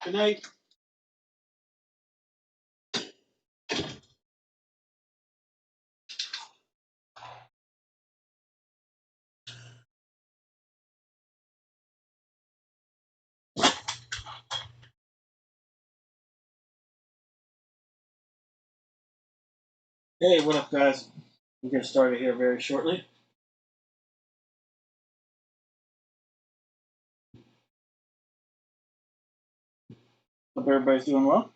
Good night. Hey, what up, guys? We'll get started here very shortly. Hope everybody's doing well.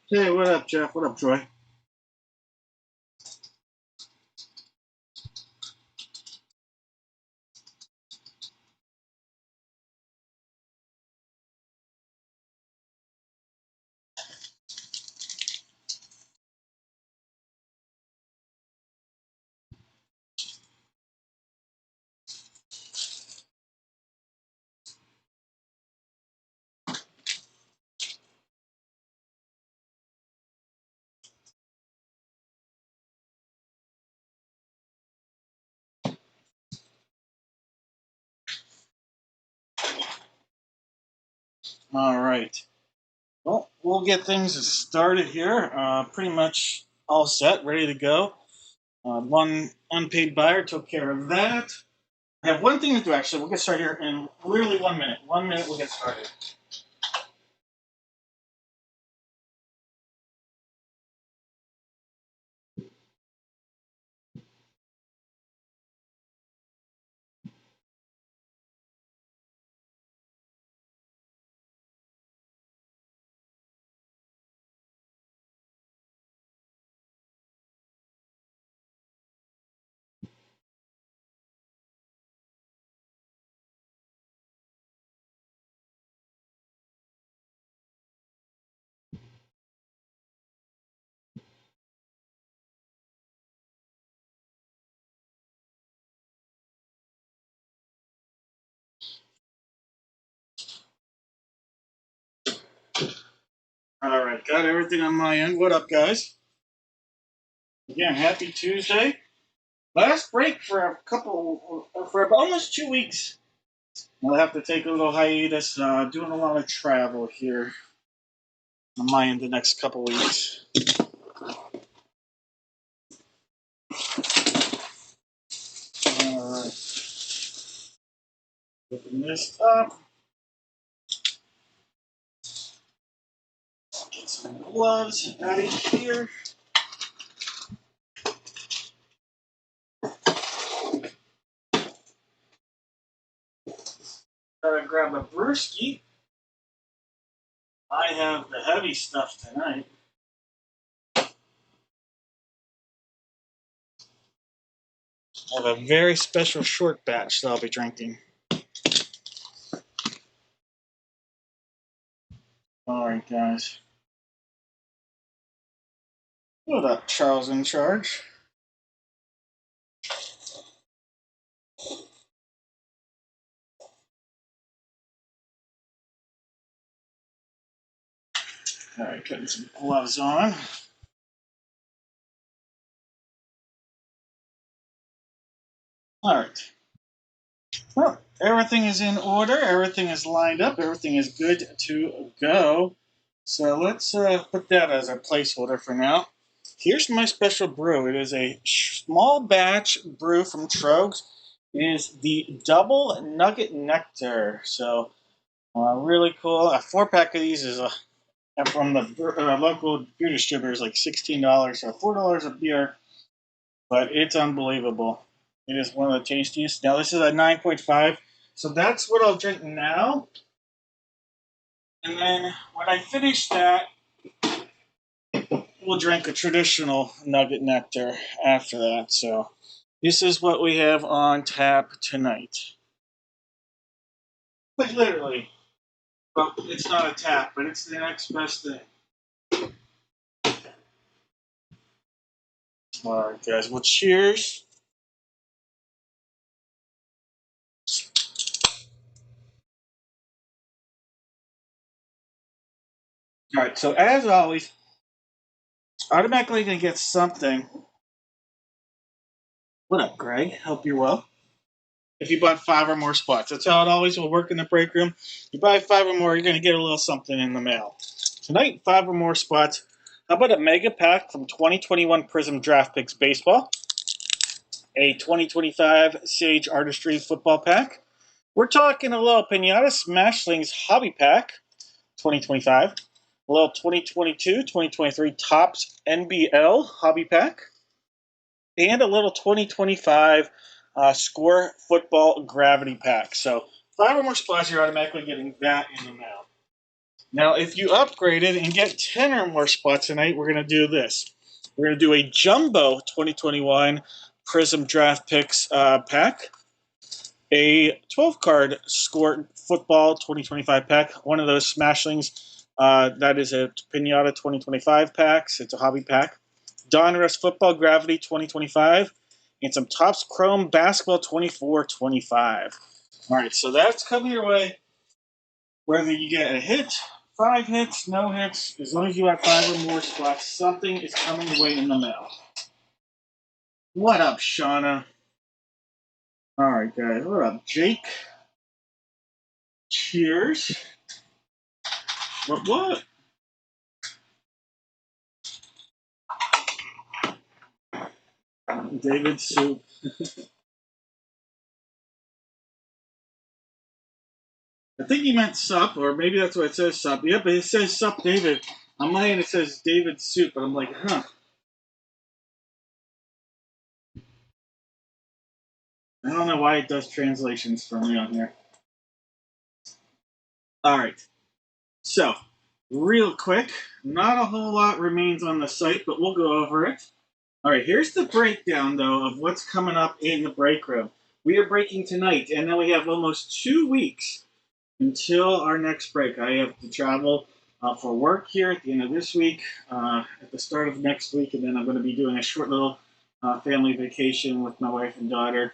Hey, what up, Jeff? What up, Troy? All right. Well, we'll get things started here. Pretty much all set, ready to go. One unpaid buyer took care of that. I have one thing to do, actually. We'll get started here in literally 1 minute. 1 minute, we'll get started. All right, got everything on my end. What up, guys? Again, happy Tuesday. Last break for almost 2 weeks. I'll have to take a little hiatus. Doing a lot of travel here on my end the next couple weeks. All right, open this up. Get some gloves out of here. Gotta grab a brewski. I have the heavy stuff tonight. I have a very special short batch that I'll be drinking. All right, guys. What up, Charles in charge? All right, putting some gloves on. All right. Well, everything is in order. Everything is lined up. Everything is good to go. So let's put that as a placeholder for now. Here's my special brew. It is a small batch brew from Trogs. It is the double nugget nectar. So really cool. A 4 pack of these is from the local beer distributor is like $16, so $4 a beer. But it's unbelievable. It is one of the tastiest. Now this is a 9.5, so that's what I'll drink now. And then when I finish that, we'll drink a traditional nugget nectar after that. So this is what we have on tap tonight. Like literally, Well, it's not a tap, but it's the next best thing. All right, guys. Well, cheers. All right. So as always, automatically gonna get something. What up, Greg? Hope you're well. If you bought 5 or more spots, that's how it always will work in the break room. You buy 5 or more, you're gonna get a little something in the mail. Tonight, 5 or more spots. How about a mega pack from 2021 Prism Draft Picks Baseball, a 2025 Sage Artistry Football Pack. We're talking a little Pinata Smashlings Hobby Pack, 2025. A little 2022-2023 Topps NBL Hobby Pack. And a little 2025 Score Football Gravity Pack. So 5 or more spots, you're automatically getting that in the mail. Now, if you upgrade it and get 10 or more spots tonight, we're going to do this. We're going to do a Jumbo 2021 Prism Draft Picks pack, a 12-card Score Football 2025 pack, one of those Smashlings. That is a Pinata 2025 packs. It's a hobby pack. Donruss Football Gravity 2025, and some Topps Chrome Basketball 24-25. All right, so that's coming your way. Whether you get a hit, 5 hits, no hits, as long as you have 5 or more spots, something is coming your way in the mail. What up, Shauna? All right, guys. What up, Jake? Cheers. What? David Soup. I think he meant sup, or maybe that's what it says, sup. Yep, it says sup, David. On my end, it says David Soup, but I'm like, huh. I don't know why it does translations for me on here. All right. So, real quick, not a whole lot remains on the site, but we'll go over it. All right, here's the breakdown, though, of what's coming up in the break room. We are breaking tonight, and then we have almost 2 weeks until our next break. I have to travel for work here at the end of this week, at the start of next week, and then I'm going to be doing a short little family vacation with my wife and daughter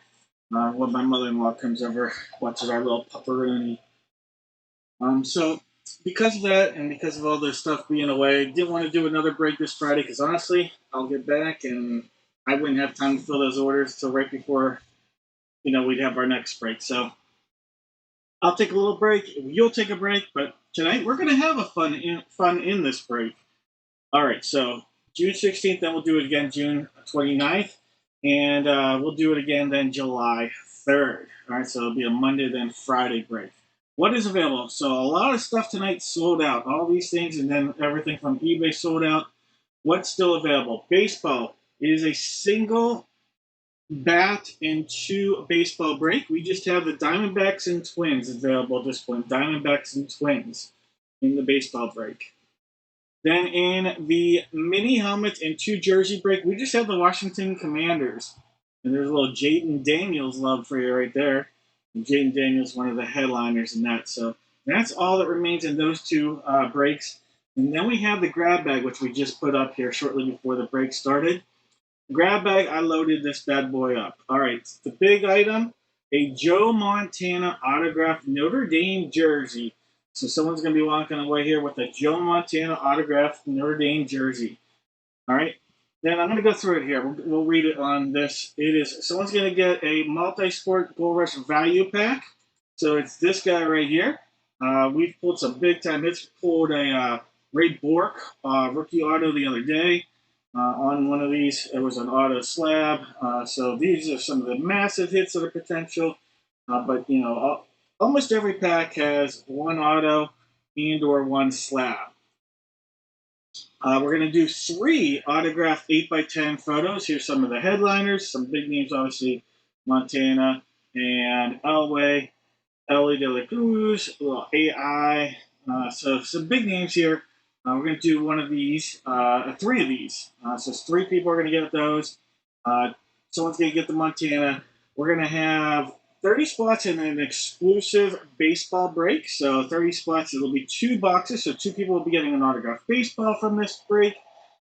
when my mother-in-law comes over, watches our little pupperoonie. So because of that, and because of all this stuff being away, didn't want to do another break this Friday because honestly, I'll get back and I wouldn't have time to fill those orders till right before we'd have our next break. So I'll take a little break. You'll take a break, but tonight we're gonna have a fun in this break. All right, so June 16th, then we'll do it again June 29th, and we'll do it again then July 3rd. All right, so it'll be a Monday then Friday break. What is available? So a lot of stuff tonight sold out. All these things, and then everything from eBay sold out. What's still available? Baseball. It is a single bat and 2 baseball break. We just have the Diamondbacks and Twins available at this point. Diamondbacks and Twins in the baseball break. Then in the mini helmet and 2 jersey break, we just have the Washington Commanders. And there's a little Jaden Daniels love for you right there. And Jaden Daniels, one of the headliners in that. So that's all that remains in those 2 breaks. And then we have the grab bag, which we just put up here shortly before the break started. Grab bag, I loaded this bad boy up. All right, the big item, a Joe Montana autographed Notre Dame jersey. So someone's going to be walking away here with a Joe Montana autographed Notre Dame jersey. All right, then I'm going to go through it here. We'll read it on this. It is someone's going to get a multi-sport Gold Rush value pack. So it's this guy right here. We've pulled some big time hits. Pulled a Ray Bork rookie auto the other day. On one of these, it was an auto slab. So these are some of the massive hits that are potential. But almost every pack has one auto and or one slab. We're going to do 3 autographed 8x10 photos. Here's some of the headliners. Some big names, obviously, Montana and Elway, Ellie De La Cruz, a little AI. So some big names here. We're going to do one of these, 3 of these. So 3 people are going to get those. Someone's going to get the Montana. We're going to have 30 spots in an exclusive baseball break. So 30 spots, it'll be 2 boxes. So 2 people will be getting an autographed baseball from this break,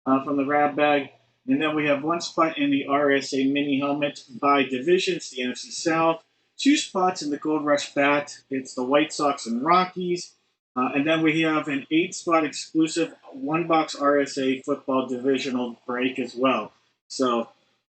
from the grab bag. And then we have 1 spot in the RSA mini helmet by divisions, the NFC South. 2 spots in the Gold Rush bat. It's the White Sox and Rockies. And then we have an 8 spot exclusive 1 box RSA football divisional break as well. So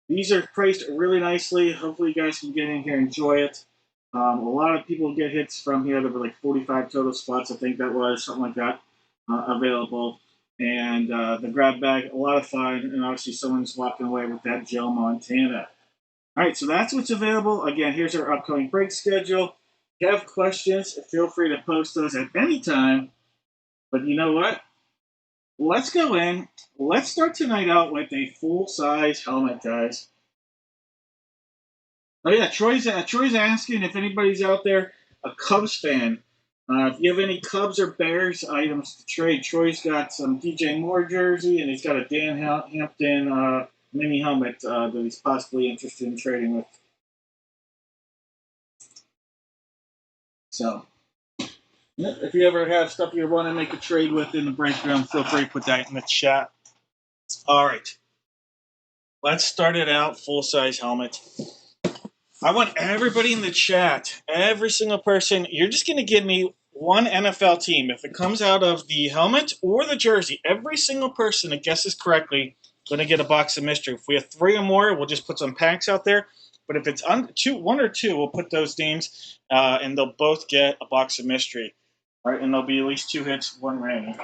these are priced really nicely. Hopefully, you guys can get in here and enjoy it. A lot of people get hits from here. There were like 45 total spots, I think that was, something like that, available. And the grab bag, a lot of fun. And obviously, someone's walking away with that Joe Montana. All right, so that's what's available. Again, here's our upcoming break schedule. If you have questions, feel free to post those at any time. But you know what? Let's go in. Let's start tonight out with a full-size helmet, guys. Oh yeah, Troy's asking if anybody's out there a Cubs fan. If you have any Cubs or Bears items to trade, Troy's got some DJ Moore jersey and he's got a Dan Hampton mini helmet that he's possibly interested in trading with. So, yeah, if you ever have stuff you want to make a trade with in the breakdown, feel free to put that in the chat. All right, let's start it out. Full size helmet. I want everybody in the chat, every single person, you're just going to give me one NFL team. If it comes out of the helmet or the jersey, every single person that guesses correctly going to get a box of mystery. If we have 3 or more, we'll just put some packs out there. But if it's 1 or 2, we'll put those teams, and they'll both get a box of mystery. All right, and there'll be at least 2 hits, 1 random.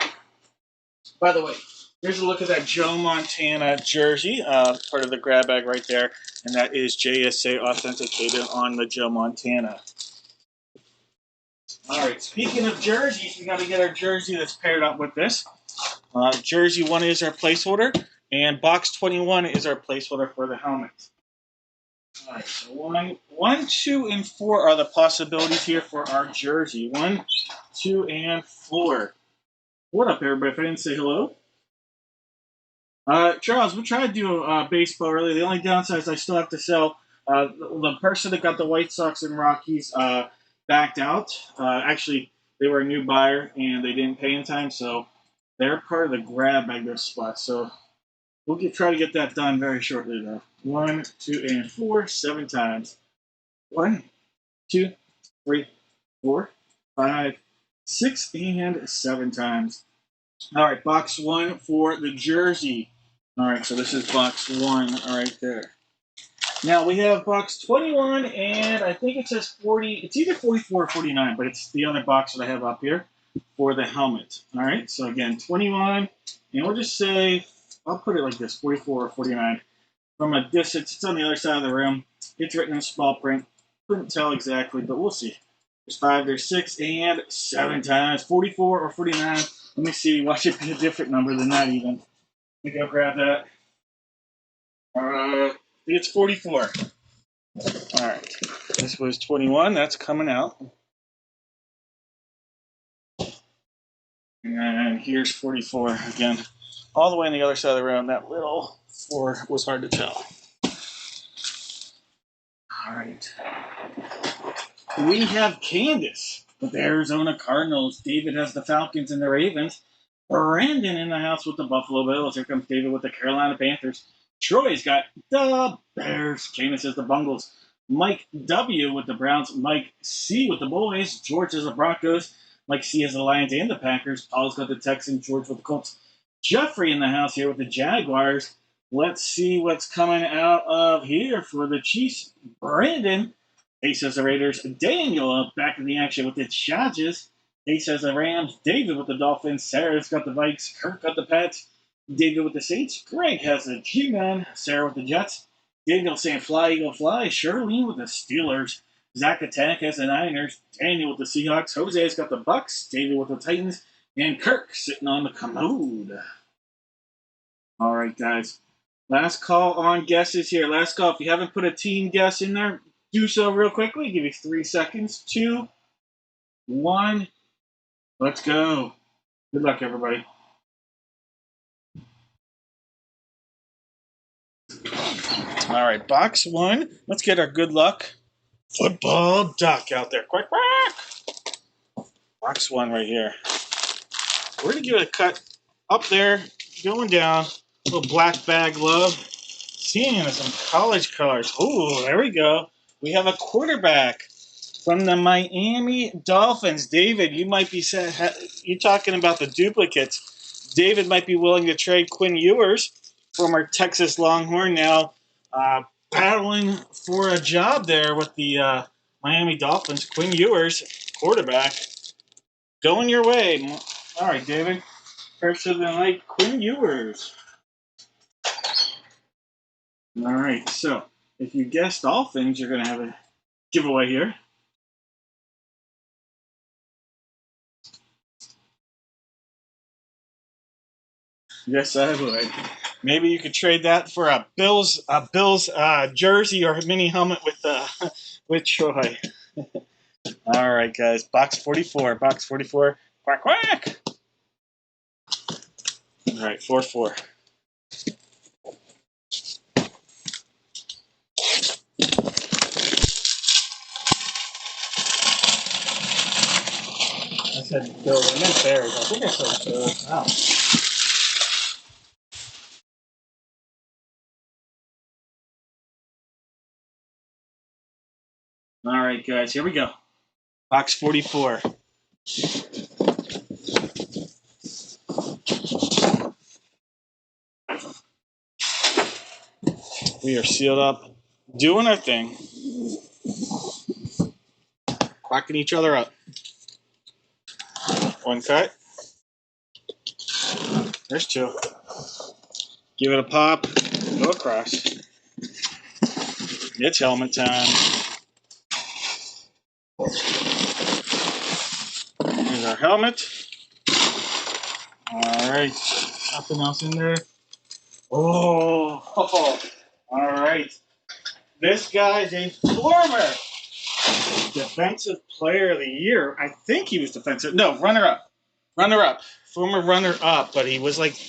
By the way, here's a look at that Joe Montana jersey, part of the grab bag right there, and that is JSA authenticated on the Joe Montana. All right, speaking of jerseys, we got to get our jersey that's paired up with this. Jersey 1 is our placeholder, and box 21 is our placeholder for the helmet. All right, so 1, 2, and 4 are the possibilities here for our jersey. 1, 2, and 4. What up, everybody? If I didn't say hello. Charles, we tried to do baseball earlier. The only downside is I still have to sell. The person that got the White Sox and Rockies backed out. Actually, they were a new buyer and they didn't pay in time, so they're part of the grab bag this spot. So we'll try to get that done very shortly, though. 1, 2, and 4, 7 times. 1, 2, 3, 4, 5, 6, and 7 times. All right, box 1 for the jersey. All right, so this is box 1 right there. Now we have box 21, and I think it says 40. It's either 44 or 49, but it's the other box that I have up here for the helmet. All right, so again, 21, and we'll just say, I'll put it like this, 44 or 49. From a distance, it's on the other side of the room. It's written in small print. Couldn't tell exactly, but we'll see. There's 5, there's 6, and 7 times. 44 or 49. Let me see. Watch it be a different number than that even. Let me go grab that. I think it's 44. All right. This was 21. That's coming out. And here's 44 again. All the way on the other side of the room. That little 4 was hard to tell. All right. We have Candace with the Arizona Cardinals. David has the Falcons and the Ravens. Brandon in the house with the Buffalo Bills. Here comes David with the Carolina Panthers. Troy's got the Bears. Candace has the Bungles. Mike W. with the Browns. Mike C. with the Boys. George has the Broncos. Mike C. has the Lions and the Packers. Paul's got the Texans. George with the Colts. Jeffrey in the house here with the Jaguars. Let's see what's coming out of here for the Chiefs. Brandon. Ace has the Raiders. Daniel back in the action with the Chargers. Ace has the Rams. David with the Dolphins. Sarah's got the Vikes. Kirk got the Pats. David with the Saints. Greg has the G-Men. Sarah with the Jets. Daniel saying fly, Eagle, fly. Charlene with the Steelers. Zach Attack has the Niners. Daniel with the Seahawks. Jose's got the Bucks. David with the Titans. And Kirk sitting on the commode. All right, guys. Last call on guesses here. Last call. If you haven't put a team guess in there, do so real quickly. Give you 3 seconds. 2, 1. Let's go. Good luck, everybody. All right, box 1. Let's get our good luck. Football duck out there. Quack, quack. Box one right here. We're going to give it a cut up there, going down. Little black bag love. Seeing some college colors. Ooh, there we go. We have a quarterback from the Miami Dolphins. David, you might be you talking about the duplicates. David might be willing to trade Quinn Ewers, former Texas Longhorn, now battling for a job there with the Miami Dolphins. Quinn Ewers, quarterback, going your way. All right, David. Person of the night, Quinn Ewers. All right, so if you guessed Dolphins, you're going to have a giveaway here. Yes, I would. Maybe you could trade that for a Bills jersey or mini helmet with with Troy. All right, guys. Box 44. Box 44. Quack quack. All right, 4-4. I said Bills. I meant Bears. I think I said Bills. Oh. All right, guys. Here we go. Box 44. We are sealed up, doing our thing, quacking each other up. One cut. There's two. Give it a pop. Go across. It's helmet time. Here's our helmet. All right. Nothing else in there. Oh. All right. This guy's a former defensive player of the year. I think he was defensive. No, runner up. Runner up. Former runner up, but he was like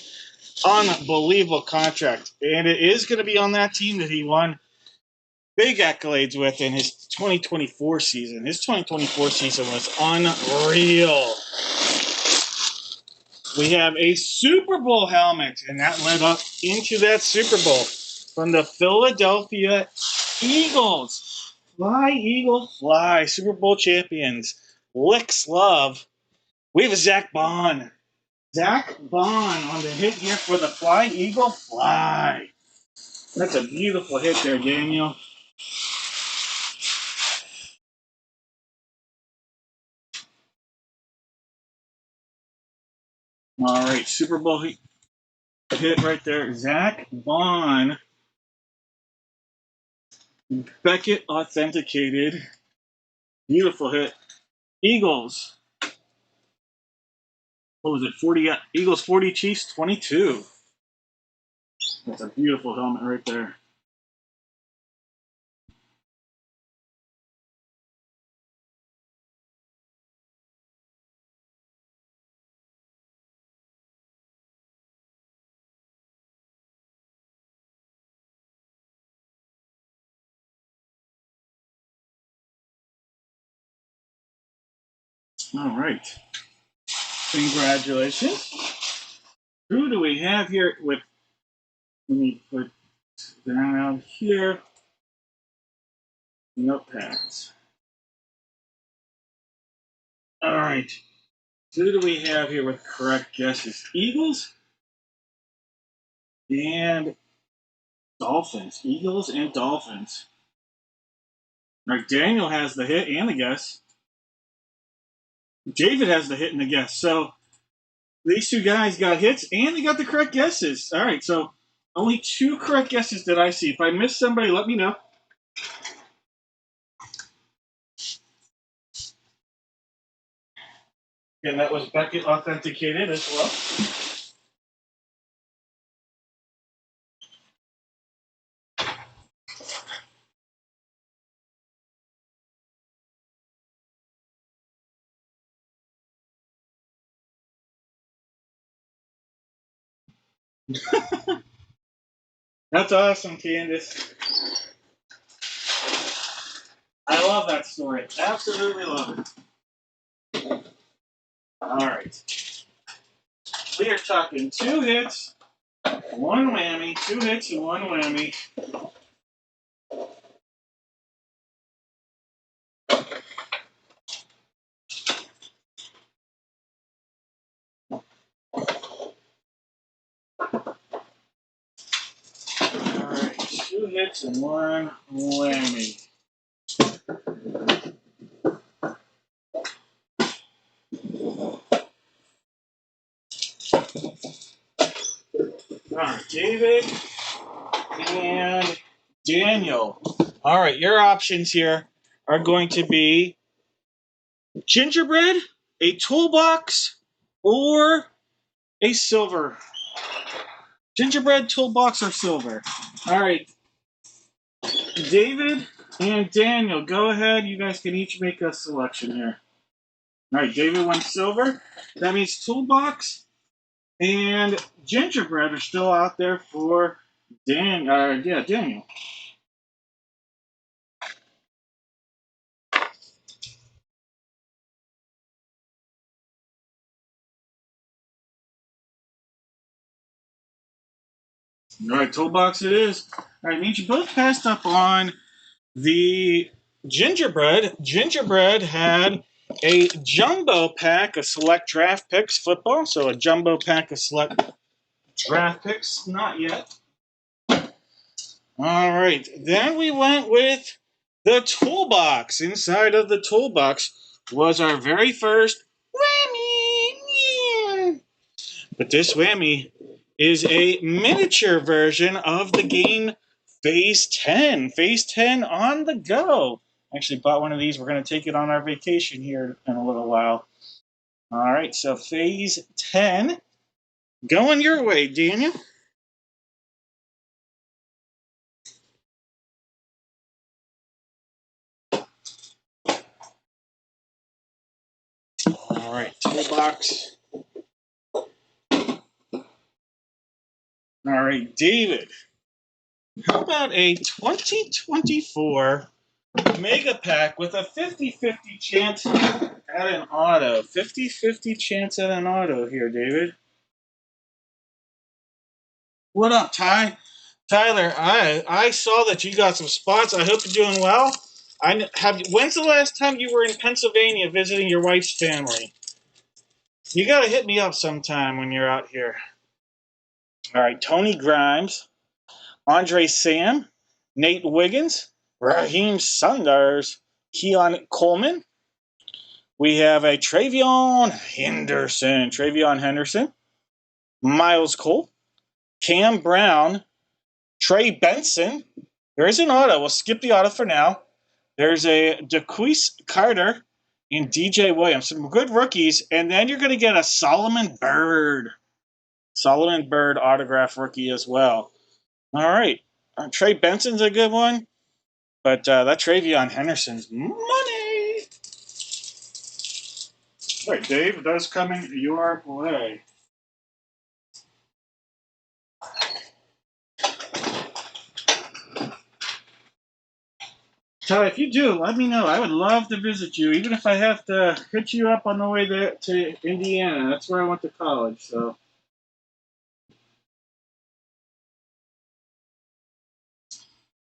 unbelievable contract. And it is going to be on that team that he won big accolades with in his 2024 season. His 2024 season was unreal. We have a Super Bowl helmet, and that led up into that Super Bowl from the Philadelphia Eagles. Fly, Eagle, fly. Super Bowl champions. Licks love. We have a Zach Bond. Zach Bond on the hit here for the Fly, Eagle, fly. That's a beautiful hit there, Daniel. All right, Super Bowl hit right there. Zach Bond. Beckett authenticated. Beautiful hit. Eagles. What was it? 40 Eagles 40, Chiefs 22. That's a beautiful helmet right there. All right. Congratulations. Who do we have here with, let me put down here, notepads. All right. Who do we have here with correct guesses? Eagles and Dolphins. Eagles and Dolphins. All right, Daniel has the hit and the guess. David has the hit and the guess. So these two guys got hits and they got the correct guesses. All right, so only two correct guesses that I see. If I missed somebody, let me know. And that was Beckett authenticated as well. That's awesome, Candace. I love that story. Absolutely love it. All right. We are talking 2 hits, 1 whammy, 2 hits and 1 whammy. All right, 2 hits and 1 whammy. All right, David and Daniel. All right, your options here are going to be gingerbread, a toolbox, or a silver. Gingerbread, toolbox, or silver. All right, David and Daniel, go ahead. You guys can each make a selection here. All right, David went silver. That means toolbox and gingerbread are still out there for Daniel. All right, toolbox it is. All right, means you both passed up on the gingerbread. Gingerbread had a jumbo pack of select draft picks football, so a jumbo pack of select draft picks. Not yet. All right, then we went with the toolbox. Inside of the toolbox was our very first whammy. But this whammy is a miniature version of the game Phase 10. Phase 10 on the go. Actually bought one of these. We're going to take it on our vacation here in a little while. All right, so Phase 10. Going your way, Daniel. All right, toolbox. All right, David. How about a 2024 Mega Pack with a 50-50 chance at an auto? 50-50 chance at an auto here, David. What up, Ty? Tyler, I saw that you got some spots. I hope you're doing well. When's the last time you were in Pennsylvania visiting your wife's family? You got to hit me up sometime when you're out here. All right, Tony Grimes, Andre Sam, Nate Wiggins, Raheem Sanders, Keon Coleman. We have a Travion Henderson, Miles Cole, Cam Brown, Trey Benson. There is an auto. We'll skip the auto for now. There's a DeQuise Carter and DJ Williams. Some good rookies. And then you're going to get a Solomon Bird. Solomon Bird autograph rookie as well. All right. Trey Benson's a good one. But that Travion Henderson's money. All right, Dave, those coming your way. Ty, if you do, let me know. I would love to visit you, even if I have to hit you up on the way there to Indiana. That's where I went to college. So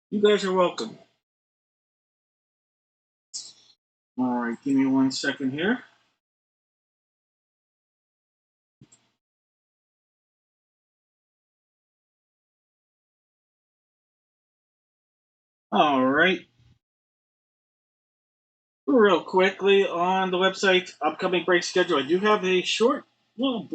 you guys are welcome. All right, give me 1 second here. All right. Real quickly on the website, upcoming break schedule. I do have a short little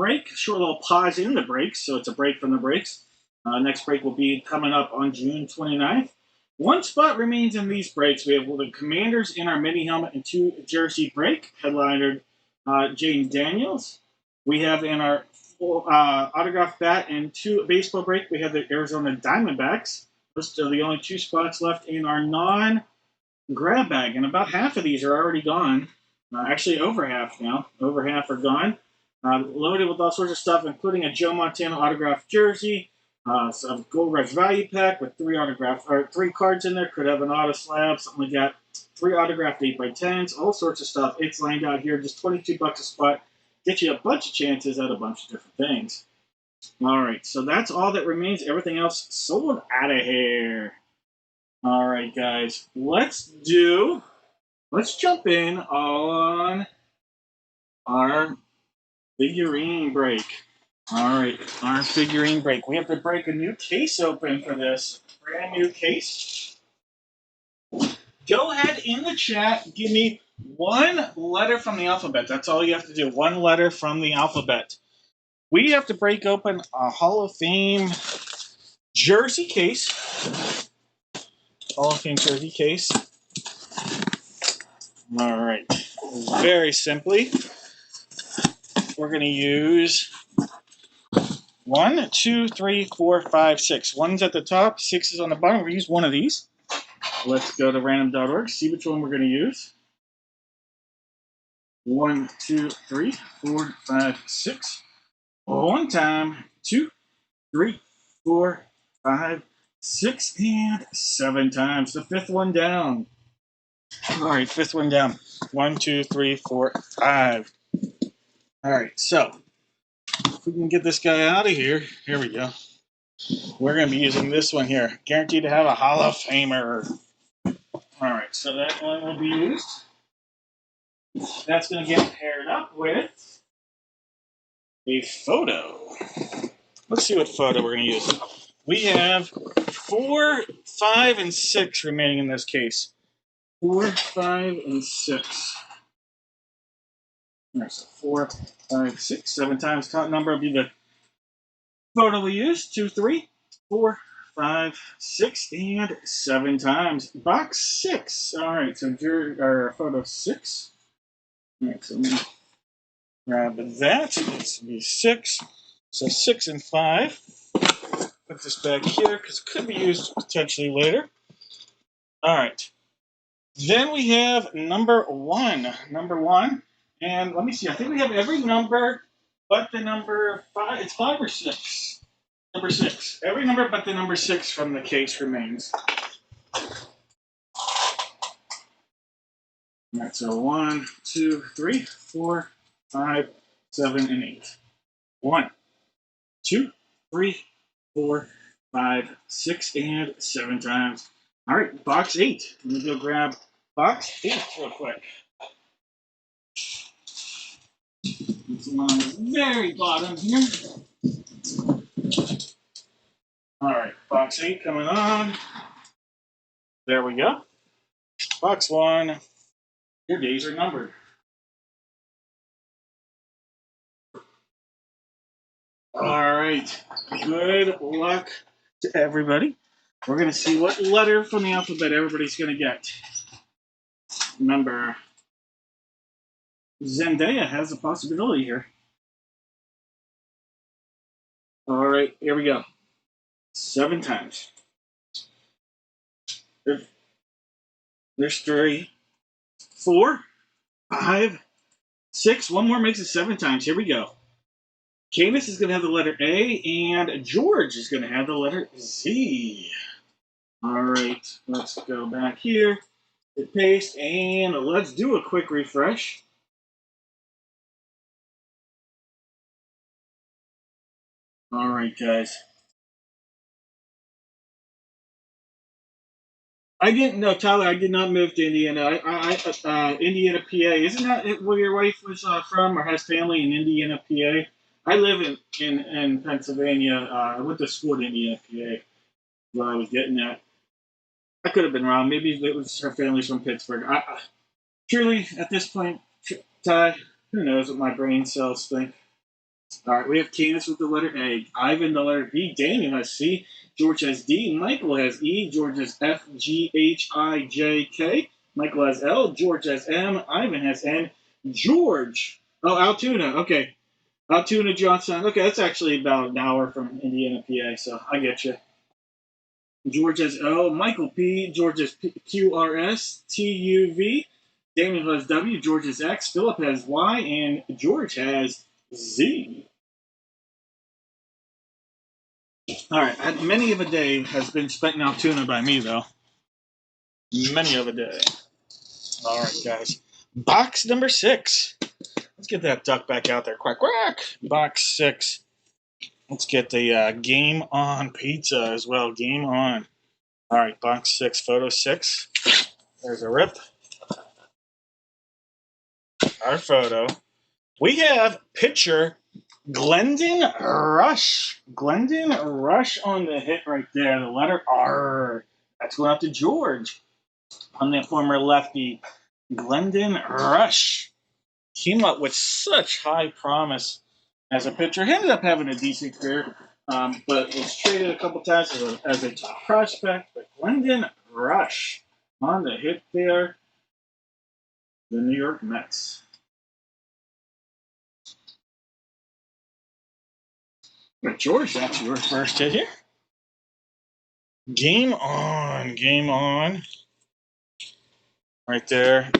pause in the breaks, so it's a break from the breaks. Next break will be coming up on June 29th. 1 spot remains in these breaks. We have the Commanders in our mini helmet and 2 jersey break, headliner Jaden Daniels. We have in our autograph bat and 2 baseball break, we have the Arizona Diamondbacks. Those are the only 2 spots left in our grab bag, and about half of these are already gone. Actually, over half now. Over half are gone. Loaded with all sorts of stuff, including a Joe Montana autographed jersey, Some Gold Rush Value Pack with three cards in there. Could have an auto slab, something like that. 3 autographed 8x10s, all sorts of stuff. It's lined out here, just $22 a spot. Get you a bunch of chances at a bunch of different things. All right, so that's all that remains. Everything else sold out of here. All right, guys, let's jump in on our figurine break. All right, our figurine break. We have to break a new case open for this. Brand new case. Go ahead in the chat, give me one letter from the alphabet. That's all you have to do. One letter from the alphabet. We have to break open a Hall of Fame jersey case. Hall of Fame jersey case. All right. Very simply, we're going to use 1, 2, 3, 4, 5, 6. 1's at the top, 6 is on the bottom. We're going to use one of these. Let's go to random.org, see which one we're going to use. 1, 2, 3, 4, 5, 6. One time, 2, 3, 4, 5, 6, and 7 times. The 5th one down. All right, 5th one down. 1, 2, 3, 4, 5. All right, so if we can get this guy out of here, here we go. We're going to be using this one here. Guaranteed to have a Hall of Famer. All right, so that one will be used. That's going to get paired up with a photo. Let's see what photo we're going to use. We have 4, 5, and 6 remaining in this case. 4, 5, and 6. All right, so 4, 5, 6, 7 times. Top number will be the photo we use. 2, 3, 4, 5, 6, and 7 times. Box 6. All right, so our photo 6. All right, so let me grab that. This will be 6. So 6 and 5. Put this back here because it could be used potentially later. All right. Then we have number 1. Number 1. And let me see. I think we have every number but the number 5. It's 5 or 6. Number 6. Every number but the number 6 from the case remains. All right. So 1, 2, 3, 4, 5, 7, and 8. 1, 2, 3, 4, 5, 6, and 7 times. All right. Box 8. Let me go grab box 8 real quick. It's on the very bottom here. All right, box 8 coming on. There we go. Box 1. Your days are numbered. All right. Good luck to everybody. We're going to see what letter from the alphabet everybody's going to get. Remember, Zendaya has a possibility here. All right, here we go. 7 times. There's 3, 4, 5, 6. One more makes it 7 times. Here we go. Candace is going to have the letter A, and George is going to have the letter Z. All right, let's go back here, hit paste, and let's do a quick refresh. All right, guys. I didn't know, Tyler. I did not move to Indiana. Indiana, PA. Isn't that where your wife was from, or has family in Indiana, PA? I live in Pennsylvania. I went to school in Indiana, PA. What I was getting at. I could have been wrong. Maybe it was her family's from Pittsburgh. Truly, at this point, Ty, who knows what my brain cells think. All right, we have Candace with the letter A, Ivan the letter B, Daniel has C, George has D, Michael has E, George has F, G, H, I, J, K, Michael has L, George has M, Ivan has N, George. Oh, Altoona. Okay. Altoona, Johnson. Okay, that's actually about an hour from Indiana, PA, so I get you. George has O, Michael P, George has Q, R, S, T, U, V, Daniel has W, George has X, Philip has Y, and George has Z. All right, and many of a day has been spent in Altoona by me, though. Many of a day. All right, guys. Box number 6. Let's get that duck back out there. Quack, quack. Box 6. Let's get the Game On pizza as well. Game On. All right, box 6, photo 6. There's a rip. Our photo. We have pitcher Glendon Rush. Glendon Rush on the hit right there. The letter R. That's going out to George. On the former lefty, Glendon Rush. Came up with such high promise as a pitcher. He ended up having a decent career, but was traded a couple times as a top prospect. But Glendon Rush on the hit there. The New York Mets. But George, that's your first hit here. Game on, game on. Right there.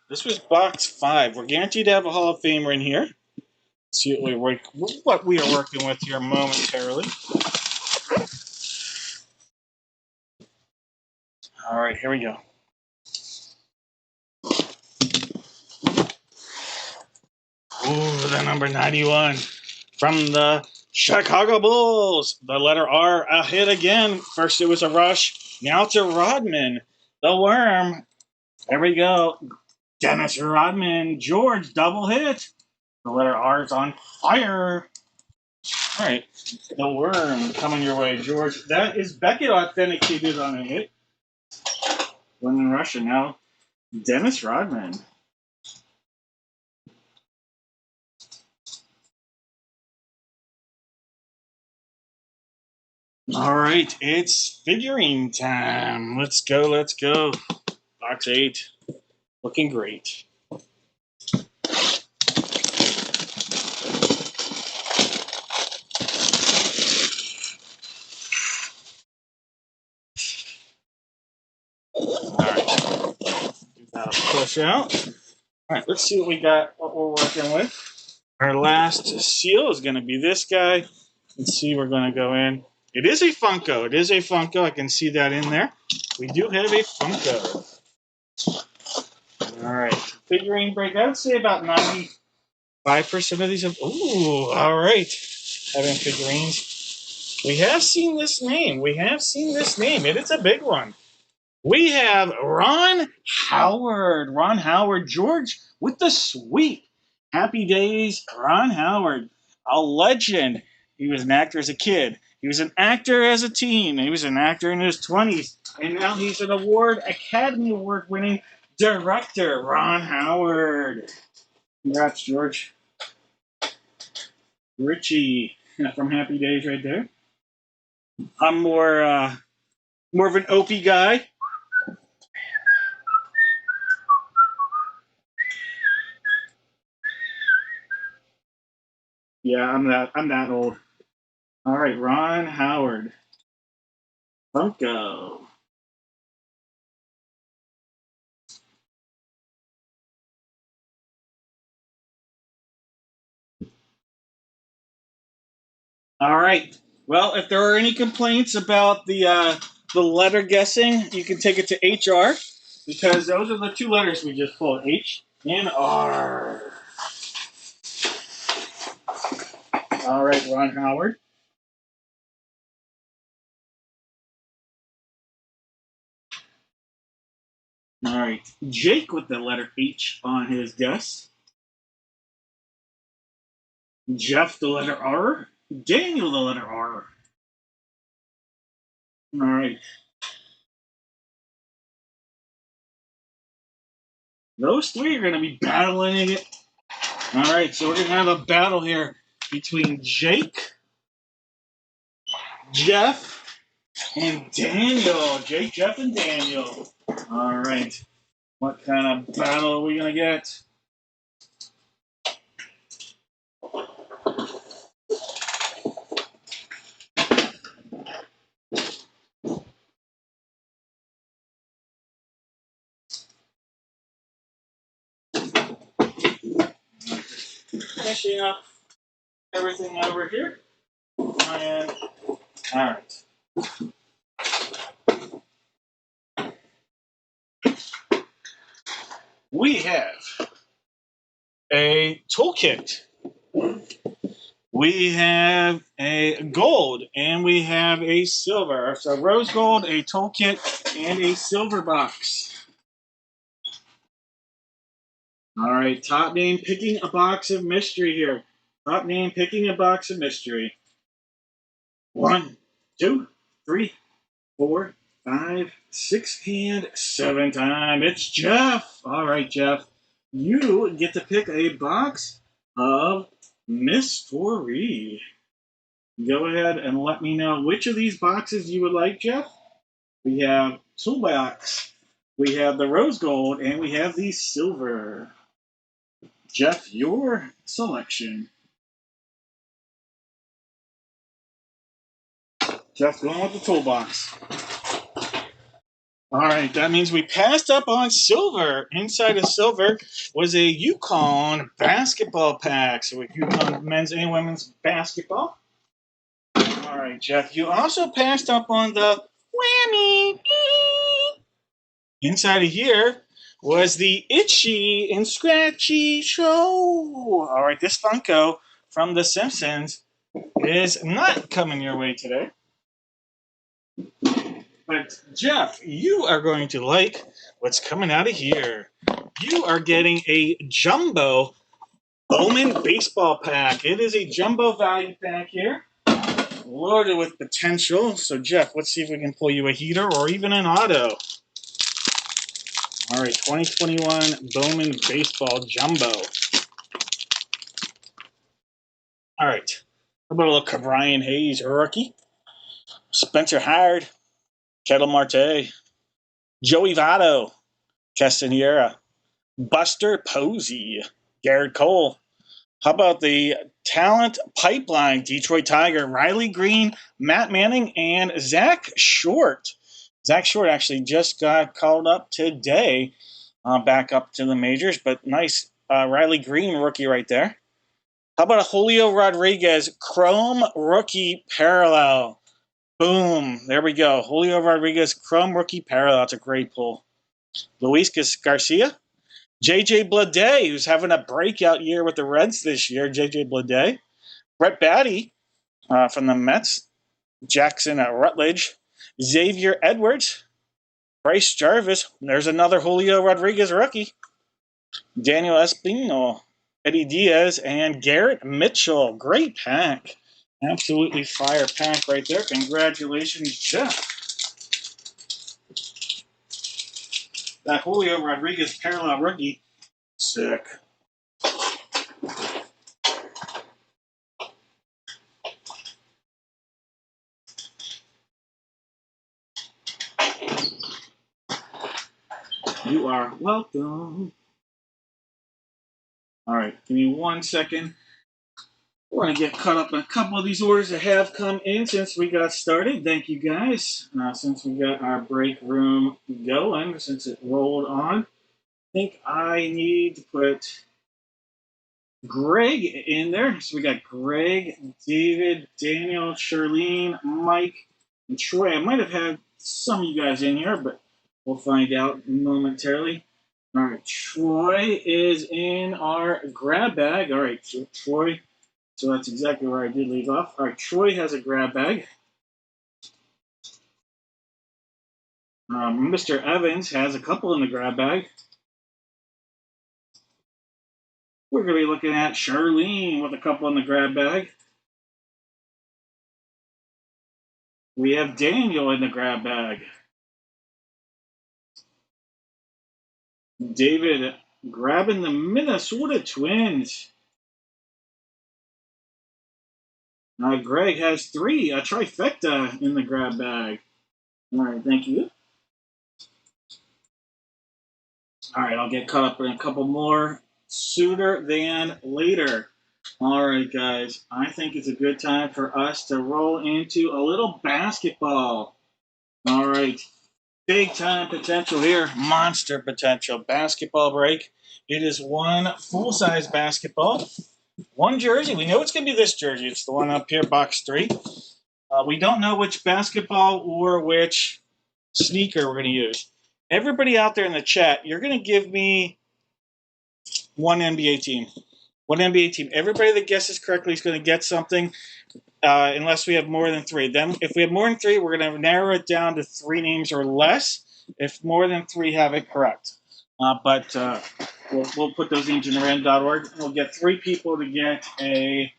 This was box 5. We're guaranteed to have a Hall of Famer in here. Let's see what we are working with here momentarily. All right, here we go. Ooh, the number 91 from the Chicago Bulls. The letter R, a hit again. First it was a Rush. Now to Rodman. The Worm. There we go. Dennis Rodman. George, double hit. The letter R is on fire. All right. The Worm coming your way, George. That is Beckett authenticated on a hit. When Russia now. Dennis Rodman. All right, it's figurine time. Let's go, let's go. Box 8, looking great. All right, do that push out. All right, let's see what we got, what we're working with. Our last seal is going to be this guy. Let's see, we're going to go in. It is a Funko. It is a Funko. I can see that in there. We do have a Funko. All right, figurine break. I would say about 95% of these have. Ooh, all right. Having figurines. We have seen this name. We have seen this name. It is a big one. We have Ron Howard. Ron Howard, George with the sweep. Happy days, Ron Howard, a legend. He was an actor as a kid. He was an actor as a teen. He was an actor in his 20s. And now he's an Academy Award winning director, Ron Howard. Congrats, George. Richie from Happy Days right there. I'm more of an Opie guy. Yeah, I'm that old. All right, Ron Howard. Funko. All right. Well, if there are any complaints about the letter guessing, you can take it to HR because those are the two letters we just pulled, H and R. All right, Ron Howard. All right, Jake with the letter H on his guess. Jeff the letter R. Daniel the letter R. All right. Those three are going to be battling it. All right, so we're going to have a battle here between Jake, Jeff, and Daniel. Jake, Jeff, and Daniel. All right. What kind of battle are we going to get? Finishing up everything over here. my end. All right. We have a toolkit. We have a gold and we have a silver. So rose gold, a toolkit, and a silver box. All right, top name picking a box of mystery here. Top name picking a box of mystery. 1, 2, 3, 4, 5, 6, and 7 time. It's Jeff. All right, Jeff. You get to pick a box of mystery. Go ahead and let me know which of these boxes you would like, Jeff. We have toolbox, we have the rose gold, and we have the silver. Jeff, your selection. Jeff going with the toolbox. All right, that means we passed up on silver. Inside of silver was a Yukon basketball pack. So, with Yukon men's and women's basketball. All right, Jeff, you also passed up on the whammy. Inside of here was the Itchy and Scratchy Show. All right, this Funko from The Simpsons is not coming your way today. But Jeff, you are going to like what's coming out of here. You are getting a jumbo Bowman baseball pack. It is a jumbo value pack here, loaded with potential. So Jeff, let's see if we can pull you a heater or even an auto. All right, 2021 Bowman baseball jumbo. All right, how about a little Brian Hayes rookie, Spencer Howard, Kettle Marte, Joey Votto, Castanera, Buster Posey, Garrett Cole. How about the talent pipeline? Detroit Tiger, Riley Green, Matt Manning, and Zach Short. Zach Short actually just got called up today, back up to the majors, but nice Riley Green rookie right there. How about a Julio Rodriguez Chrome rookie parallel? Boom. There we go. Julio Rodriguez Chrome rookie parallel. That's a great pull. Luis Garcia. JJ Bleday, who's having a breakout year with the Reds this year. JJ Bleday. Brett Batty from the Mets. Jackson Rutledge. Xavier Edwards. Bryce Jarvis. There's another Julio Rodriguez rookie. Daniel Espino. Eddie Diaz, and Garrett Mitchell. Great pack. Absolutely fire pack right there. Congratulations, Jeff. That Julio Rodriguez parallel rookie. Sick. You are welcome. All right, give me 1 second. We're going to get caught up on a couple of these orders that have come in since we got started. Thank you, guys. Since we got our break room going, since it rolled on, I think I need to put Greg in there. So we got Greg, David, Daniel, Charlene, Mike, and Troy. I might have had some of you guys in here, but we'll find out momentarily. All right, Troy is in our grab bag. All right, so Troy. So that's exactly where I did leave off. All right, Troy has a grab bag. Mr. Evans has a couple in the grab bag. We're going to be looking at Charlene with a couple in the grab bag. We have Daniel in the grab bag. David grabbing the Minnesota Twins. Greg has 3, a trifecta in the grab bag. All right, thank you. All right, I'll get caught up in a couple more sooner than later. All right, guys, I think it's a good time for us to roll into a little basketball. All right, big time potential here, monster potential. Basketball break. It is one full-size basketball. One jersey. We know it's going to be this jersey. It's the one up here, box 3. We don't know which basketball or which sneaker we're going to use. Everybody out there in the chat, you're going to give me one NBA team. One NBA team. Everybody that guesses correctly is going to get something, unless we have more than 3. Then, if we have more than 3, we're going to narrow it down to 3 names or less. If more than 3 have it correct, but we'll put those names in random.org. We'll get 3 people to get a.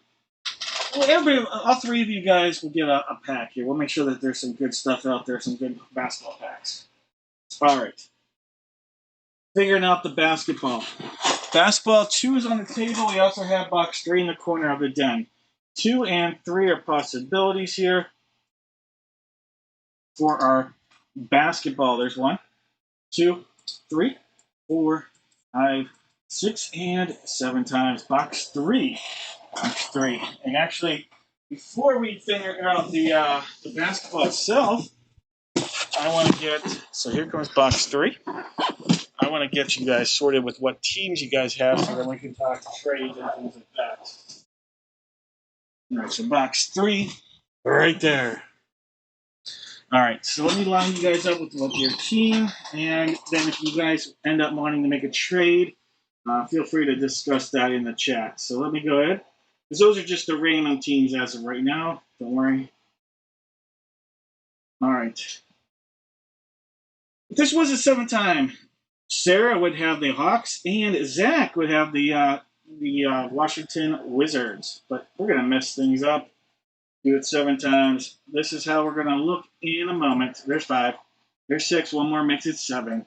Well, everybody, all 3 of you guys will get a pack here. We'll make sure that there's some good stuff out there, some good basketball packs. All right. Figuring out the basketball. Basketball 2 is on the table. We also have box 3 in the corner of the den. 2 and 3 are possibilities here for our basketball. There's 1, 2, 3, 4, 5, 6, and 7 times. Box 3. Box 3. And actually, before we figure out the basketball itself, I want to get. So here comes box 3. I want to get you guys sorted with what teams you guys have so then we can talk trades and things like that. All right, so box 3, right there. All right, so let me line you guys up with your team, and then if you guys end up wanting to make a trade, feel free to discuss that in the chat. So let me go ahead, because those are just the random teams as of right now. Don't worry. All right. If this was a 7-time, Sarah would have the Hawks, and Zach would have the Washington Wizards. But we're going to mess things up. Do it 7 times. This is how we're going to look in a moment. There's 5. There's 6. One more makes it 7.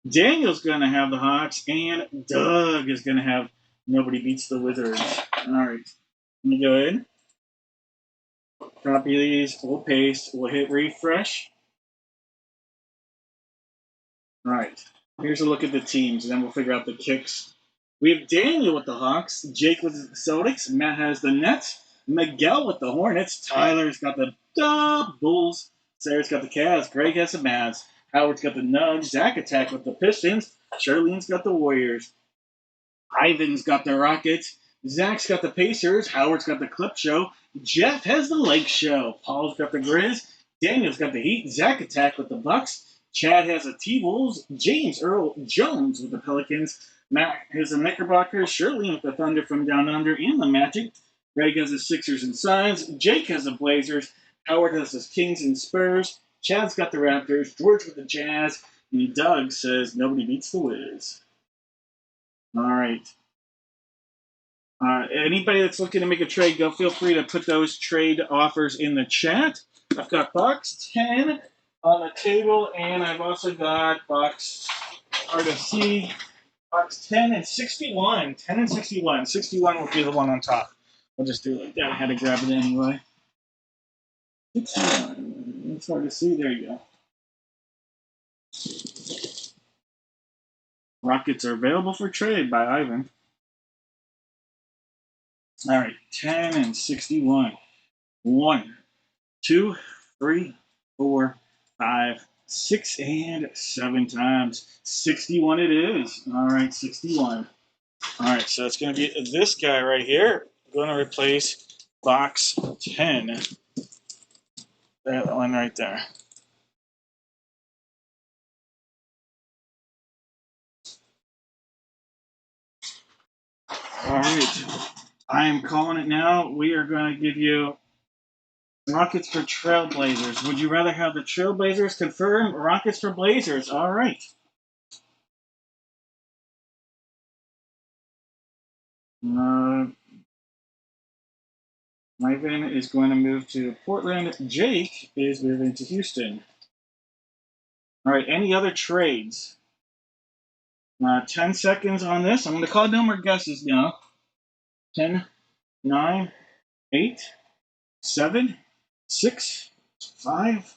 Daniel's going to have the Hawks, and Doug is going to have nobody beats the Wizards. All right. Let me go ahead. Copy these. We'll paste. We'll hit refresh. All right. Here's a look at the teams, and then we'll figure out the kicks. We have Daniel with the Hawks, Jake with the Celtics, Matt has the Nets, Miguel with the Hornets, Tyler's got the Bulls, Sarah's got the Cavs, Greg has the Mavs, Howard's got the Nugs, Zach Attack with the Pistons, Charlene's got the Warriors, Ivan's got the Rockets, Zach's got the Pacers, Howard's got the Clip Show, Jeff has the Lake Show, Paul's got the Grizz, Daniel's got the Heat, Zach Attack with the Bucks, Chad has the T-Wolves, James Earl Jones with the Pelicans, Matt has the Knickerbockers, Shirley with the Thunder from Down Under and the Magic, Greg has the Sixers and Suns, Jake has the Blazers, Howard has the Kings and Spurs, Chad's got the Raptors, George with the Jazz, and Doug says nobody beats the Wiz. All right. Anybody that's looking to make a trade, go feel free to put those trade offers in the chat. I've got box 10 on the table, and I've also got box hard to see, box 10 and 61. 10 and 61. 61 will be the one on top. I'll just do it like that. I had to grab it anyway. 61. It's hard to see. There you go. Rockets are available for trade by Ivan. All right, 10 and 61. 1, 2, 3, 4, 5, 6, and 7 times. 61 it is. All right, 61. All right, so it's going to be this guy right here. Going to replace box 10. That one right there. All right, I am calling it now. We are going to give you Rockets for Trailblazers. Would you rather have the Trailblazers confirm Rockets for Blazers? All right. Ivan is going to move to Portland. Jake is moving to Houston. All right, any other trades? 10 seconds on this. I'm going to call no more guesses now. 10, 9, 8, 7, 6, 5,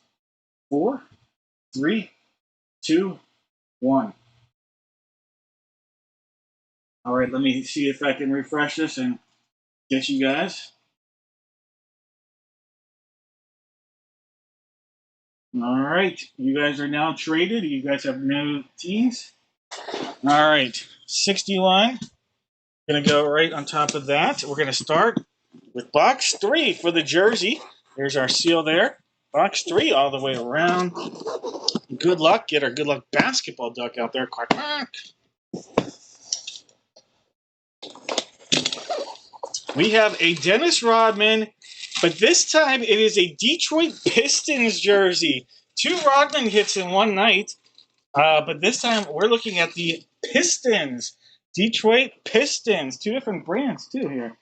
4, 3, 2, 1. All right, let me see if I can refresh this and get you guys. All right, you guys are now traded. You guys have new teams. All right, 61 Going to go right on top of that. We're going to start with box 3 for the jersey. There's our seal there. Box 3 all the way around. Good luck. Get our good luck basketball duck out there. Quack, quack. We have a Dennis Rodman, but this time it is a Detroit Pistons jersey. 2 Rodman hits in one night, but this time we're looking at the Pistons. Detroit Pistons. 2 different brands, too, here.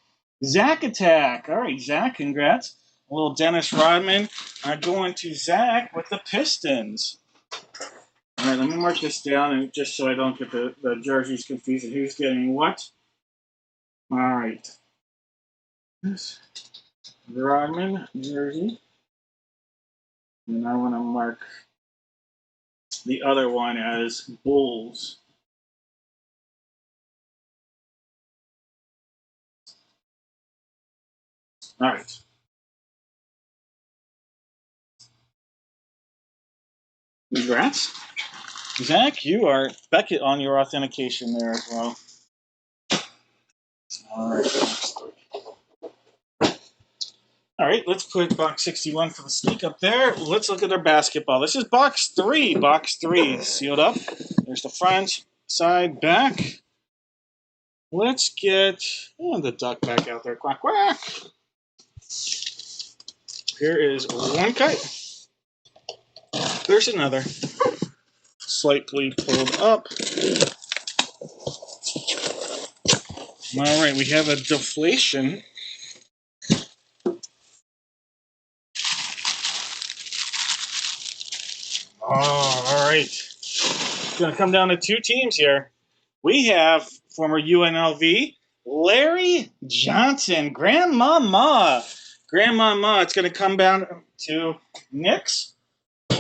Zach Attack. All right, Zach, congrats. A little Dennis Rodman going to Zach with the Pistons. All right, let me mark this down, and just so I don't get the jerseys confused and who's getting what. All right. This Rodman jersey. And I want to mark the other one as Bulls. All right. Congrats. Zach, you are Beckett on your authentication there as well. All right. All right, let's put box 61 for the sneak up there. Let's look at their basketball. This is box 3. Box 3 sealed up. There's the front, side, back. Let's get the duck back out there. Quack, quack. Here is one kite. There's another. Slightly pulled up. All right, we have a deflation. Oh, all right. It's going to come down to 2 teams here. We have former UNLV, Larry Johnson, Grandmama. Grandmama, it's going to come down to Knicks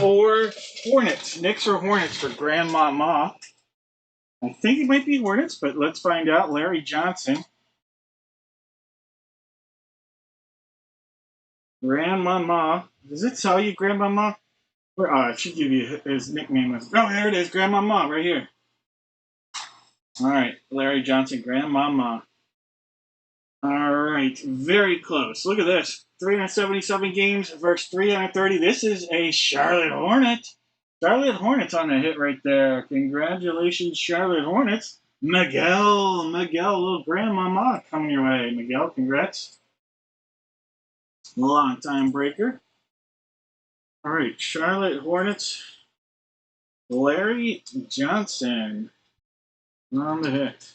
or Hornets. Knicks or Hornets for Grandmama. I think it might be Hornets, but let's find out. Larry Johnson. Grandmama. Does it tell you Grandmama? It should give you his nickname. Oh, there it is. Grandmama right here. All right. Larry Johnson, Grandmama. All right. Very close. Look at this. 377 games versus 330. This is a Charlotte Hornet. Charlotte Hornets on the hit right there. Congratulations, Charlotte Hornets. Miguel, little Grandmama coming your way. Miguel, congrats. Long time breaker. All right, Charlotte Hornets. Larry Johnson on the hit.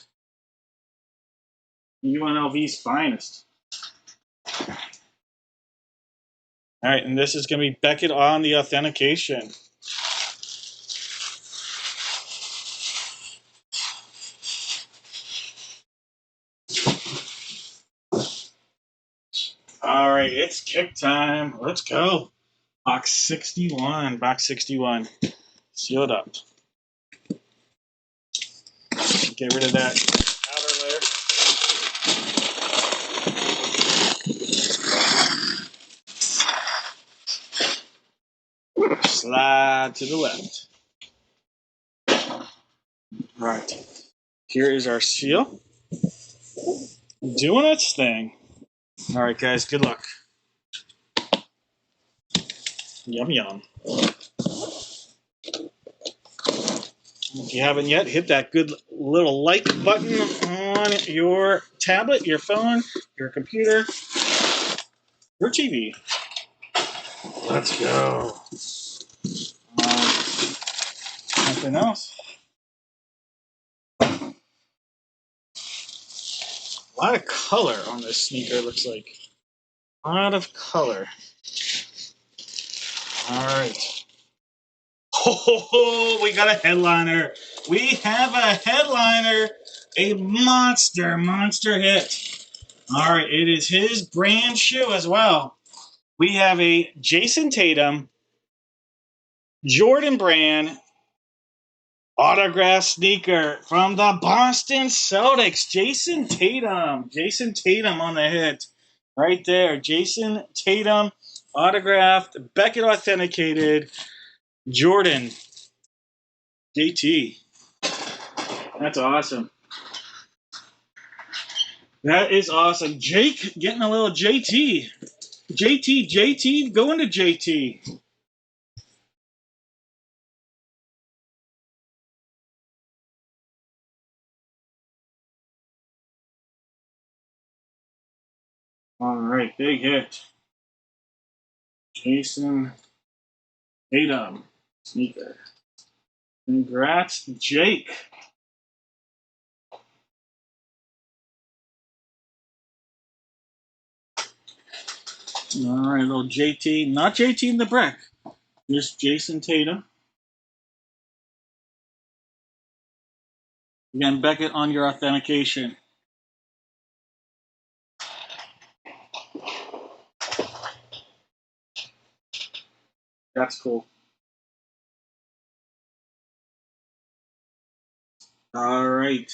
UNLV's finest. All right, and this is going to be Beckett on the authentication. All right, it's kick time. Let's go. Box 61. Box 61. Seal it up. Get rid of that outer layer. Slide to the left. All right. Here is our seal. Doing its thing. All right, guys. Good luck. Yum, yum. If you haven't yet, hit that good little like button on your tablet, your phone, your computer, your TV. Let's go. Something else. A lot of color on this sneaker, looks like. A lot of color. All right. Oh, we got a headliner. We have a headliner. A monster hit. All right, it is his brand shoe as well. We have a Jason Tatum, Jordan Brand, autograph sneaker from the Boston Celtics. Jason Tatum on the hit. Right there. Jason Tatum, autographed, Beckett authenticated, Jordan. JT. That's awesome. That is awesome. Jake getting a little JT. JT, going to JT. All right, big hit. Jason Tatum, sneaker. Congrats, Jake. All right, little JT. Not JT in the brick. Just Jason Tatum. Again, Beckett on your authentication. That's cool. All right.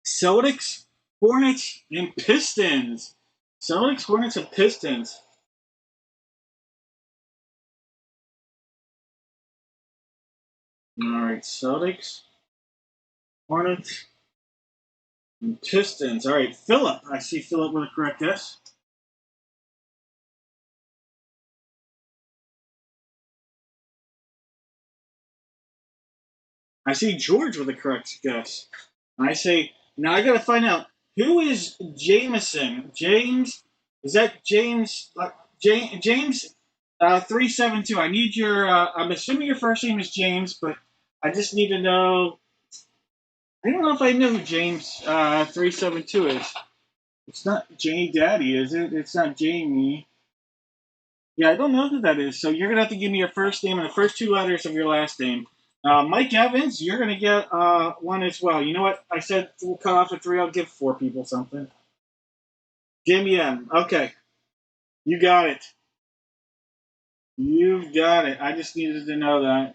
Celtics, Hornets, and Pistons. Celtics, Hornets, and Pistons. All right, Celtics, Hornets, and Pistons. All right, Philip. I see Philip with a correct guess. I see George with a correct guess. I say, now I got to find out who is Jameson. James, is that James? James 372. I need your, I'm assuming your first name is James, but I just need to know. I don't know if I know who James 372 is. It's not Janie Daddy, is it? It's not Jamie. Yeah, I don't know who that is. So you're gonna have to give me your first name and the first two letters of your last name. Mike Evans, you're gonna get one as well. You know what? I said we'll cut off at three. I'll give four people something. Jamie M. Okay, you got it. You've got it. I just needed to know that.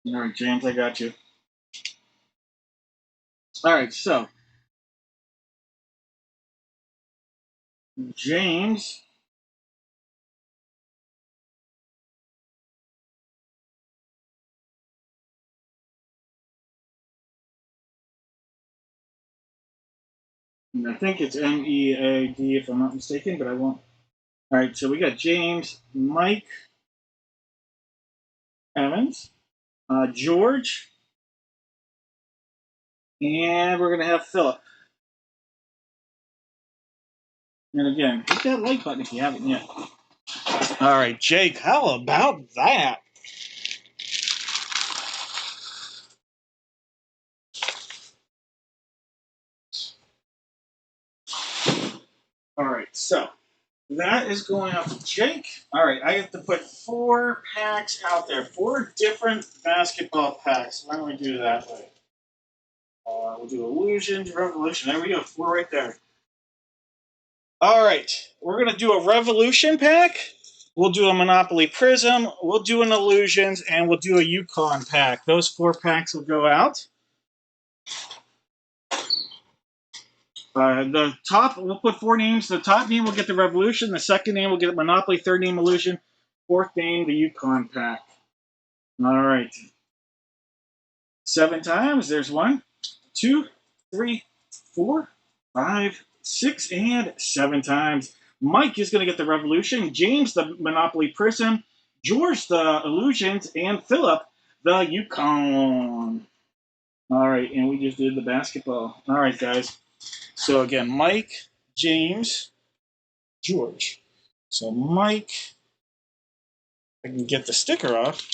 All right, James, I got you. All right, so James. I think it's MEAD if I'm not mistaken, but I won't. All right, so we got James, Mike Evans, George, and we're gonna have Philip. And again, hit that like button if you haven't yet. All right, Jake, how about that? All right, so that is going out to Jake. All right, I have to put four packs out there, four different basketball packs. Why don't we do it that way? We'll do Illusions, Revolution. There we go, four right there. All right, we're going to do a Revolution pack. We'll do a Monopoly Prism. We'll do an Illusions, and we'll do a Yukon pack. Those four packs will go out. The top, we'll put four names. The top name will get the Revolution. The second name will get Monopoly. Third name, Illusion. Fourth name, the Yukon pack. All right. Seven times. There's one, two, three, four, five, six, and seven times. Mike is going to get the Revolution. James, the Monopoly Prism. George, the Illusions. And Philip, the Yukon. All right. And we just did the basketball. All right, guys. So again, Mike, James, George. So Mike, I can get the sticker off.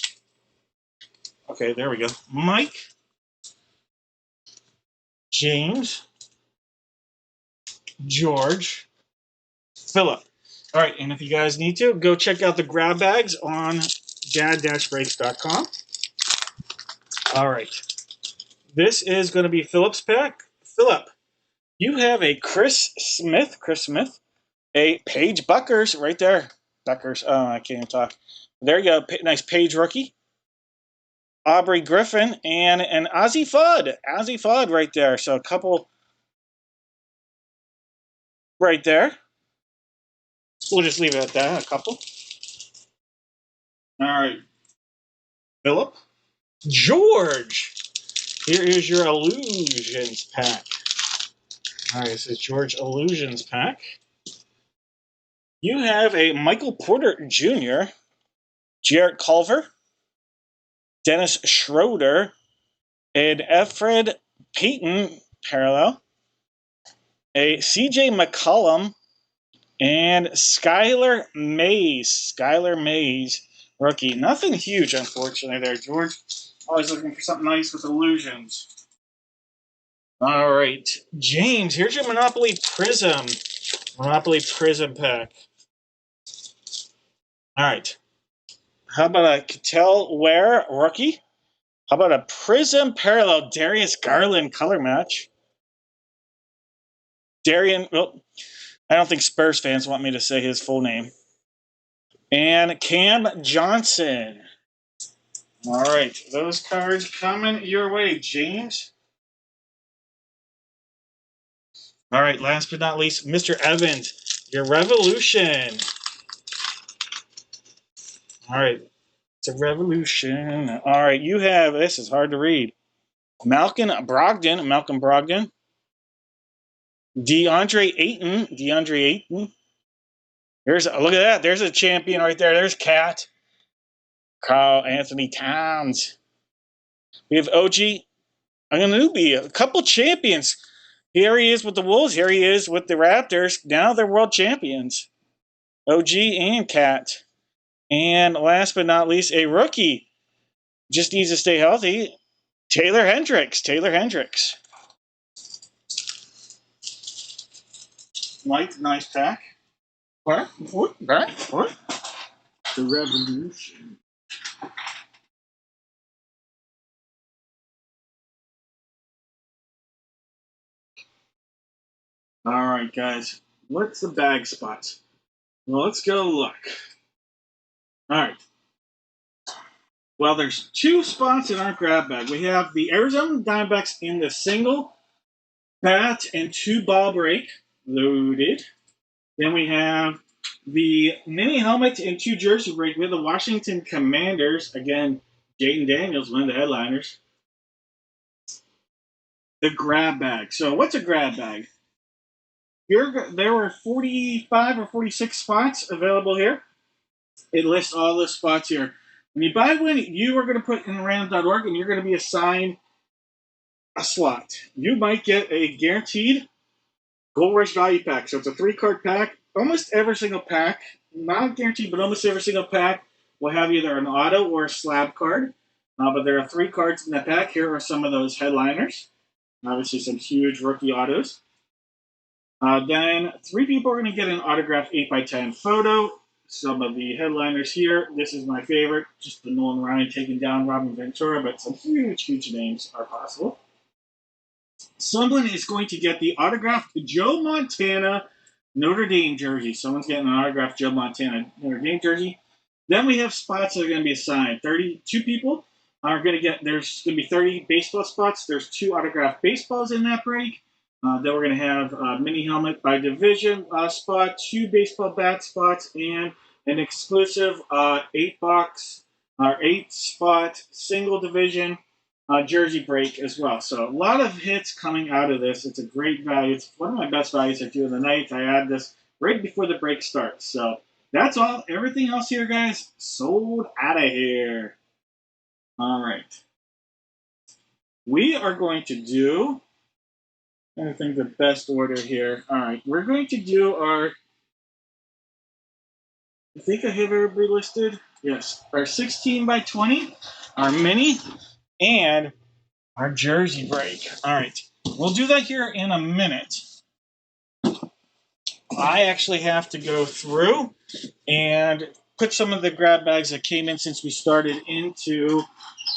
Okay, there we go. Mike, James, George, Philip. All right, and if you guys need to, go check out the grab bags on dad-breaks.com. All right. This is going to be Philip's pack. Philip, you have a Chris Smith, a Paige Buckers right there. Buckers, oh, I can't even talk. There you go, nice Paige rookie. Aubrey Griffin and Ozzie Fudd right there. So a couple right there. We'll just leave it at that, a couple. All right. Philip. George. Here is your Illusions pack. All right, this is George Illusions pack. You have a Michael Porter Jr., Jarrett Culver, Dennis Schroeder, and Efred Payton parallel, a CJ McCollum, and Skylar Mays. Skylar Mays, rookie. Nothing huge, unfortunately, there, George. Always looking for something nice with Illusions. All right, James, here's your Monopoly Prism. Monopoly Prism pack. All right. How about a Cattell Ware rookie? How about a Prism Parallel Darius Garland color match? Darian, well, I don't think Spurs fans want me to say his full name. And Cam Johnson. All right, those cards coming your way, James. All right, last but not least, Mr. Evans, your Revolution. All right, it's a Revolution. All right, you have, this is hard to read. Malcolm Brogdon. DeAndre Ayton. Look at that. There's a champion right there. There's Cat. Carl Anthony Towns. We have OG Anunoby, a couple champions. Here he is with the Wolves. Here he is with the Raptors. Now they're world champions. OG and Cat. And last but not least, a rookie. Just needs to stay healthy. Taylor Hendricks. Nice pack. What? The Revolution. All right, guys. What's the bag spots? Well, let's go look. All right. Well, there's two spots in our grab bag. We have the Arizona Diamondbacks in the single bat and 2-ball break loaded. Then we have the mini helmet and 2 jersey break with the Washington Commanders. Again, Jaden Daniels, one of the headliners. The grab bag. So what's a grab bag? There were 45 or 46 spots available here. It lists all the spots here. When you buy one, you are going to put in random.org and you're going to be assigned a slot. You might get a guaranteed Gold Rush value pack. So it's a 3-card pack. Almost every single pack, not guaranteed, but almost every single pack will have either an auto or a slab card. But there are 3 cards in that pack. Here are some of those headliners. Obviously, some huge rookie autos. Then 3 people are going to get an autographed 8x10 photo. Some of the headliners here. This is my favorite. Just the Nolan Ryan taking down Robin Ventura, but some huge names are possible. Someone is going to get the autographed Joe Montana Notre Dame jersey. Someone's getting an autographed Joe Montana Notre Dame jersey. Then we have spots that are going to be assigned. 32 people are going to get, there's going to be 30 baseball spots. There's 2 autographed baseballs in that break. Then we're going to have a mini helmet by division spot, 2 baseball bat spots, and an exclusive 8-spot single division jersey break as well. So a lot of hits coming out of this. It's a great value. It's one of my best values I do in the night. I add this right before the break starts. So that's all. Everything else here, guys, sold out of here. All right. We are going to do, I think the best order here. All right. We're going to do our, I think I have everybody listed. Yes. Our 16 by 20, our mini, and our jersey break. All right. We'll do that here in a minute. I actually have to go through and put some of the grab bags that came in since we started into,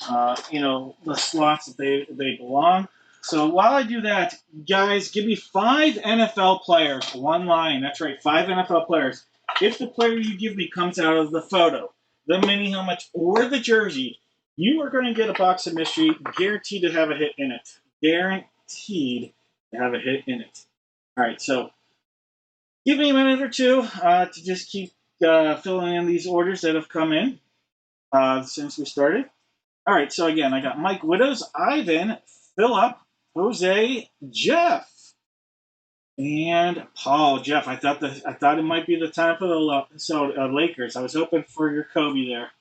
the slots that they belong. So while I do that, guys, give me 5 NFL players, one line. That's right, 5 NFL players. If the player you give me comes out of the photo, the mini helmet, or the jersey, you are going to get a box of mystery, guaranteed to have a hit in it. Guaranteed to have a hit in it. All right, so Give me a minute or two to just keep filling in these orders that have come in since we started. All right, so again, I got Mike Widows, Ivan, Philip, Jose, Jeff, and Paul. Jeff, I thought it might be the time for the Lakers. I was hoping for your Kobe there.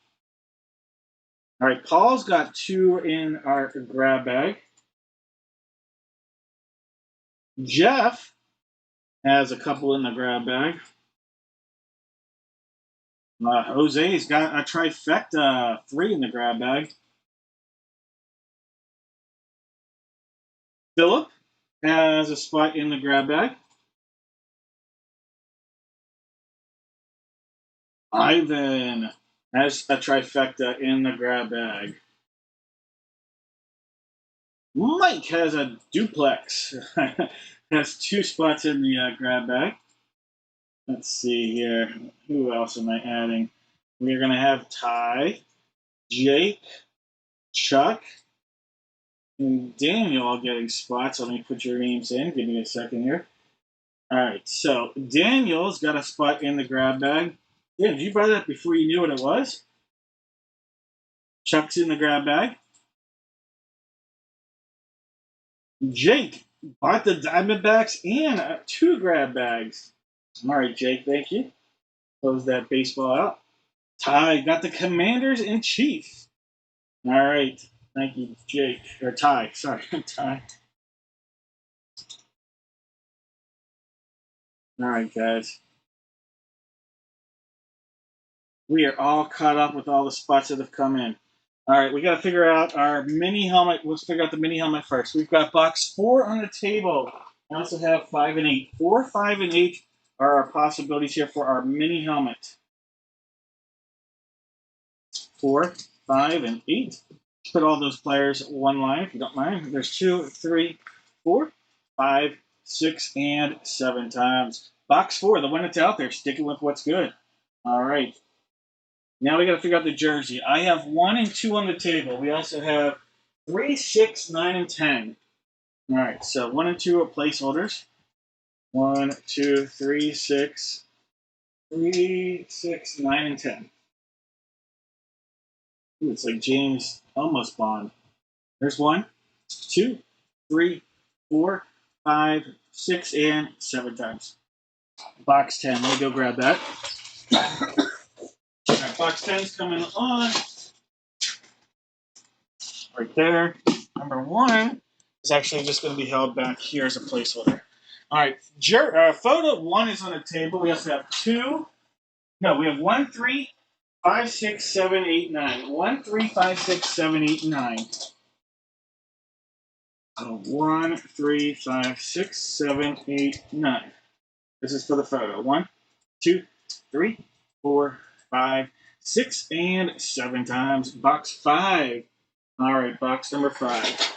All right, Paul's got two in our grab bag. Jeff has a couple in the grab bag. Jose's got a trifecta, three in the grab bag. Philip has a spot in the grab bag. Ivan has a trifecta in the grab bag. Mike has a duplex. Has two spots in the grab bag. Let's see here. Who else am I adding? We're going to have Ty, Jake, Chuck, and Daniel all getting spots. Let me put your names in. Give me a second here. All right, so Daniel's got a spot in the grab bag. Yeah, did you buy that before you knew what it was? Chuck's in the grab bag. Jake bought the Diamondbacks and two grab bags. All right, Jake, thank you. Close that baseball out. Ty got the Commanders in chief. All right, thank you, Jake. Or Ty, sorry, Ty. All right, guys. We are all caught up with all the spots that have come in. All right, we got to figure out our mini helmet. Let's figure out the mini helmet first. We've got box 4 on the table. I also have 5 and 8. 4, 5, and 8 are our possibilities here for our mini helmet. 4, 5, and 8. Put all those players one line if you don't mind. There's 2, 3, 4, 5, 6, and 7 times. Box 4, the one that's out there, sticking with what's good. All right. Now we got to figure out the jersey. I have 1 and 2 on the table. We also have 3, 6, 9, and 10. All right, so 1 and 2 are placeholders. 1, 2, 3, 6, 3, 6, 9, and 10. Ooh, it's like James almost Bond. There's 1, 2, 3, 4, 5, 6, and 7 times. Box 10. Let me go grab that. All right, box 10 is coming on. Right there. Number 1 is actually just going to be held back here as a placeholder. All right, photo 1 is on the table. We also have 2. No, we have 1, 3, 5, 6, 7, 8, 9. 1, 3, 5, 6, 7, 8, 9. 1, 3, 5, 6, 7, 8, 9. This is for the photo. 1, 2, 3, 4, 5, 6, and 7 times. Box 5. All right, box number 5.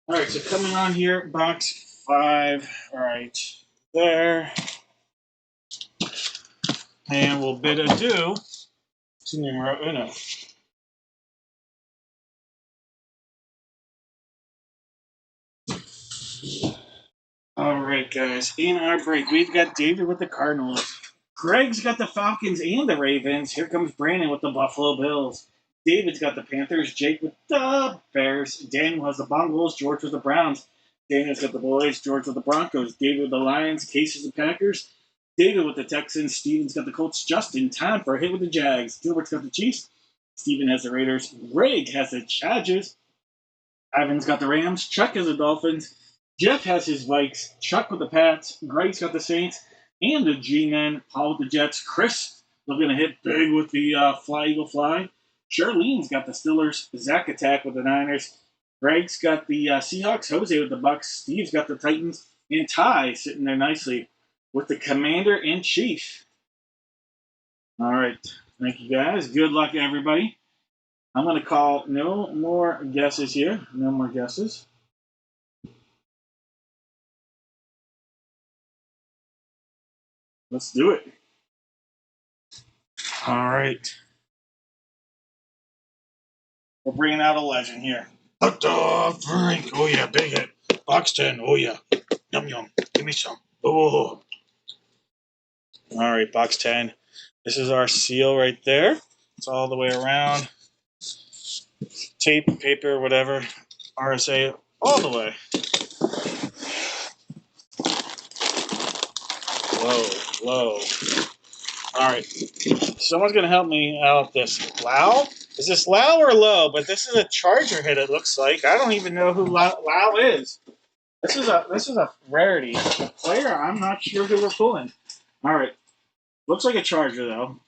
All right, so coming on here, box 5. All right, there. And we'll bid adieu to numero uno. All right, guys. In our break, we've got David with the Cardinals. Greg's got the Falcons and the Ravens. Here comes Brandon with the Buffalo Bills. David's got the Panthers. Jake with the Bears. Daniel has the Bengals. George with the Browns. Daniel's got the Boys. George with the Broncos. David with the Lions. Case with the Packers. David with the Texans. Steven's got the Colts. Justin, time for a hit with the Jags. Gilbert's got the Chiefs. Steven has the Raiders. Greg has the Chargers. Ivan's got the Rams. Chuck has the Dolphins. Jeff has his Vikes. Chuck with the Pats. Greg's got the Saints and the G-Men. Paul with the Jets. Chris looking to hit big with the Fly Eagle Fly. Charlene's got the Steelers. Zach Attack with the Niners. Greg's got the Seahawks. Jose with the Bucks. Steve's got the Titans. And Ty sitting there nicely with the Commander-in-Chief. All right. Thank you, guys. Good luck, everybody. I'm going to call no more guesses here. No more guesses. Let's do it. All right. We're bringing out a legend here. Hot dog Frank. Oh, yeah. Big hit. Box 10. Oh, yeah. Yum, yum. Give me some. Oh. All right, box 10. This is our seal right there. It's all the way around. Tape, paper, whatever. RSA, all the way. Low. All right. Someone's going to help me out with this. Lau? Is this Lau or Low? But this is a Charger hit, it looks like. I don't even know who Lau is. This is a rarity. A player, I'm not sure who we're pulling. All right. Looks like a Charger, though.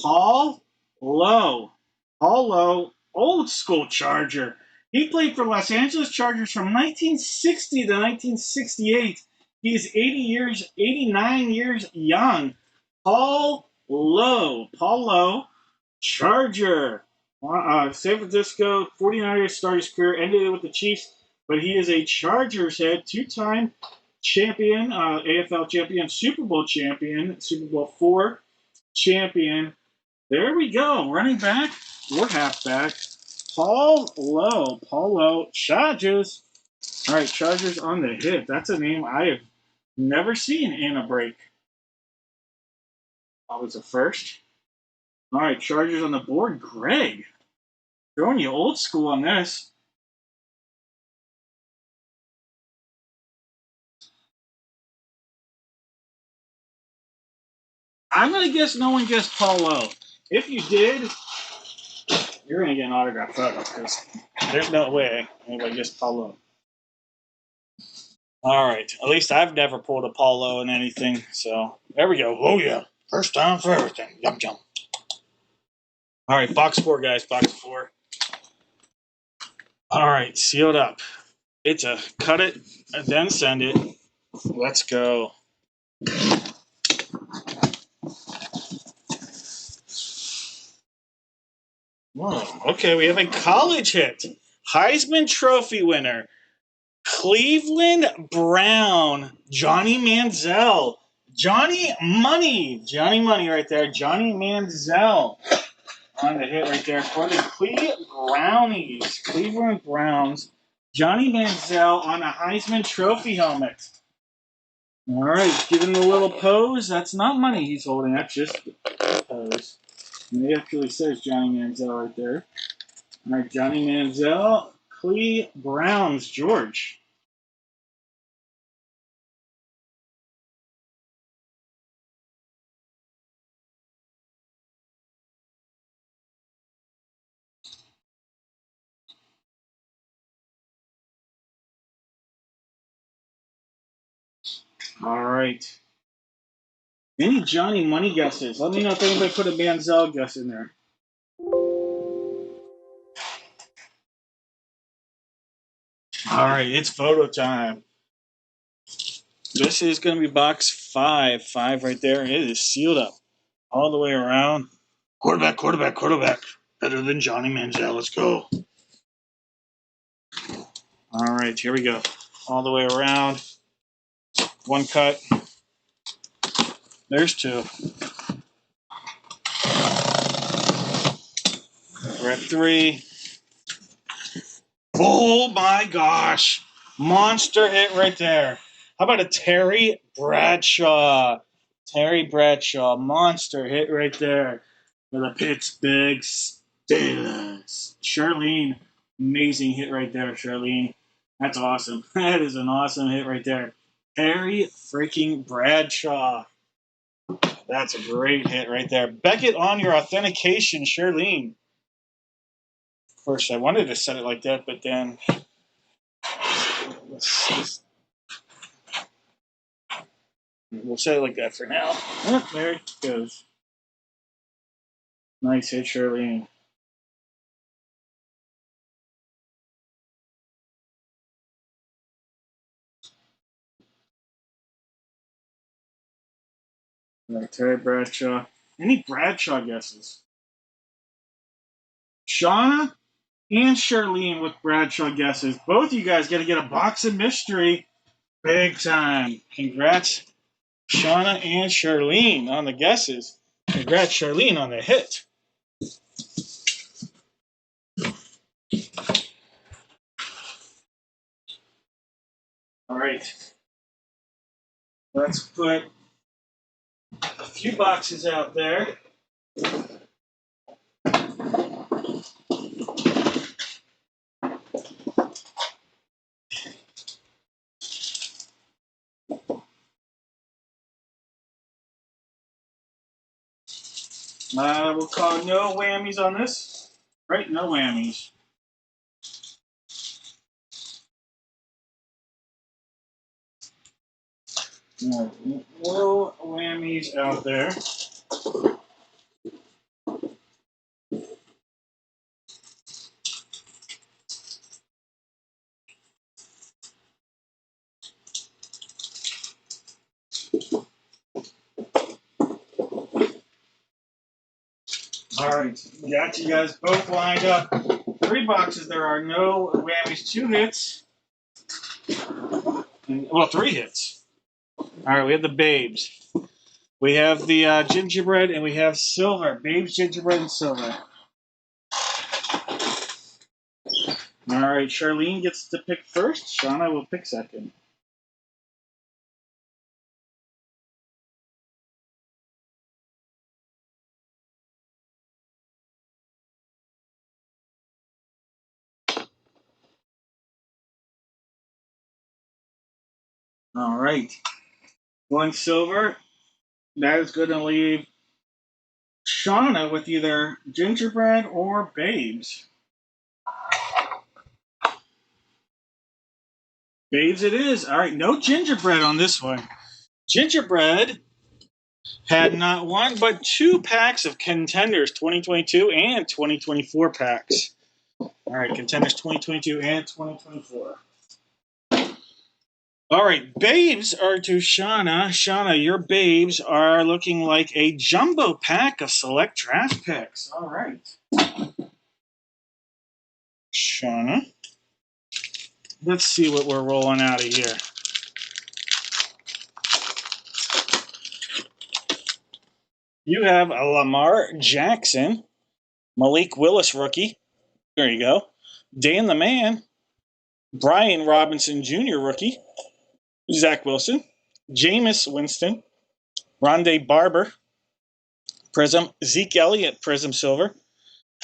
Paul Lowe. Paul Lowe, old school Charger. He played for Los Angeles Chargers from 1960 to 1968. He is 89 years young. Paul Lowe, Charger. San Francisco 49ers started his career, ended it with the Chiefs, but he is a Chargers head, two-time champion, AFL champion, Super Bowl champion, Super Bowl IV champion. There we go. Running back or halfback. Paul Lowe, Chargers. All right, Chargers on the hit. That's a name I have never seen in a break. That was a first. All right, Chargers on the board. Greg, throwing you old school on this. I'm going to guess no one guessed Paul Lowe. If you did, you're going to get an autograph photo because there's no way anybody guessed Paul Lowe. All right. At least I've never pulled a Paul Lowe in anything. So there we go. Oh, yeah. First time for everything. Yum, yum. All right. Box 4, guys. Box 4. All right. Sealed up. It's a cut it and then send it. Let's go. Whoa. Okay. We have a college hit. Heisman Trophy winner. Cleveland Brown. Johnny Manziel. Johnny Money right there. Johnny Manziel on the hit right there for the Cleveland Browns. Johnny Manziel on a Heisman Trophy helmet. All right, give him the little pose. That's not money he's holding. That's just a pose. And it actually says Johnny Manziel right there. All right, Johnny Manziel, Browns, George. All right. Any Johnny Money guesses? Let me know if anybody put a Manziel guess in there. All right, it's photo time. This is going to be box 5. 5 right there. It is sealed up all the way around. Quarterback. Better than Johnny Manziel. Let's go. All right, here we go. All the way around. One cut. There's 2. We're at 3. Oh my gosh. Monster hit right there. How about a Terry Bradshaw? Terry Bradshaw. Monster hit right there. For the Pittsburgh Steelers. Charlene. Amazing hit right there, Charlene. That's awesome. That is an awesome hit right there. Terry freaking Bradshaw. That's a great hit right there. Beckett on your authentication, Charlene. Of course, I wanted to set it like that, but then we'll set it like that for now. Oh, there it goes. Nice hit, Charlene. Right, Terry Bradshaw. Any Bradshaw guesses? Shauna and Charlene with Bradshaw guesses. Both of you guys got to get a box of mystery. Big time. Congrats, Shauna and Charlene on the guesses. Congrats, Charlene, on the hit. right. Let's put a few boxes out there. We'll call no whammies on this. Right? No whammies. No whammies out there. All right, got you guys both lined up. 3 boxes. There are no whammies. 2 hits. Well, 3 hits. All right, we have the babes. We have the gingerbread, and we have silver. Babes, gingerbread, and silver. All right, Charlene gets to pick first. Shauna will pick second. All right. Going silver, that is going to leave Shauna with either gingerbread or babes. Babes it is. All right, no gingerbread on this one. Gingerbread had not 1 but 2 packs of Contenders 2022 and 2024 packs. All right, Contenders 2022 and 2024. All right, babes are to Shauna. Shauna, your babes are looking like a jumbo pack of select draft picks. All right. Shauna. Let's see what we're rolling out of here. You have a Lamar Jackson, Malik Willis rookie. There you go. Dan the Man, Brian Robinson Jr. rookie, Zach Wilson, Jameis Winston, Rondé Barber, Prism, Zeke Elliott, Prism Silver,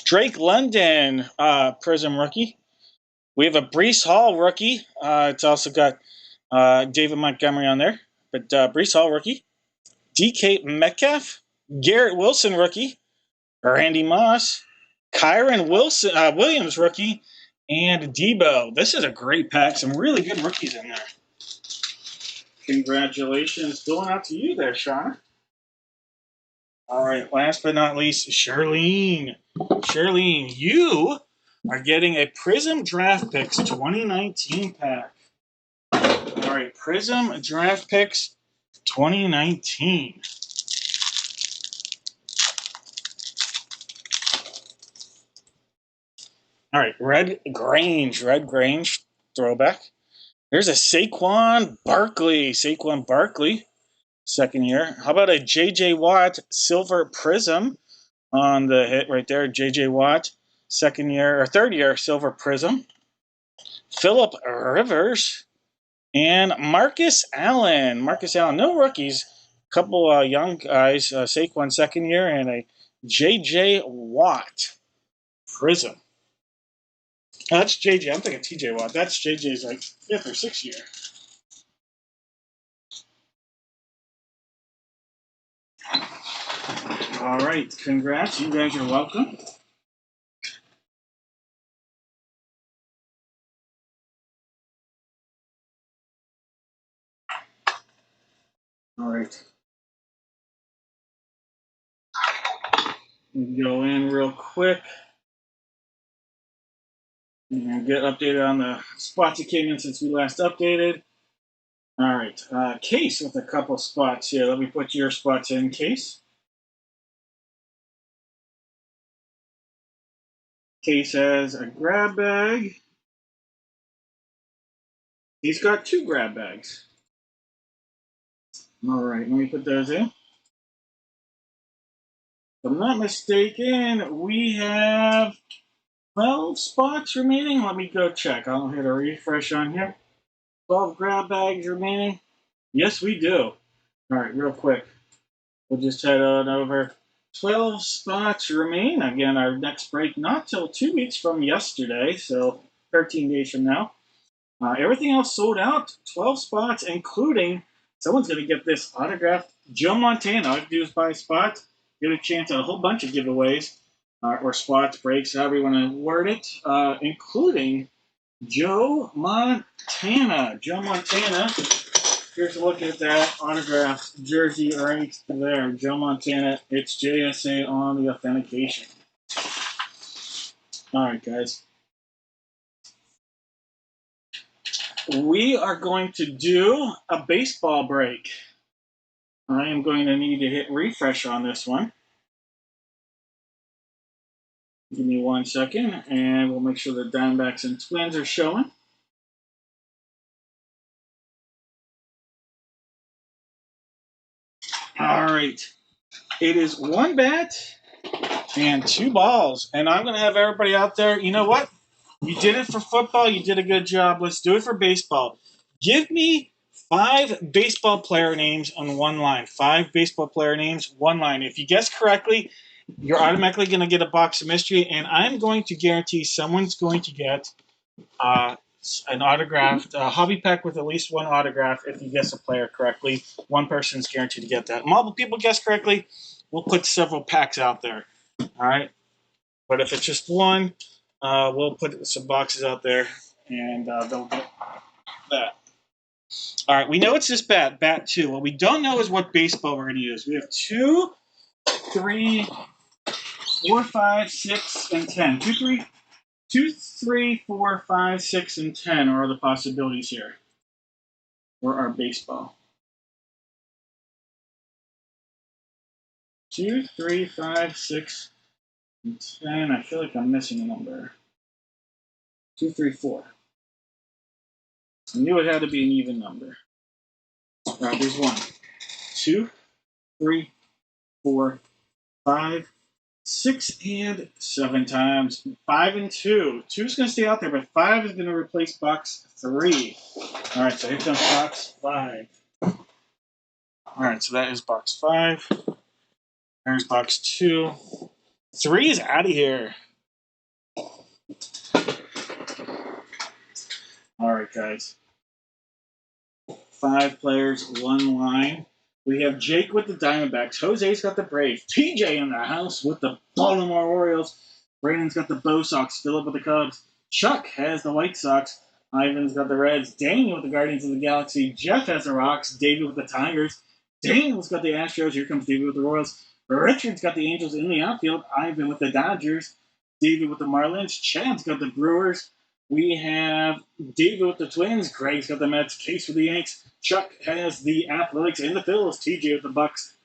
Drake London, Prism rookie. We have a Brees Hall rookie. It's also got David Montgomery on there, but Brees Hall rookie. DK Metcalf, Garrett Wilson rookie, Randy Moss, Kyron Williams rookie, and Debo. This is a great pack. Some really good rookies in there. Congratulations going out to you there, Shauna. All right, last but not least, Charlene. Charlene, you are getting a Prism Draft Picks 2019 pack. All right, Prism Draft Picks 2019. All right, Red Grange throwback. There's a Saquon Barkley, second year. How about a J.J. Watt Silver Prism on the hit right there? J.J. Watt, second year or third year Silver Prism. Phillip Rivers and Marcus Allen. No rookies. A couple young guys. Saquon second year and a J.J. Watt Prism. Oh, that's JJ. I'm thinking TJ Watt. That's JJ's like 5th or 6th year. All right. Congrats. You guys are welcome. All right. We go in real quick and get updated on the spots that came in since we last updated. All right. Case with a couple spots here. Let me put your spots in, Case. Case has a grab bag. He's got 2 grab bags. All right. Let me put those in. If I'm not mistaken, we have 12 spots remaining. Let me go check. I'll hit a refresh on here. 12 grab bags remaining? Yes, we do. All right, real quick. We'll just head on over. 12 spots remain. Again, our next break not till 2 weeks from yesterday, so 13 days from now. Everything else sold out. 12 spots, including someone's going to get this autographed Joe Montana. All you do is buy a spot, get a chance at a whole bunch of giveaways or spots, breaks, however you want to word it, including Joe Montana. Joe Montana. Here's a look at that autographed jersey right there. Joe Montana. It's JSA on the authentication. All right, guys. We are going to do a baseball break. I am going to need to hit refresh on this one. Give me 1 second, and we'll make sure the Diamondbacks and Twins are showing. All right. It is 1 bat and 2 balls. And I'm going to have everybody out there. You know what? You did it for football. You did a good job. Let's do it for baseball. Give me 5 baseball player names on 1 line. 5 baseball player names, 1 line. If you guess correctly, you're automatically going to get a box of mystery. And I'm going to guarantee someone's going to get an autographed hobby pack with at least 1 autograph. If you guess a player correctly, 1 person's guaranteed to get that. Multiple people guess correctly, we'll put several packs out there. All right. But if it's just 1, we'll put some boxes out there, and they'll get that. All right, we know it's this bat 2. What we don't know is what baseball we're going to use. We have 2, 3, 4, 5, 6, and 10. 2, 3, 4, 5, 6, and 10 are the possibilities here for our baseball. 2, 3, 5, 6, and 10. I feel like I'm missing a number. 2, 3, 4. I knew it had to be an even number. All right, there's 1, 2, 3, 4, 5, 6, and 7 times. 5 and 2. 2 is going to stay out there, but 5 is going to replace box 3. All right, so here comes box 5. All right, so that is box 5. There's box 2. 3 is out of here. All right, guys. 5 players, 1 line. We have Jake with the Diamondbacks. Jose's got the Braves. TJ in the house with the Baltimore Orioles. Brandon's got the Bo Sox. Philip with the Cubs. Chuck has the White Sox. Ivan's got the Reds. Daniel with the Guardians of the Galaxy. Jeff has the Rocks. David with the Tigers. Daniel's got the Astros. Here comes David with the Royals. Richard's got the Angels in the outfield. Ivan with the Dodgers. David with the Marlins. Chad's got the Brewers. We have David with the Twins. Greg's got the Mets. Case with the Yanks. Chuck has the Athletics and the Phils. TJ with the Bucks.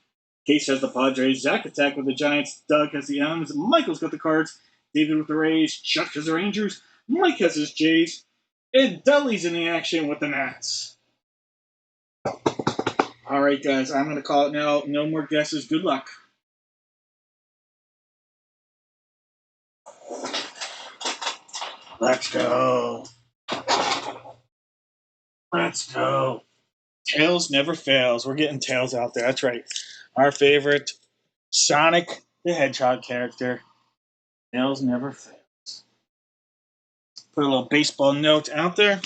Case has the Padres. Zach Attack with the Giants. Doug has the M's. Michael's got the Cards. David with the Rays. Chuck has the Rangers. Mike has his Jays. And Dudley's in the action with the Nats. All right, guys. I'm going to call it now. No more guesses. Good luck. Let's go. Let's go. Tails never fails. We're getting Tails out there. That's right. Our favorite Sonic the Hedgehog character. Tails never fails. Put a little baseball note out there.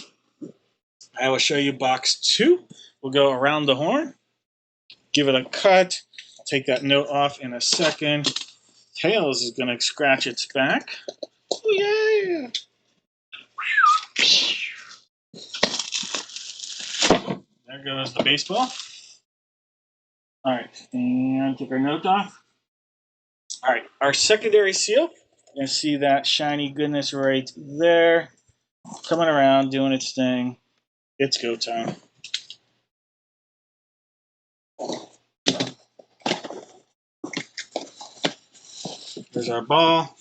I will show you box 2. We'll go around the horn. Give it a cut. I'll take that note off in a second. Tails is going to scratch its back. Oh, yeah. There goes the baseball. All right, and take our note off. All right, our secondary seal. You can see that shiny goodness right there. Coming around, doing its thing. It's go time. There's our ball.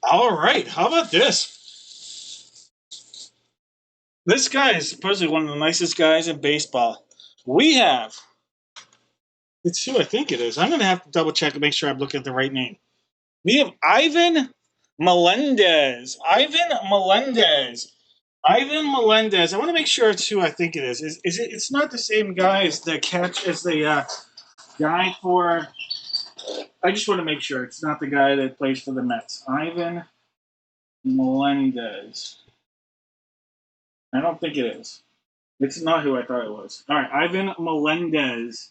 All right, how about this? This guy is supposedly one of the nicest guys in baseball. We have, it's who I think it is. I'm going to have to double check and make sure I'm looking at the right name. We have Ivan Melendez. Ivan Melendez. Ivan Melendez. I want to make sure it's who I think it is. Is it? It's not the same guy as the catch as the guy for. I just want to make sure it's not the guy that plays for the Mets. Ivan Melendez. I don't think it is. It's not who I thought it was. All right, Ivan Melendez.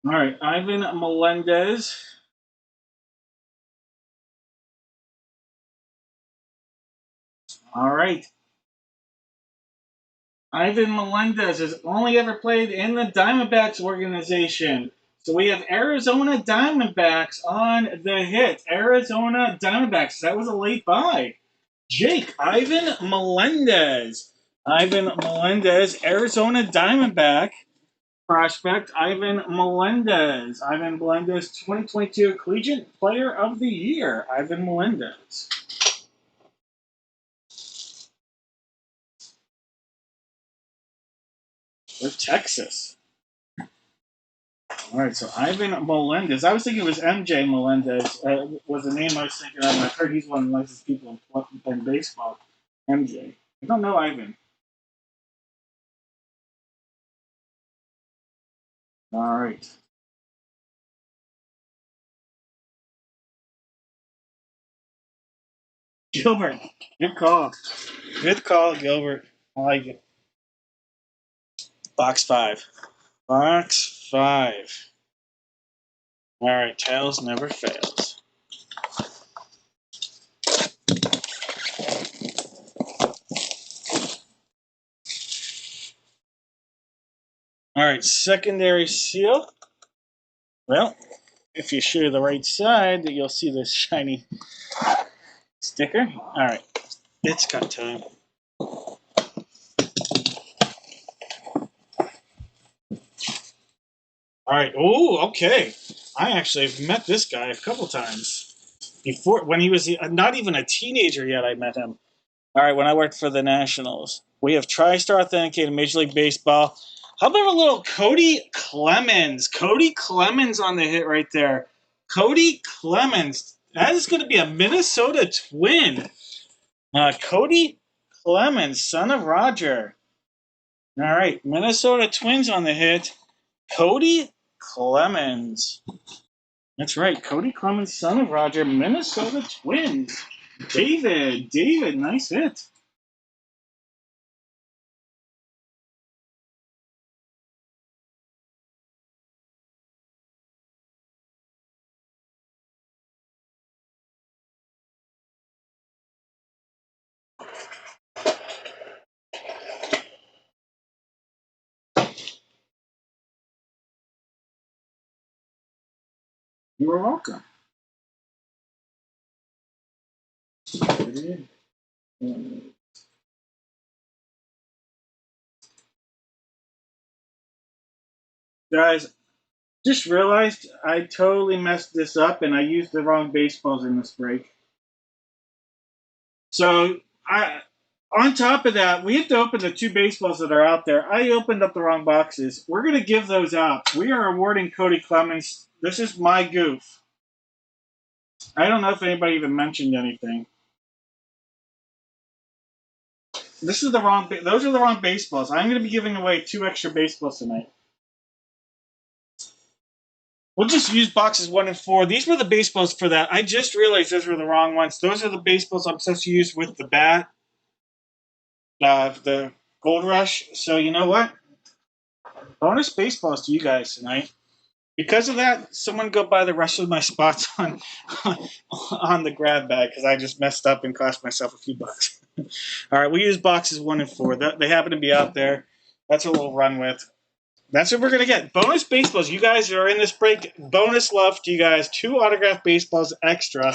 All right, Ivan Melendez. All right. Ivan Melendez has only ever played in the Diamondbacks organization. So we have Arizona Diamondbacks on the hit. Arizona Diamondbacks. That was a late buy. Jake, Ivan Melendez. Ivan Melendez, Arizona Diamondback prospect. Ivan Melendez. Ivan Melendez, 2022 Collegiate Player of the Year. Ivan Melendez. For Texas. All right, so Ivan Melendez. I was thinking it was MJ Melendez. Was the name I was thinking of. I've heard he's one of the nicest people in baseball. MJ. I don't know Ivan. All right. Gilbert. Good call. Good call, Gilbert. I like it. Box 5. Box 5. All right, tails never fails. All right, secondary seal. Well, if you show the right side, you'll see this shiny sticker. All right, it's cut time. All right. Oh, okay. I actually have met this guy a couple times before when he was not even a teenager yet. I met him. All right, when I worked for the Nationals, we have TriStar authenticated Major League Baseball. How about a little Cody Clemens? Cody Clemens on the hit right there. Cody Clemens. That is going to be a Minnesota Twin. Cody Clemens, son of Roger. All right, Minnesota Twins on the hit. Cody Clemens. That's right, Cody Clemens, son of Roger, Minnesota Twins. David, nice hit. You are welcome. Guys, just realized I totally messed this up and I used the wrong baseballs in this break. So I on top of that, we have to open the 2 baseballs that are out there. I opened up the wrong boxes. We're gonna give those out. We are awarding Cody Clemens. This is my goof. I don't know if anybody even mentioned anything. This is the wrong. Those are the wrong baseballs. I'm going to be giving away 2 extra baseballs tonight. We'll just use boxes 1 and 4. These were the baseballs for that. I just realized those were the wrong ones. Those are the baseballs I'm supposed to use with the bat, the Gold Rush. So you know what? Bonus baseballs to you guys tonight. Because of that, someone go buy the rest of my spots on the grab bag because I just messed up and cost myself a few bucks. All right, we use boxes 1 and 4. They happen to be out there. That's what we'll run with. That's what we're going to get. Bonus baseballs. You guys are in this break. Bonus love to you guys. 2 autographed baseballs extra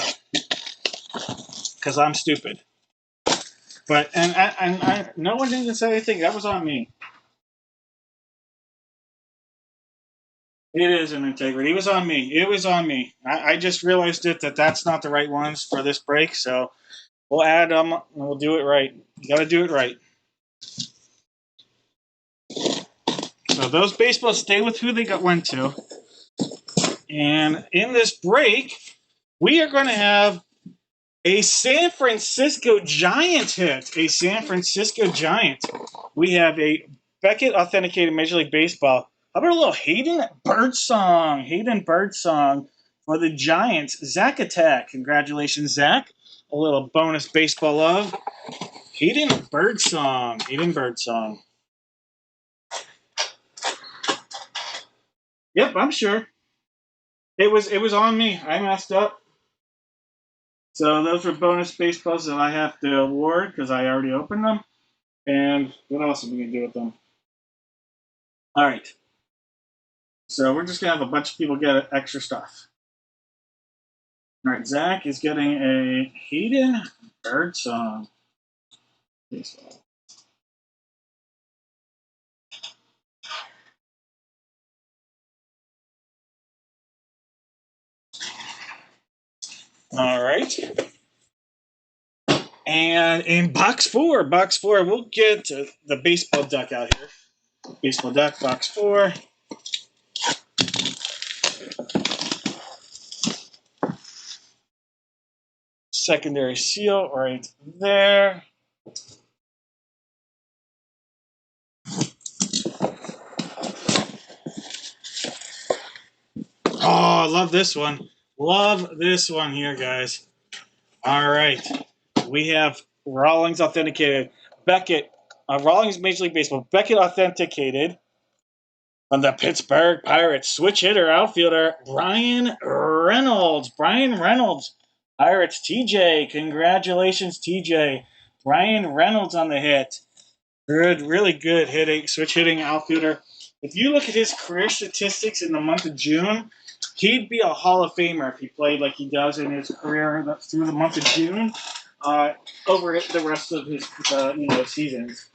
because I'm stupid. But and no one didn't say anything. That was on me. It is an integrity. It was on me. It was on me. I just realized that's not the right ones for this break. So we'll add them and we'll do it right. You got to do it right. So those baseballs stay with who they went to. And in this break, we are going to have A San Francisco Giant hit. A San Francisco Giant. We have a Beckett authenticated Major League Baseball. How about a little Hayden Birdsong? Hayden Birdsong for the Giants. Zach Attack. Congratulations, Zach. A little bonus baseball love. Hayden Birdsong. Hayden Birdsong. Yep, I'm sure. It was on me. I messed up. So those were bonus baseballs that I have to award because I already opened them. And what else are we gonna do with them? All right. So we're just gonna have a bunch of people get extra stuff. All right. Zach is getting a Hayden Birdsong baseball. All right. And in box four, we'll get the baseball deck out here. Baseball deck, box four. Secondary seal right there. Oh, I love this one. Love this one here, guys. All right. We have Rawlings authenticated. Beckett, Rawlings Major League Baseball. Beckett authenticated on the Pittsburgh Pirates. Switch hitter, outfielder, Brian Reynolds. Brian Reynolds. Pirates, TJ. Congratulations, TJ. Brian Reynolds on the hit. Good, really good hitting, switch hitting outfielder. If you look at his career statistics in the month of June, he'd be a Hall of Famer if he played like he does in his career through the month of June, over the rest of his seasons,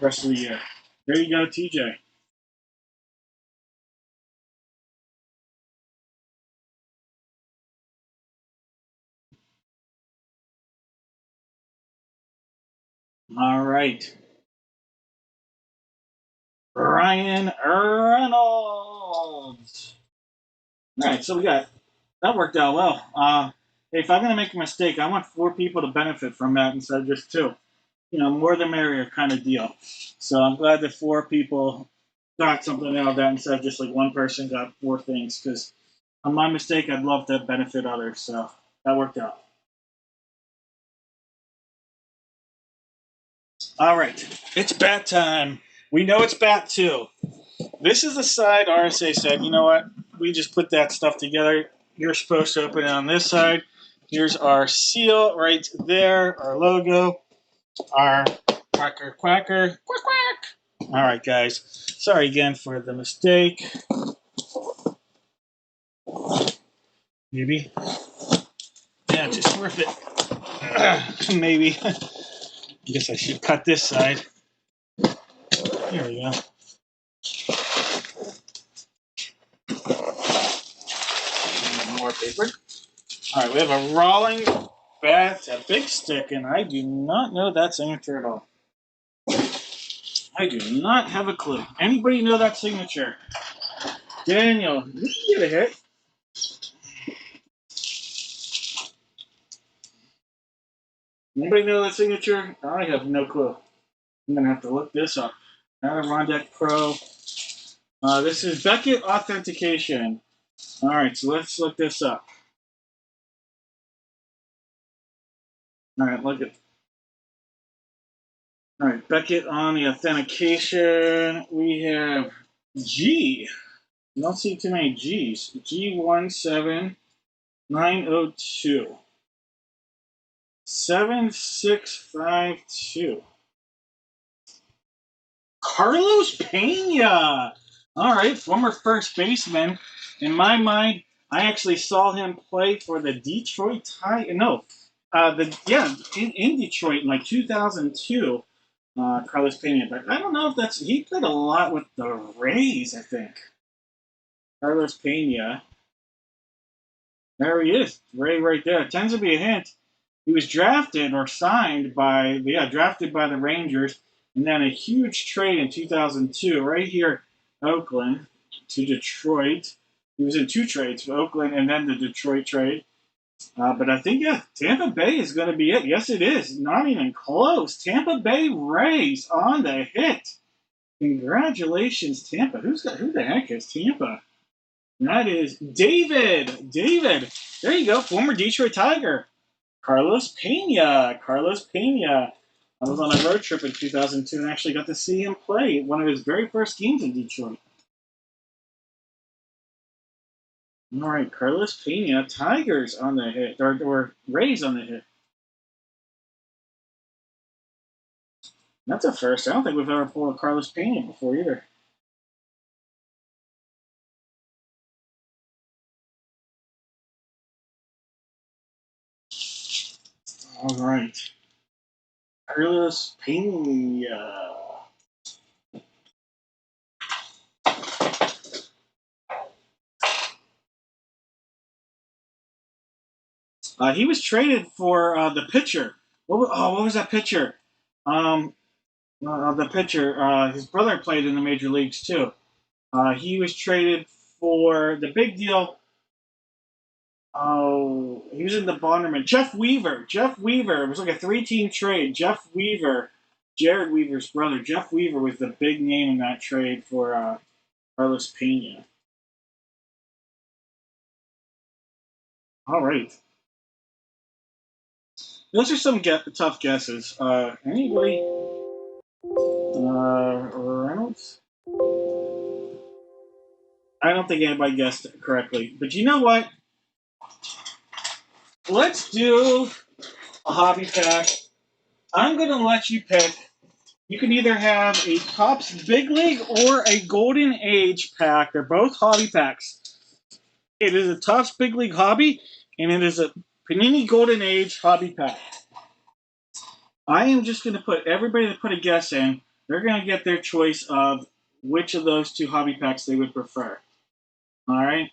rest of the year. There you go, TJ. All right, Ryan Reynolds. All right, so we got that worked out well. Hey, if I'm gonna make a mistake, I want four people to benefit from that instead of just two. More the merrier kind of deal. So I'm glad that four people got something out of that instead of just like one person got four things. Because on my mistake, I'd love to benefit others. So that worked out. All right, it's bat time. We know it's bat two. This is the side RSA said, you know what? We just put that stuff together. You're supposed to open it on this side. Here's our seal right there, our logo, our quacker, quack, quack. All right, guys. Sorry again for the mistake. Maybe. Yeah, just rip it. Maybe. I guess I should cut this side. There we go. More paper. All right, we have a Rawling bat, a big stick, and I do not know that signature at all. I do not have a clue. Anybody know that signature? Daniel, you can get a hit. Anybody know that signature? I have no clue. I'm gonna have to look this up. Adirondack Pro. This is Beckett authentication. All right, so let's look this up. All right, look at. All right, Beckett on the authentication. We have G. I don't see too many G's. G17902. 7652. Carlos Pena. All right, former first baseman. In my mind, I actually saw him play for the Detroit Tigers. No, in Detroit in like 2002. Carlos Pena, but I don't know if he played a lot with the Rays. I think Carlos Pena. There he is, Ray, right there. Tends to be a hint. He was drafted or signed drafted by the Rangers, and then a huge trade in 2002, right here, Oakland to Detroit. He was in two trades, Oakland and then the Detroit trade. But I think, yeah, Tampa Bay is going to be it. Yes, it is. Not even close. Tampa Bay Rays on the hit. Congratulations, Tampa. Who the heck is Tampa? That is David. David. There you go. Former Detroit Tiger. Carlos Pena. Carlos Pena. I was on a road trip in 2002 and actually got to see him play one of his very first games in Detroit. All right, Carlos Pena. Tigers on the hit. Or Rays on the hit. That's a first. I don't think we've ever pulled a Carlos Pena before either. All right. Carlos Pena. He was traded for the pitcher. What was that pitcher? Um, the pitcher. His brother played in the major leagues too. He was traded for the big deal. Oh, he was in the Bonderman. Jeff Weaver. Jeff Weaver. It was like a three-team trade. Jeff Weaver, Jared Weaver's brother. Jeff Weaver was the big name in that trade for Carlos Pena. All right. Those are some tough guesses. Anybody? Reynolds? I don't think anybody guessed it correctly. But you know what? Let's do a hobby pack. I'm going to let you pick. You can either have a Topps Big League or a Golden Age pack. They're both hobby packs. It is a Topps Big League hobby, and it is a Panini Golden Age hobby pack. I am just going to put everybody that put a guess in, they're going to get their choice of which of those two hobby packs they would prefer. All right?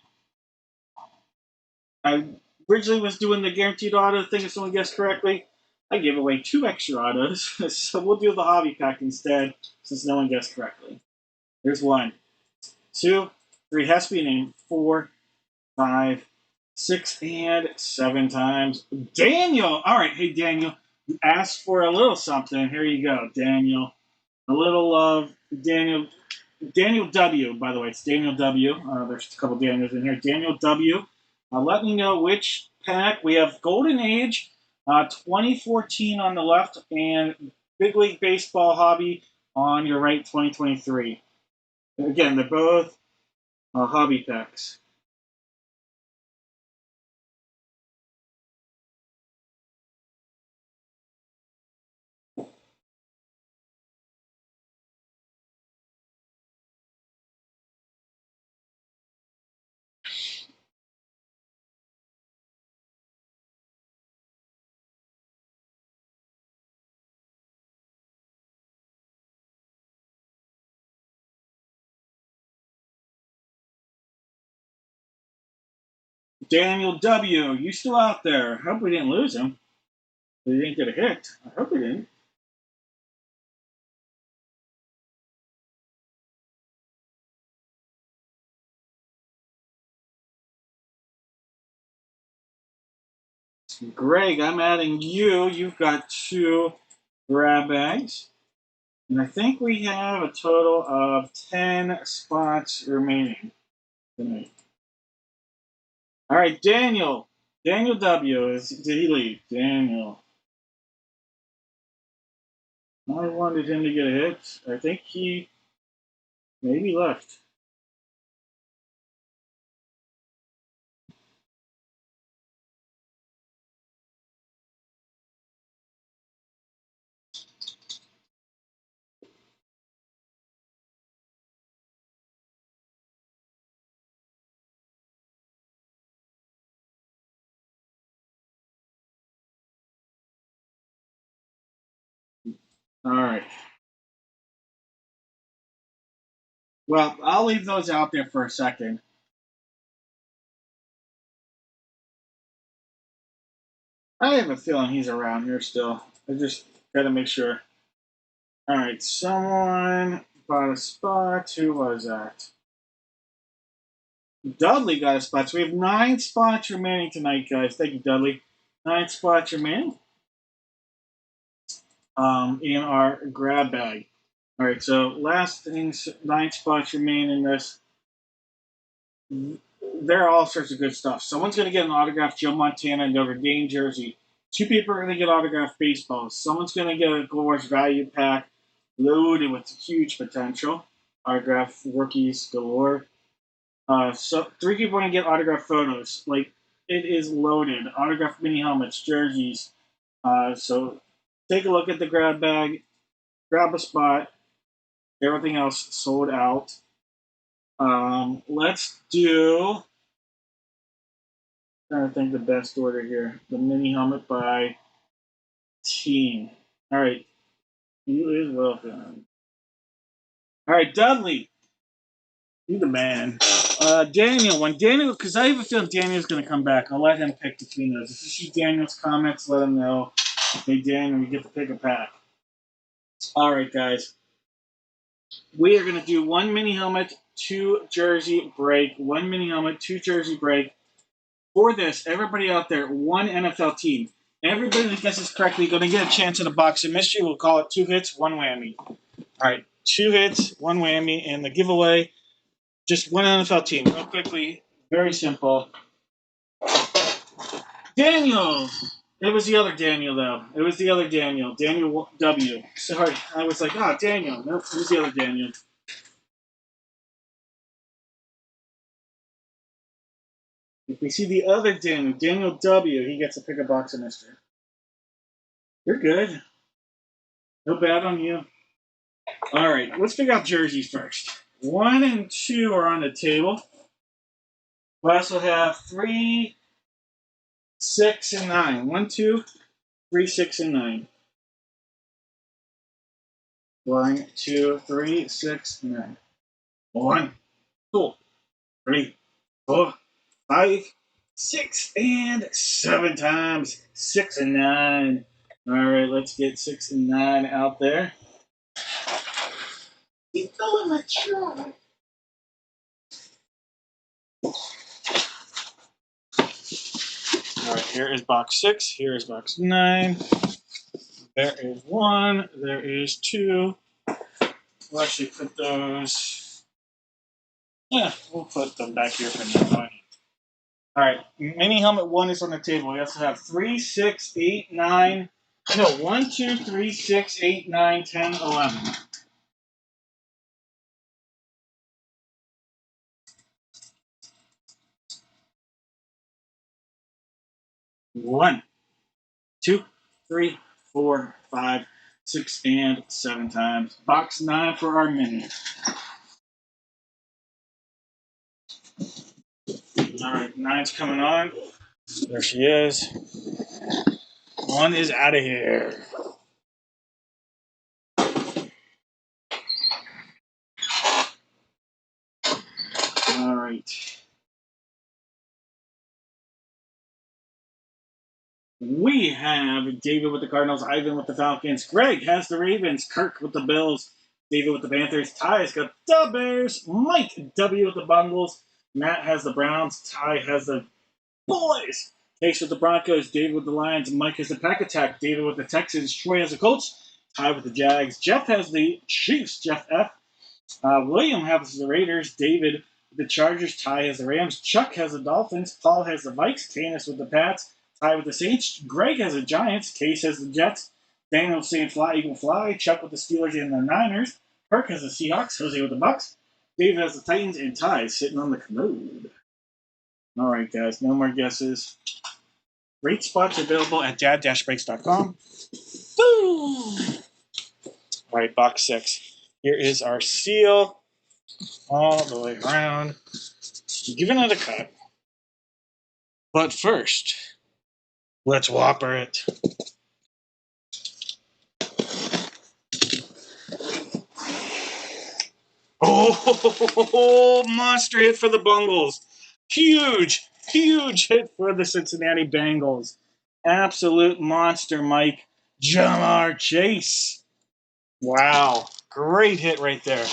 I originally was doing the guaranteed auto thing if someone guessed correctly. I gave away 2 extra autos, so we'll do the hobby pack instead since no one guessed correctly. Here's 1, 2, 3, has to be named 4, 5, 6, and 7 times. Daniel! All right, hey, Daniel, you asked for a little something. Here you go, Daniel. A little love. Daniel W, by the way, it's Daniel W. There's a couple Daniels in here. Daniel W. Let me know which pack. We have Golden Age 2014 on the left and Big League Baseball Hobby on your right, 2023. Again, they're both hobby packs. Daniel W., you still out there? Hope we didn't lose him. He didn't get a hit. I hope we didn't. Greg, I'm adding you. You've got 2 grab bags. And I think we have a total of 10 spots remaining tonight. All right, Daniel. Daniel W. Did he leave? Daniel. I wanted him to get a hit. I think he maybe left. All right. Well, I'll leave those out there for a second. I have a feeling he's around here still. I just got to make sure. All right, someone bought a spot. Who was that? Dudley got a spot. So we have 9 spots remaining tonight, guys. Thank you, Dudley. 9 spots remaining in our grab bag. All right, so last things, 9 spots remain in this. There are all sorts of good stuff. Someone's going to get an autographed Joe Montana Notre Dame jersey. 2 people are going to get autographed baseballs. Someone's going to get a Glorious Value Pack loaded with huge potential. Autographed rookies galore. So 3 people are going to get autographed photos. Like, it is loaded. Autographed mini helmets, jerseys. So take a look at the grab bag. Grab a spot. Everything else sold out. Let's do. Trying to think the best order here. The mini helmet by team. All right, you is welcome. All right, Dudley, you the man. Daniel, because I have a feeling Daniel's going to come back. I'll let him pick between those. If you see Daniel's comments, let him know. Hey, Daniel, you get to pick a pack. All right, guys. We are going to do 1 mini helmet, 2 jersey break. 1 mini helmet, 2 jersey break. For this, everybody out there, 1 NFL team. Everybody that guesses correctly going to get a chance at a box of mystery. We'll call it 2 hits, 1 whammy. All right, 2 hits, 1 whammy, and the giveaway, just 1 NFL team. Real quickly, very simple. Daniel! It was the other Daniel, though. It was the other Daniel. Daniel W. Sorry, I was like, Daniel. Nope, it was the other Daniel. If we see the other Daniel, Daniel W., he gets to pick a box of mystery. You're good. No bad on you. All right, let's figure out jerseys first. 1 and 2 are on the table. We also have 3, 6, and 9. 1, 2, 3, 6, and 9. 1, 2, 3, 6, 9. 1, 2, 3, 4, 5, 6, and 7 times. 6 and 9. All right, let's get 6 and 9 out there. He's going mature. All right, here is box 6. Here is box 9. There is 1. There is 2. We'll actually put those. Yeah, we'll put them back here for now. All right, mini helmet 1 is on the table. We also have 3, 6, 8, 9. No, 1, 2, 3, 6, 8, 9, 10, 11. One, 2, 3, 4, 5, 6, and 7 times. Box 9 for our mini. All right, 9's coming on. There she is. 1 is out of here. All right. We have David with the Cardinals, Ivan with the Falcons, Greg has the Ravens, Kirk with the Bills, David with the Panthers, Ty's got the Bears, Mike W with the Bengals, Matt has the Browns, Ty has the Boys, Case with the Broncos, David with the Lions, Mike has the Pack Attack, David with the Texans, Troy has the Colts, Ty with the Jags, Jeff has the Chiefs, Jeff F. William has the Raiders, David with the Chargers, Ty has the Rams, Chuck has the Dolphins, Paul has the Vikes, Tanis with the Pats, Ty with the Saints, Greg has the Giants, Case has the Jets, Daniel saying Fly Eagle Fly, Chuck with the Steelers and the Niners, Kirk has the Seahawks, Jose with the Bucks, David has the Titans, and Ty sitting on the commode. All right, guys, no more guesses. Great spots available at dad-breaks.com. Boom! All right, box 6. Here is our seal all the way around. Giving it a cut. But first, let's whopper it. Oh, monster hit for the Bungles. Huge, huge hit for the Cincinnati Bengals. Absolute monster, Mike. Jamar Chase. Wow. Great hit right there.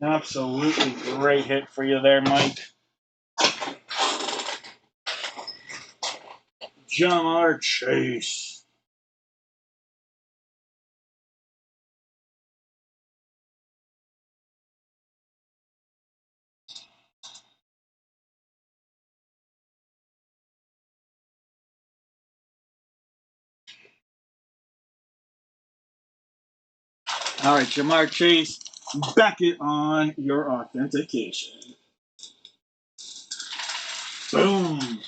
Absolutely great hit for you there, Mike. Jamar Chase. All right, Jamar Chase, back it on your authentication. Boom.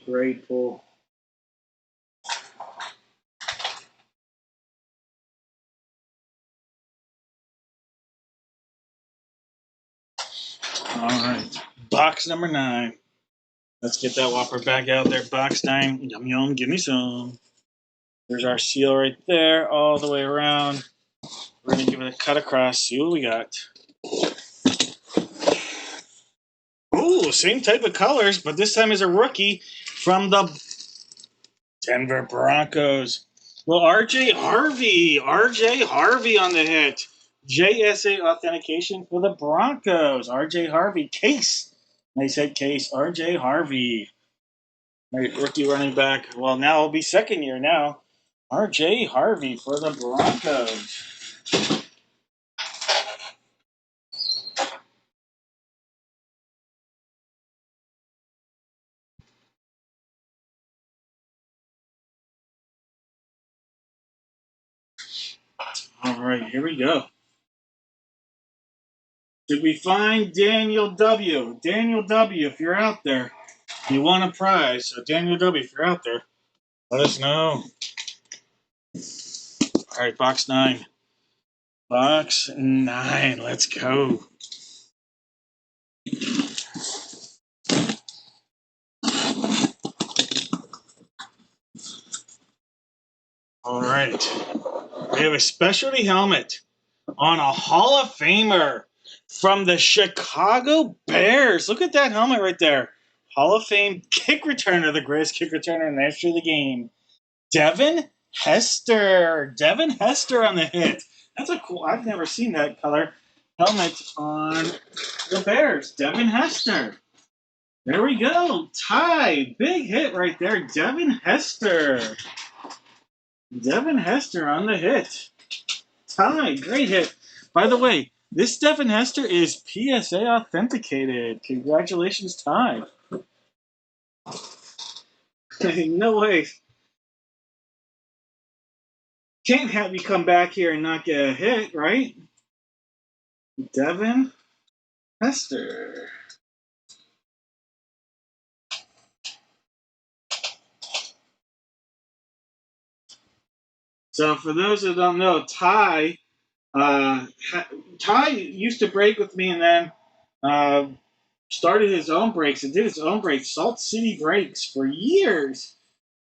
Great pull. All right, box number 9. Let's get that Whopper back out there. Box 9. Yum, yum. Give me some. There's our seal right there, all the way around. We're going to give it a cut across, see what we got. Ooh, same type of colors, but this time is a rookie from the Denver Broncos. Well, RJ Harvey on the hit. JSA authentication for the Broncos. RJ Harvey. Case. Nice head case. RJ Harvey. Right, rookie running back. Well, now it'll be second year now. RJ Harvey for the Broncos. All right, here we go. Did we find Daniel W? Daniel W, if you're out there, you want a prize. So Daniel W, if you're out there, let us know. All right, box 9. Box 9. Let's go. All right. We have a specialty helmet on a Hall of Famer from the Chicago Bears. Look at that helmet right there. Hall of Fame kick returner, the greatest kick returner in the history of the game. Devin Hester. Devin Hester on the hit. That's a cool. I've never seen that color helmet on the Bears. Devin Hester. There we go. Tie. Big hit right there. Devin Hester. Devin Hester on the hit. Ty, great hit. By the way, this Devin Hester is PSA authenticated. Congratulations, Ty. No way. Can't have you come back here and not get a hit, right? Devin Hester. So for those that don't know, Ty used to break with me and then uh, started his own breaks and did his own breaks, Salt City Breaks, for years.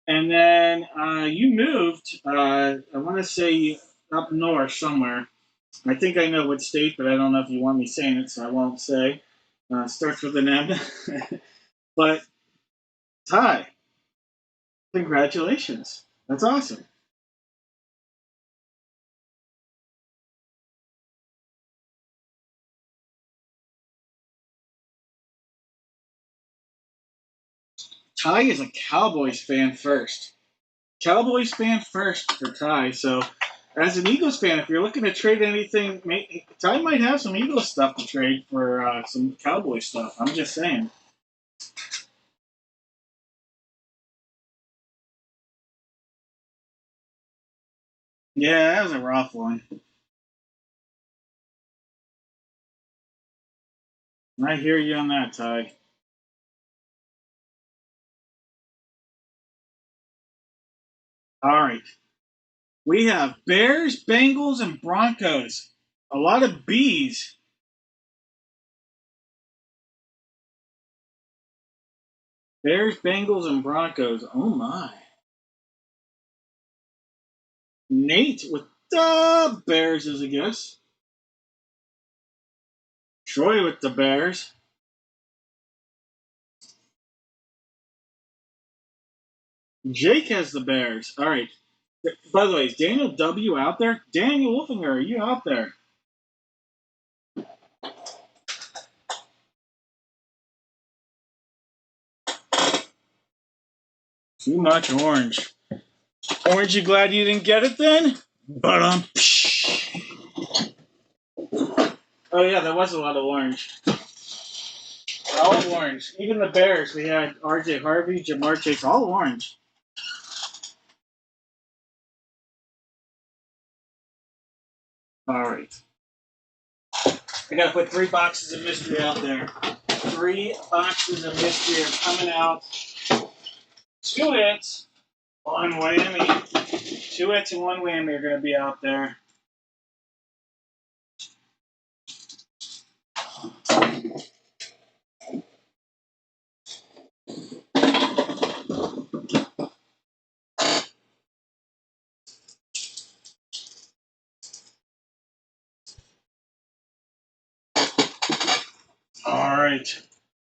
And then you moved, I want to say up north somewhere. I think I know what state, but I don't know if you want me saying it, so I won't say. Starts with an M. But Ty, congratulations. That's awesome. Ty is a Cowboys fan first. Cowboys fan first for Ty. So, as an Eagles fan, if you're looking to trade anything, Ty might have some Eagles stuff to trade for some Cowboy stuff. I'm just saying. Yeah, that was a rough one. I hear you on that, Ty. All right. We have Bears, Bengals, and Broncos. A lot of B's. Bears, Bengals, and Broncos. Oh my. Nate with the Bears as a guess. Troy with the Bears. Jake has the Bears. All right. By the way, is Daniel W out there? Daniel Wolfinger, are you out there? Too much orange. Orange, you glad you didn't get it then? But oh yeah, there was a lot of orange. All orange. Even the Bears, we had R.J. Harvey, Jamar Chase, all orange. All right. I gotta put 3 boxes of mystery out there. 3 boxes of mystery are coming out. 2 hits, 1 whammy. 2 hits and 1 whammy are gonna be out there. All right.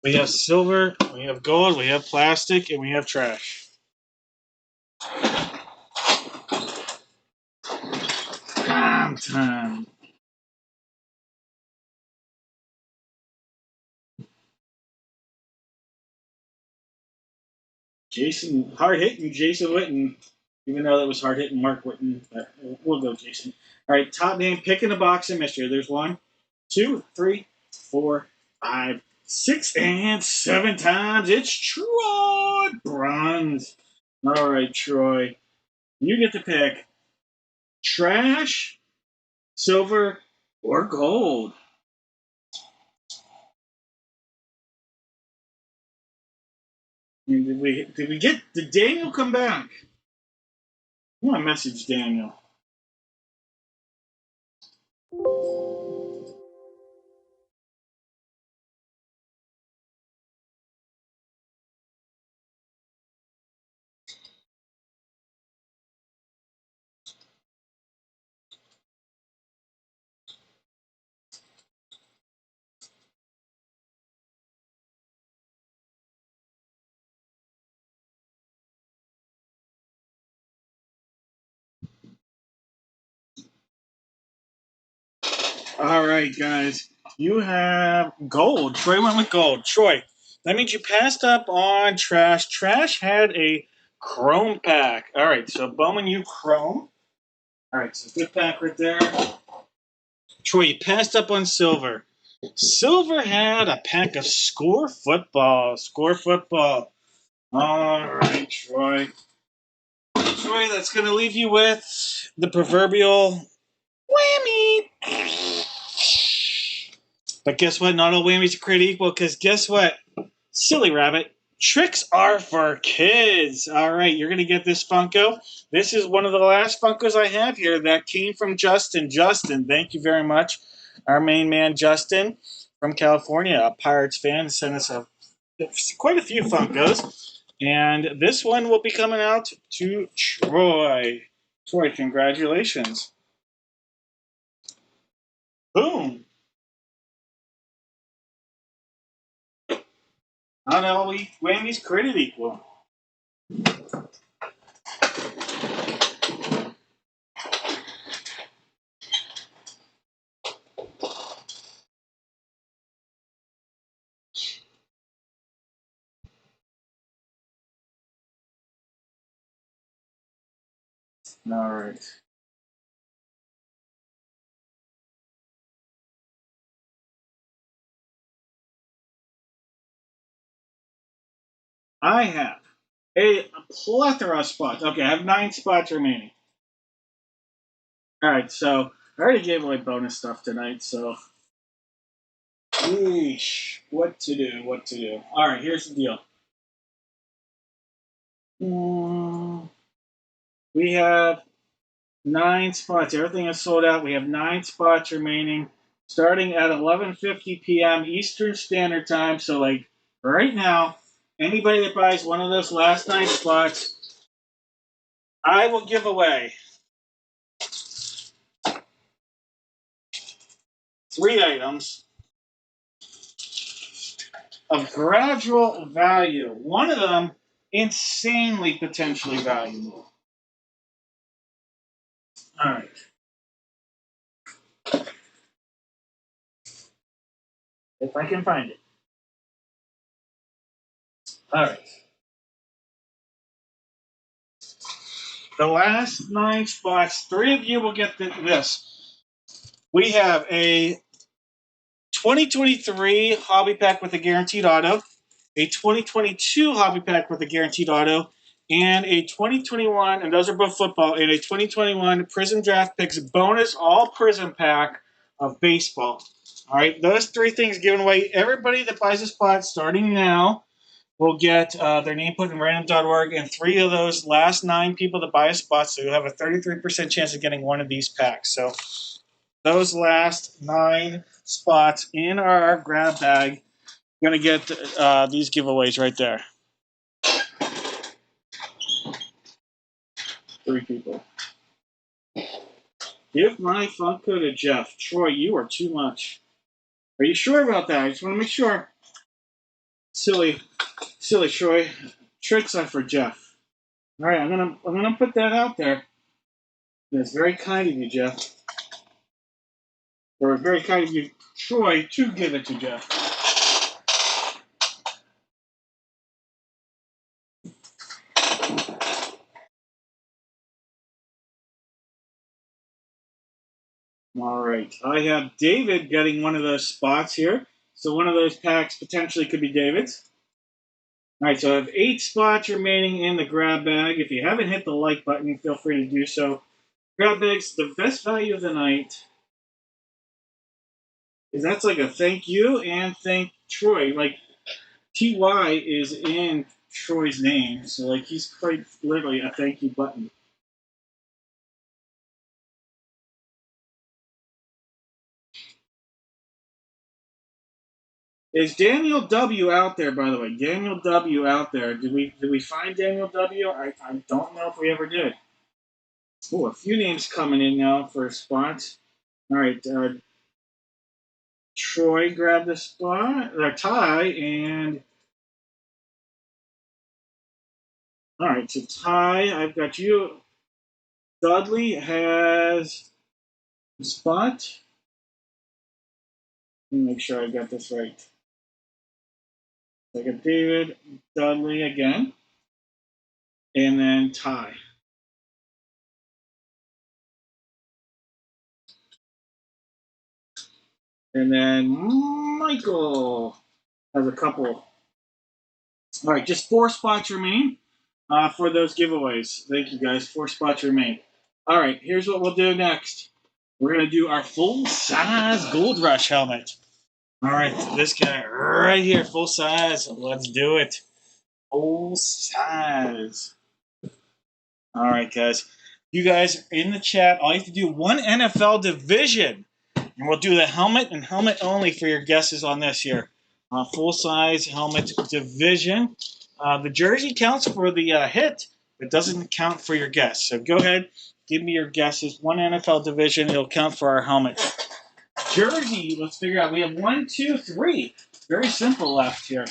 We have silver, we have gold, we have plastic, and we have trash. Time. Jason, hard hitting Jason Witten, even though that was hard hitting Mark Witten, but we'll go Jason. All right, top name, pick in the box of mystery. There's 1, 2, 3, 4, 5, 6, and 7 times. It's Troy Bronze. All right, Troy, you get to pick trash, silver, or gold. Did Daniel come back? I want to message Daniel. All right, guys. You have gold. Troy went with gold. Troy, that means you passed up on trash. Trash had a chrome pack. All right, so Bowman, you chrome. All right, so good pack right there. Troy, you passed up on silver. Silver had a pack of score football. Score football. All right, Troy. Troy, that's going to leave you with the proverbial whammy. But guess what? Not all whammies are created equal, because guess what? Silly rabbit. Tricks are for kids. All right, you're going to get this Funko. This is one of the last Funkos I have here that came from Justin. Justin, thank you very much. Our main man, Justin, from California, a Pirates fan, sent us quite a few Funkos. And this one will be coming out to Troy. Troy, congratulations. Boom. Not all whammies created equal. All right. I have a plethora of spots. Okay, I have 9 spots remaining. All right, so I already gave away bonus stuff tonight, so yeesh, what to do? What to do? All right, here's the deal. We have 9 spots. Everything is sold out. We have 9 spots remaining, starting at 11:50 p.m. Eastern Standard Time. So, like right now, anybody that buys one of those last 9 spots, I will give away 3 items of gradual value. One of them insanely potentially valuable. All right. If I can find it. All right. The last 9 spots, 3 of you will get this. We have a 2023 hobby pack with a guaranteed auto, a 2022 hobby pack with a guaranteed auto, and a 2021, and those are both football, and a 2021 Prism Draft Picks bonus all Prism pack of baseball. All right, those 3 things given away. Everybody that buys a spot starting now will get their name put in random.org, and 3 of those last 9 people that buy a spot, so you'll have a 33% chance of getting one of these packs. So those last 9 spots in our grab bag going to get these giveaways right there. 3 people. Give my Funko to Jeff. Troy, you are too much. Are you sure about that? I just want to make sure. Silly Troy. Tricks are for Jeff. All right, I'm gonna put that out there. That's very kind of you, Jeff. Or very kind of you, Troy, to give it to Jeff. All right. I have David getting one of those spots here. So one of those packs potentially could be David's. All right, so I have 8 spots remaining in the grab bag. If you haven't hit the like button, feel free to do so. Grab bags, the best value of the night is that's like a thank you and thank Troy. Like TY is in Troy's name, so like he's quite literally a thank you button. Is Daniel W out there, by the way? Daniel W out there. Did we find Daniel W? I don't know if we ever did. Oh, a few names coming in now for spots. All right, Troy grabbed the spot, or Ty, and all right, so Ty, I've got you. Dudley has a spot. Let me make sure I got this right. I got David, Dudley again, and then Ty. And then Michael has a couple. All right, just 4 spots remain for those giveaways. Thank you, guys. 4 spots remain. All right, here's what we'll do next. We're going to do our full-size Gold Rush helmet. All right, this guy right here, full size. Let's do it. Full size. All right, guys. You guys in the chat, all you have to do one NFL division. And we'll do the helmet and helmet only for your guesses on this here. Full-size helmet division. The jersey counts for the hit. It doesn't count for your guess. So go ahead, give me your guesses. One NFL division, it'll count for our helmet. Jersey, let's figure out. We have 1, 2, 3. Very simple left here.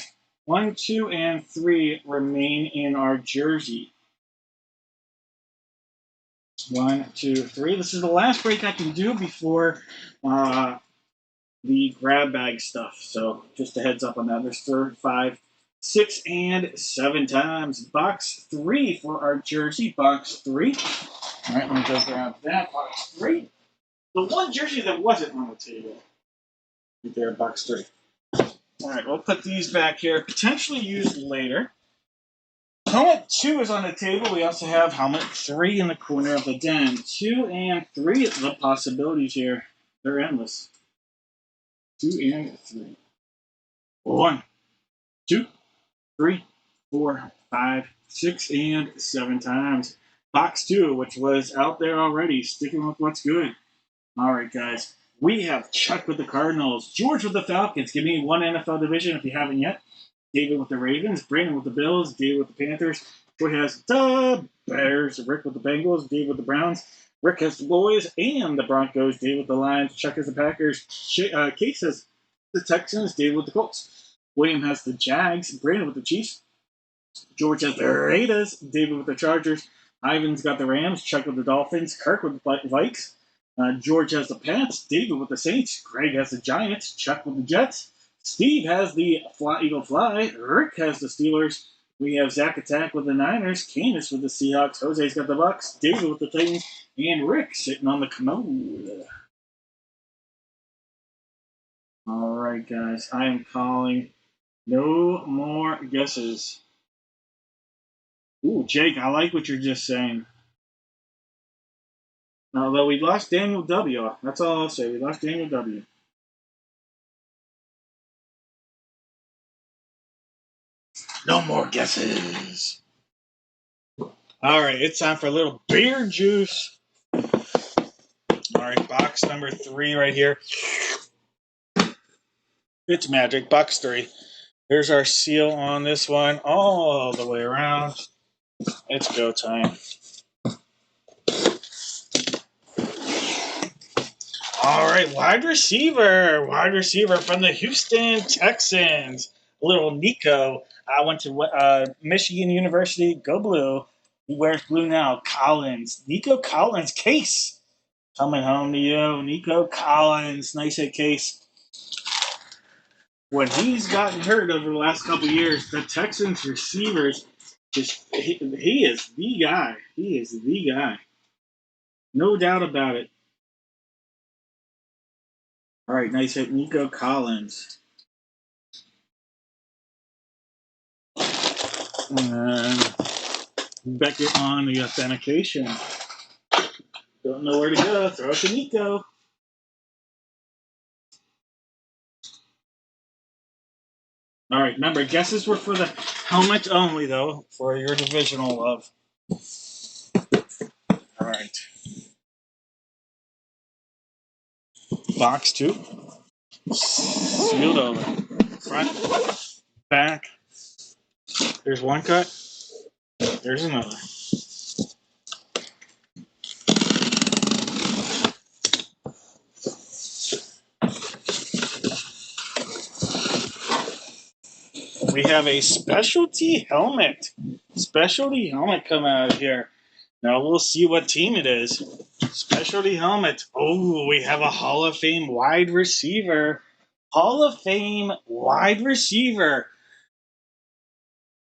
1, 2, and 3 remain in our jersey. 1, 2, 3. This is the last break I can do before the grab bag stuff. So just a heads up on that. There's 3, 5, 6, and 7 times. Box 3 for our jersey. Box 3. All right, let me go grab that. Box 3. The one jersey that wasn't on the table. Right there, box 3. All right, we'll put these back here. Potentially used later. Helmet 2 is on the table. We also have helmet 3 in the corner of the den. 2 and 3, the possibilities here. They're endless. 2 and 3. 1, 2, 3, 4, 5, 6, and 7 times. Box 2, which was out there already, sticking with what's good. All right, guys. We have Chuck with the Cardinals, George with the Falcons. Give me one NFL division if you haven't yet. David with the Ravens, Brandon with the Bills, David with the Panthers. Troy has the Bears, Rick with the Bengals, Dave with the Browns. Rick has the Boys and the Broncos, Dave with the Lions, Chuck has the Packers, Case has the Texans, Dave with the Colts. William has the Jags, Brandon with the Chiefs. George has the Raiders, David with the Chargers. Ivan's got the Rams. Chuck with the Dolphins. Kirk with the Vikes. George has the Pats. David with the Saints. Greg has the Giants. Chuck with the Jets. Steve has the Eagle Fly. Rick has the Steelers. We have Zach Attack with the Niners. Candace with the Seahawks. Jose's got the Bucks. David with the Titans. And Rick sitting on the commode. All right, guys. I am calling no more guesses. Ooh, Jake, I like what you're just saying. Although we lost Daniel W. That's all I'll say. We lost Daniel W. No more guesses. All right, it's time for a little beer juice. All right, box number 3 right here. It's magic, box 3. Here's our seal on this one all the way around. It's go time. All right, wide receiver from the Houston Texans. Little Nico. I went to Michigan University. Go blue. He wears blue now. Collins. Nico Collins. Case. Coming home to you. Nico Collins. Nice hit, Case. When he's gotten hurt over the last couple of years, the Texans receivers, he is the guy. He is the guy. No doubt about it. All right, nice hit, Nico Collins. And Beckett on the authentication. Don't know where to go. Throw it to Nico. All right, remember, guesses were for the helmet only, though, for your divisional love. All right. Box 2. Sealed over. Front, back. There's one cut. There's another. We have a specialty helmet. Specialty helmet coming out of here. Now we'll see what team it is. Specialty helmet. Oh, we have a Hall of Fame wide receiver. Hall of Fame wide receiver.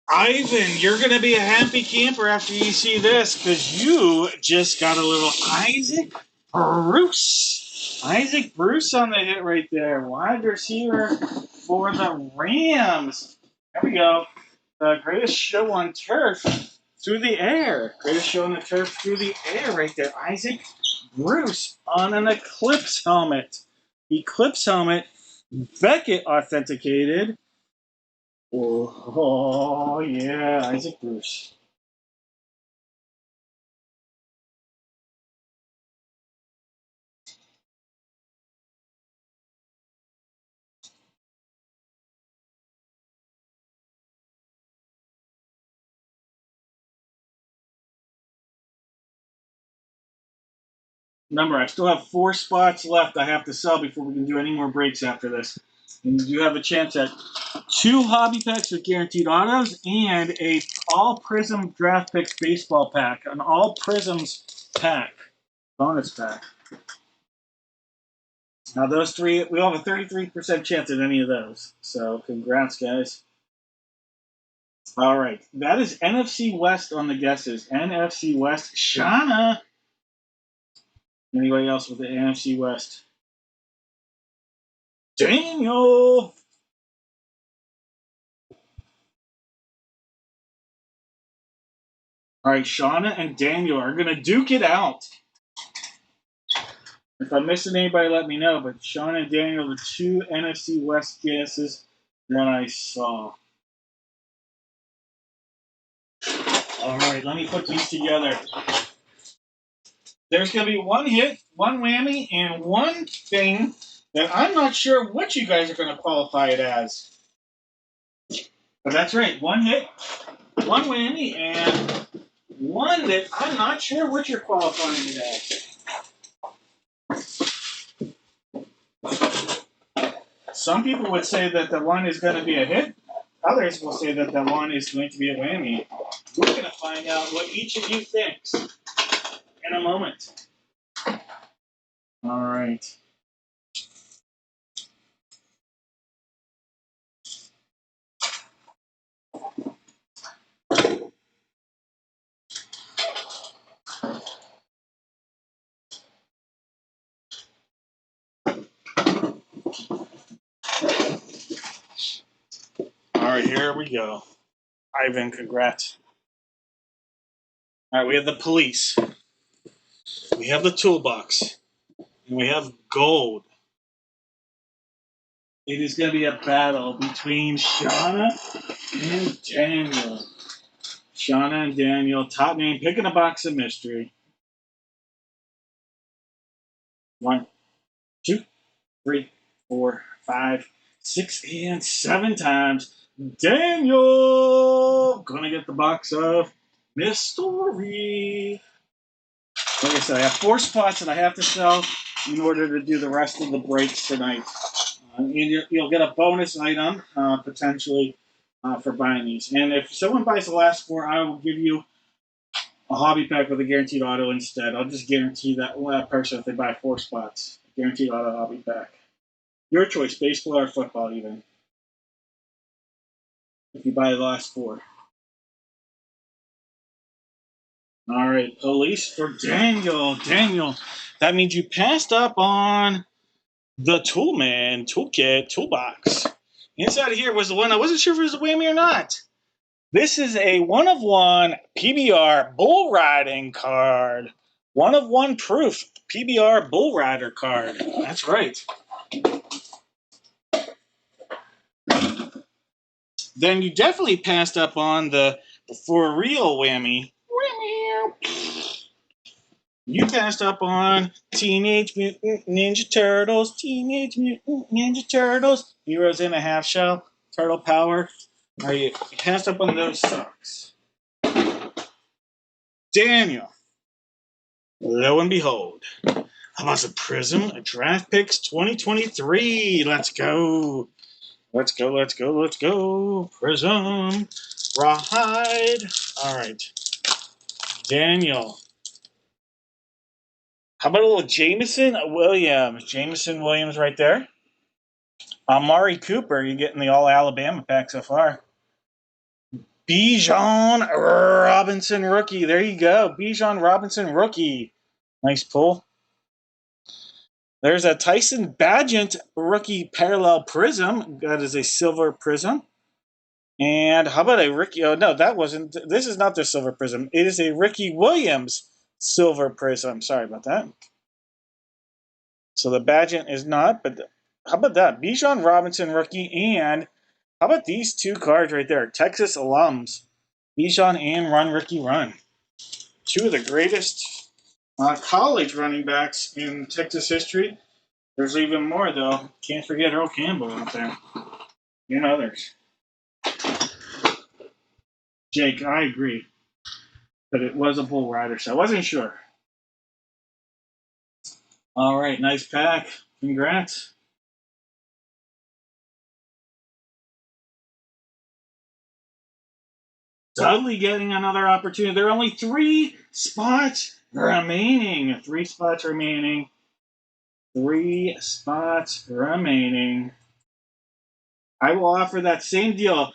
Ivan, you're going to be a happy camper after you see this because you just got a little Isaac Bruce. Isaac Bruce on the hit right there. Wide receiver for the Rams. There we go. The greatest show on turf through the air. Greatest show on the turf through the air right there. Isaac Bruce on an Eclipse helmet. Eclipse helmet. Beckett authenticated. Oh, yeah, Isaac Bruce. Remember, I still have 4 spots left I have to sell before we can do any more breaks after this. And you do have a chance at 2 hobby packs with guaranteed autos and a all Prism draft picks baseball pack, an all Prisms pack, bonus pack. Now those 3, we all have a 33% chance at any of those. So congrats, guys. All right, that is NFC West on the guesses. NFC West, Shauna. Anybody else with the NFC West? Daniel. All right, Shauna and Daniel are going to duke it out. If I'm missing anybody, let me know. But Shauna and Daniel, the 2 NFC West guesses that I saw. All right, let me put these together. There's going to be 1 hit, 1 whammy, and 1 thing that I'm not sure what you guys are going to qualify it as. But that's right, 1 hit, 1 whammy, and 1 that I'm not sure what you're qualifying it as. Some people would say that the 1 is going to be a hit. Others will say that the 1 is going to be a whammy. We're going to find out what each of you thinks in a moment. All right. All right, here we go. Ivan, congrats. All right, we have the police. We have the toolbox. And we have gold. It is going to be a battle between Shauna and Daniel. Shauna and Daniel, top name, picking a box of mystery. 1, 2, 3, 4, 5, 6, and 7 times. Daniel gonna get the box of mystery. Like I said, I have 4 spots that I have to sell in order to do the rest of the breaks tonight. And you'll get a bonus item potentially for buying these. And if someone buys the last 4, I will give you a hobby pack with a guaranteed auto instead. I'll just guarantee that person if they buy 4 spots. Guaranteed auto hobby pack. Your choice, baseball or football, even. If you buy the last 4. All right, police for Daniel. Daniel, that means you passed up on the Toolman Toolkit Toolbox. Inside of here was the one I wasn't sure if it was a whammy or not. This is a 1-of-1 PBR bull riding card. 1-of-1 proof PBR bull rider card. That's right. Then you definitely passed up on the for real whammy. You passed up on Teenage Mutant Ninja Turtles, Teenage Mutant Ninja Turtles, Heroes in a Half Shell, Turtle Power. You passed up on those sucks. Daniel, lo and behold, how about some Prism Draft Picks 2023? Let's go. Let's go, let's go, let's go. Prism. Rawhide. All right. Daniel. How about a little Jameson Williams? Jameson Williams right there. Amari Cooper, you're getting the all Alabama pack so far. Bijan Robinson rookie. There you go. Bijan Robinson rookie. Nice pull. There's a Tyson Bagent rookie parallel prism. That is a silver prism. And how about a Ricky? Oh, no, that wasn't. This is not the silver prism. It is a Ricky Williams silver prism. Sorry about that. So the Bagent is not, but how about that? Bijan Robinson rookie. And how about these 2 cards right there? Texas alums. Bijan and Run Ricky Run. 2 of the greatest college running backs in Texas history. There's even more, though. Can't forget Earl Campbell out there. And others. Jake, I agree. But it was a bull rider, so I wasn't sure. All right, nice pack. Congrats. Dudley getting another opportunity. There are only 3 spots remaining. 3 spots remaining. 3 spots remaining. I will offer that same deal.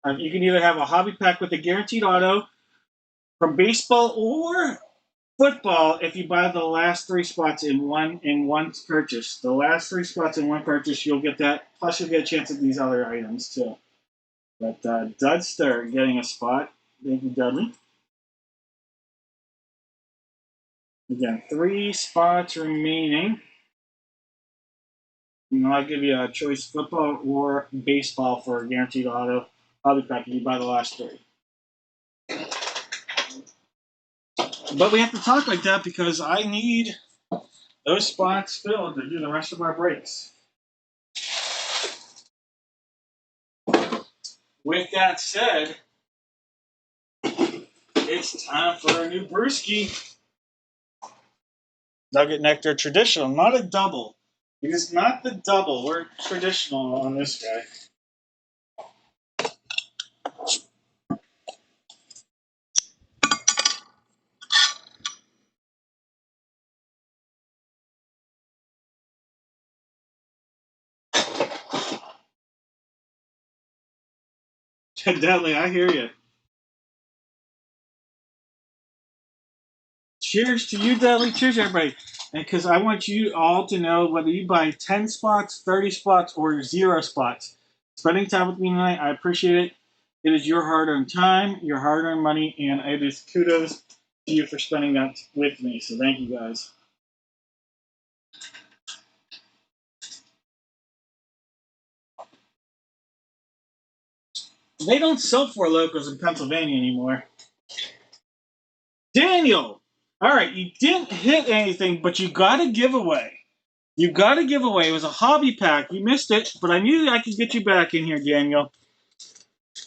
You can either have a hobby pack with a guaranteed auto from baseball or football if you buy the last 3 spots in one purchase. The last 3 spots in one purchase, you'll get that. Plus, you'll get a chance at these other items too. But Dudster getting a spot. Thank you, Dudley. Again, 3 spots remaining. And I'll give you a choice: football or baseball for a guaranteed auto. Hobby pack if you buy the last 3. But we have to talk like that because I need those spots filled to do the rest of our breaks. With that said, it's time for a new brewski. Nugget Nectar Traditional, not a double. It is not the double. We're traditional on this guy. Deadly, I hear you. Cheers to you, Dudley. Cheers, everybody. And because I want you all to know whether you buy 10 spots, 30 spots, or 0 spots. Spending time with me tonight, I appreciate it. It is your hard earned time, your hard earned money, and it is kudos to you for spending that with me. So thank you guys. They don't sell Four Locos in Pennsylvania anymore. Daniel! All right, you didn't hit anything, but you got a giveaway. You got a giveaway. It was a hobby pack. You missed it, but I knew I could get you back in here, Daniel.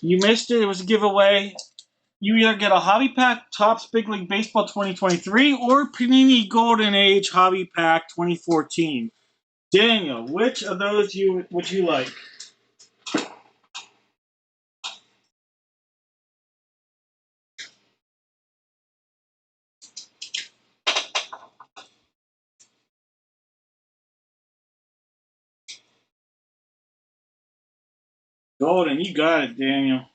You missed it. It was a giveaway. You either get a hobby pack Topps Big League Baseball 2023 or Panini Golden Age Hobby Pack 2014. Daniel, which of those would you like? Golden, you got it, Daniel.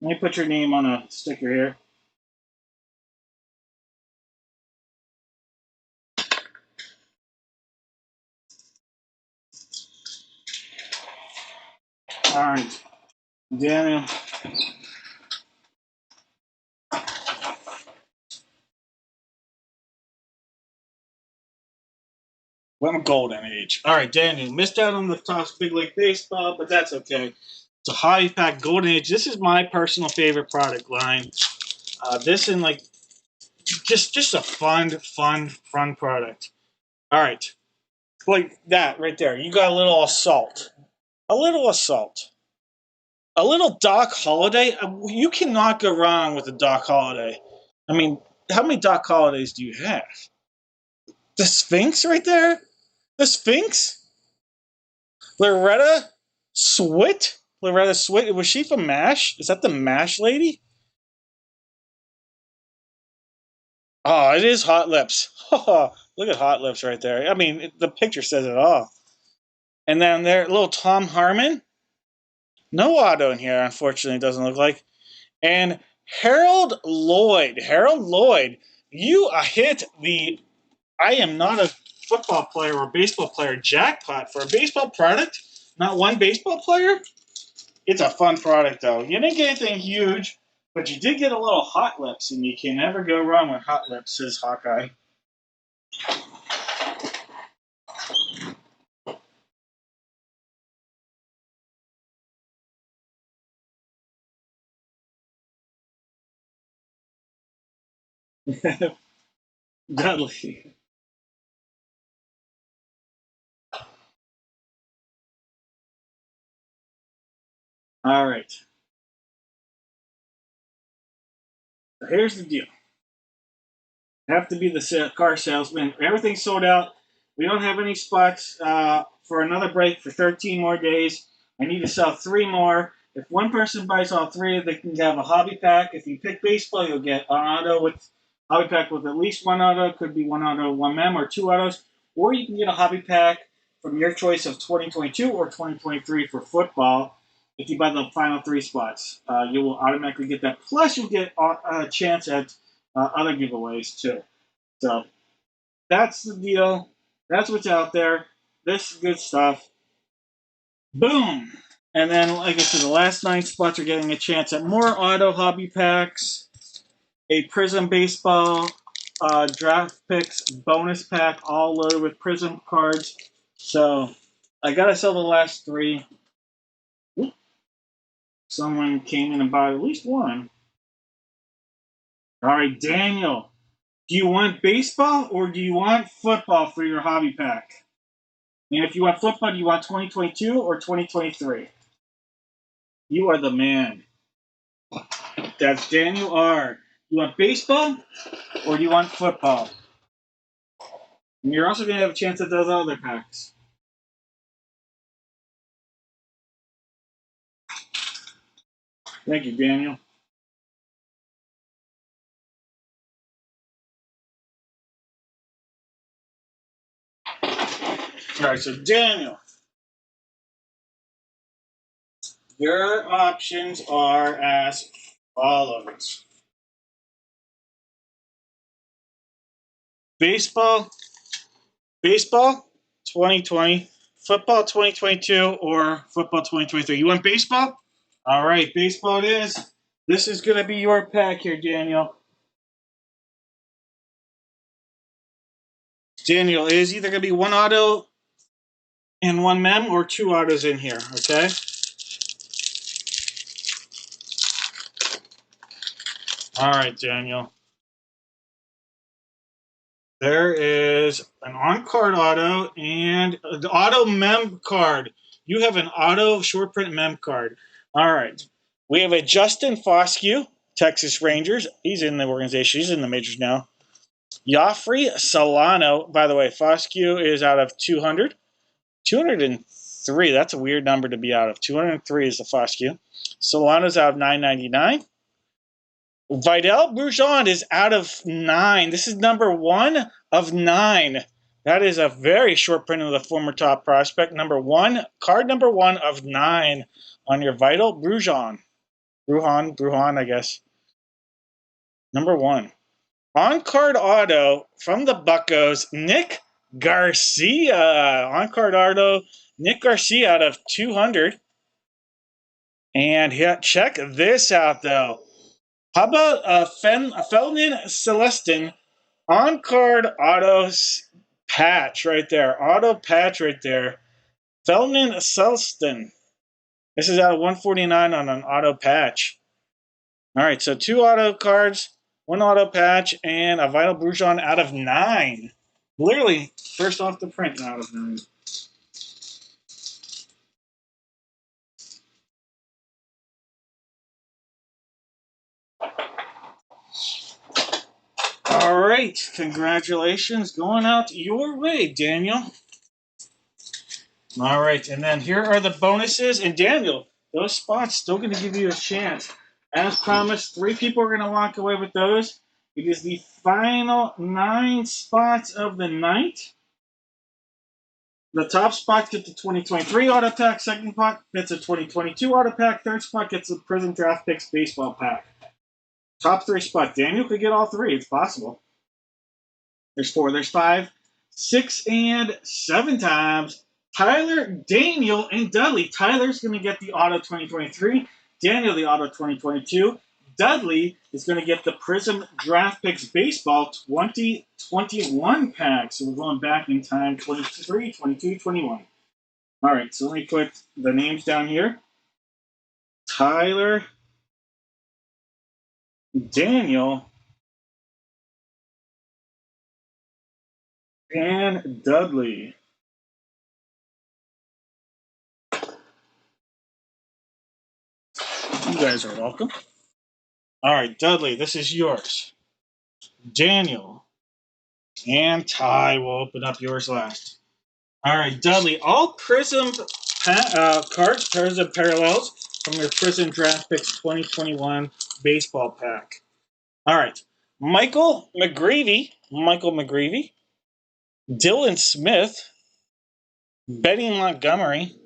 Let me put your name on a sticker here. All right, Daniel. Well, I'm a Golden Age. All right, Daniel. Missed out on the Topps Big League Baseball, but that's okay. It's a hobby pack Golden Age. This is my personal favorite product line. This and like just a fun product. All right, like that right there. You got a little assault, a little assault, a little Doc Holiday. You cannot go wrong with a Doc Holiday. I mean, how many Doc Holidays do you have? The Sphinx right there. The Sphinx. Loretta Swit. Loretta Swit. Was she from MASH? Is that the MASH lady? Oh, it is Hot Lips. Look at Hot Lips right there. I mean, the picture says it all. And then there, little Tom Harmon. No auto in here, unfortunately, doesn't look like. And Harold Lloyd. Harold Lloyd, you hit the I am not a football player or baseball player jackpot for a baseball product. Not one baseball player. It's a fun product, though. You didn't get anything huge, but you did get a little Hot Lips, and you can never go wrong with Hot Lips, says Hawkeye. Dudley. All right. So here's the deal. Have to be the car salesman. Everything's sold out. We don't have any spots for another break for 13 more days. I need to sell 3 more. If one person buys all 3, they can have a hobby pack. If you pick baseball, you'll get an auto with hobby pack with at least 1 auto. Could be 1 auto, 1 mem, or 2 autos. Or you can get a hobby pack from your choice of 2022 or 2023 for football. If you buy the final 3 spots, you will automatically get that. Plus, you'll get a chance at other giveaways too. So that's the deal. That's what's out there. This is good stuff. Boom. And then, like I said, the last 9 spots are getting a chance at more auto hobby packs, a Prism Baseball draft picks bonus pack, all loaded with Prism cards. So I gotta sell the last 3. Someone came in and bought at least one. All right, Daniel. Do you want baseball or do you want football for your hobby pack? And if you want football, do you want 2022 or 2023? You are the man. That's Daniel R. You want baseball or do you want football? And you're also going to have a chance at those other packs. Thank you, Daniel. All right, so Daniel. Your options are as follows: baseball, baseball 2020, football 2022, or football 2023. You want baseball? All right, baseball it is. This is going to be your pack here, Daniel. Daniel, it is either going to be one auto and one mem or two autos in here, okay? All right, Daniel. There is an on-card auto and the auto mem card. You have an auto short print mem card. All right. We have a Justin Foscue, Texas Rangers. He's in the organization. He's in the majors now. Joffrey Solano. By the way, Foscue is out of 200. 203. That's a weird number to be out of. 203 is the Foscue. Solano's out of 999. Vidal Brujon is out of 9. This is number 1 of 9. That is a very short print of the former top prospect. Number 1, card number 1 of 9 on your Vidal Brujon. Brujon, I guess. Number 1. On card auto from the Buccos, Nick Garcia. On card auto, Nick Garcia out of 200. And check this out, though. How about Ferdinand Celestin on-card auto patch right there? Auto patch right there. Ferdinand Celestin. This is out of 149 on an auto patch. All right, so 2 auto cards, 1 auto patch, and a Vital Brujon out of 9. Literally, first off the print out of 9. All right, congratulations. Going out your way, Daniel. All right, and then here are the bonuses. And Daniel, those spots still going to give you a chance. As promised, 3 people are going to walk away with those. It is the final 9 spots of the night. The top spot gets the 2023 auto pack. Second spot gets a 2022 auto pack. Third spot gets a Prism Draft Picks baseball pack. Top 3 spot. Daniel could get all 3. It's possible. There's 4. There's 5, 6, and 7 times. Tyler, Daniel, and Dudley. Tyler's going to get the Auto 2023. Daniel, the Auto 2022. Dudley is going to get the Prism Draft Picks Baseball 2021 pack. So we're going back in time 23, 22, 21. All right, so let me put the names down here. Tyler, Daniel, and Dudley. You guys are welcome. All right, Dudley, this is yours. Daniel and Ty will open up yours last. All right, Dudley, all Prism cards, Prism parallels from your Prism Draft Picks 2021 baseball pack. All right, Michael McGreevy, Dylan Smith, Betty Montgomery,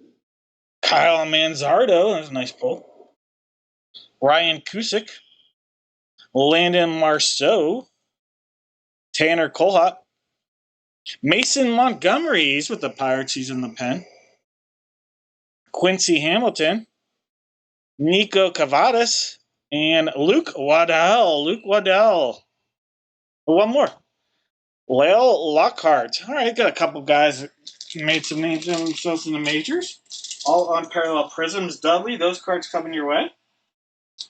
Kyle Manzardo, that's a nice pull, Ryan Cusick, Landon Marceau, Tanner Colhott, Mason Montgomery, he's with the Pirates, he's in the pen, Quincy Hamilton, Nico Cavadas, and Luke Waddell. One more. Lale Lockhart. All right, got a couple guys that made some names of themselves in the majors. All on parallel prisms. Dudley, those cards coming your way.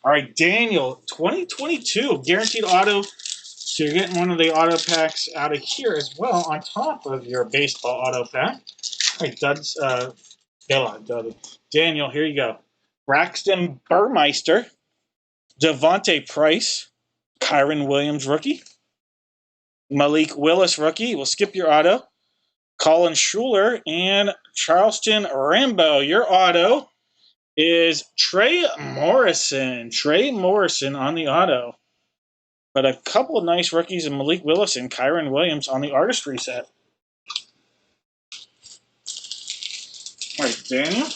All right, Daniel, 2022 guaranteed auto. So you're getting one of the auto packs out of here as well on top of your baseball auto pack. All right, Dudley. Daniel, here you go. Braxton Burmeister, Devontae Price, Kyron Williams rookie, Malik Willis rookie. We'll skip your auto. Colin Schuler and Charleston Rambo. Your auto is Trey Morrison. Trey Morrison on the auto. But a couple of nice rookies in Malik Willis and Kyron Williams on the artistry set. All right, Daniel.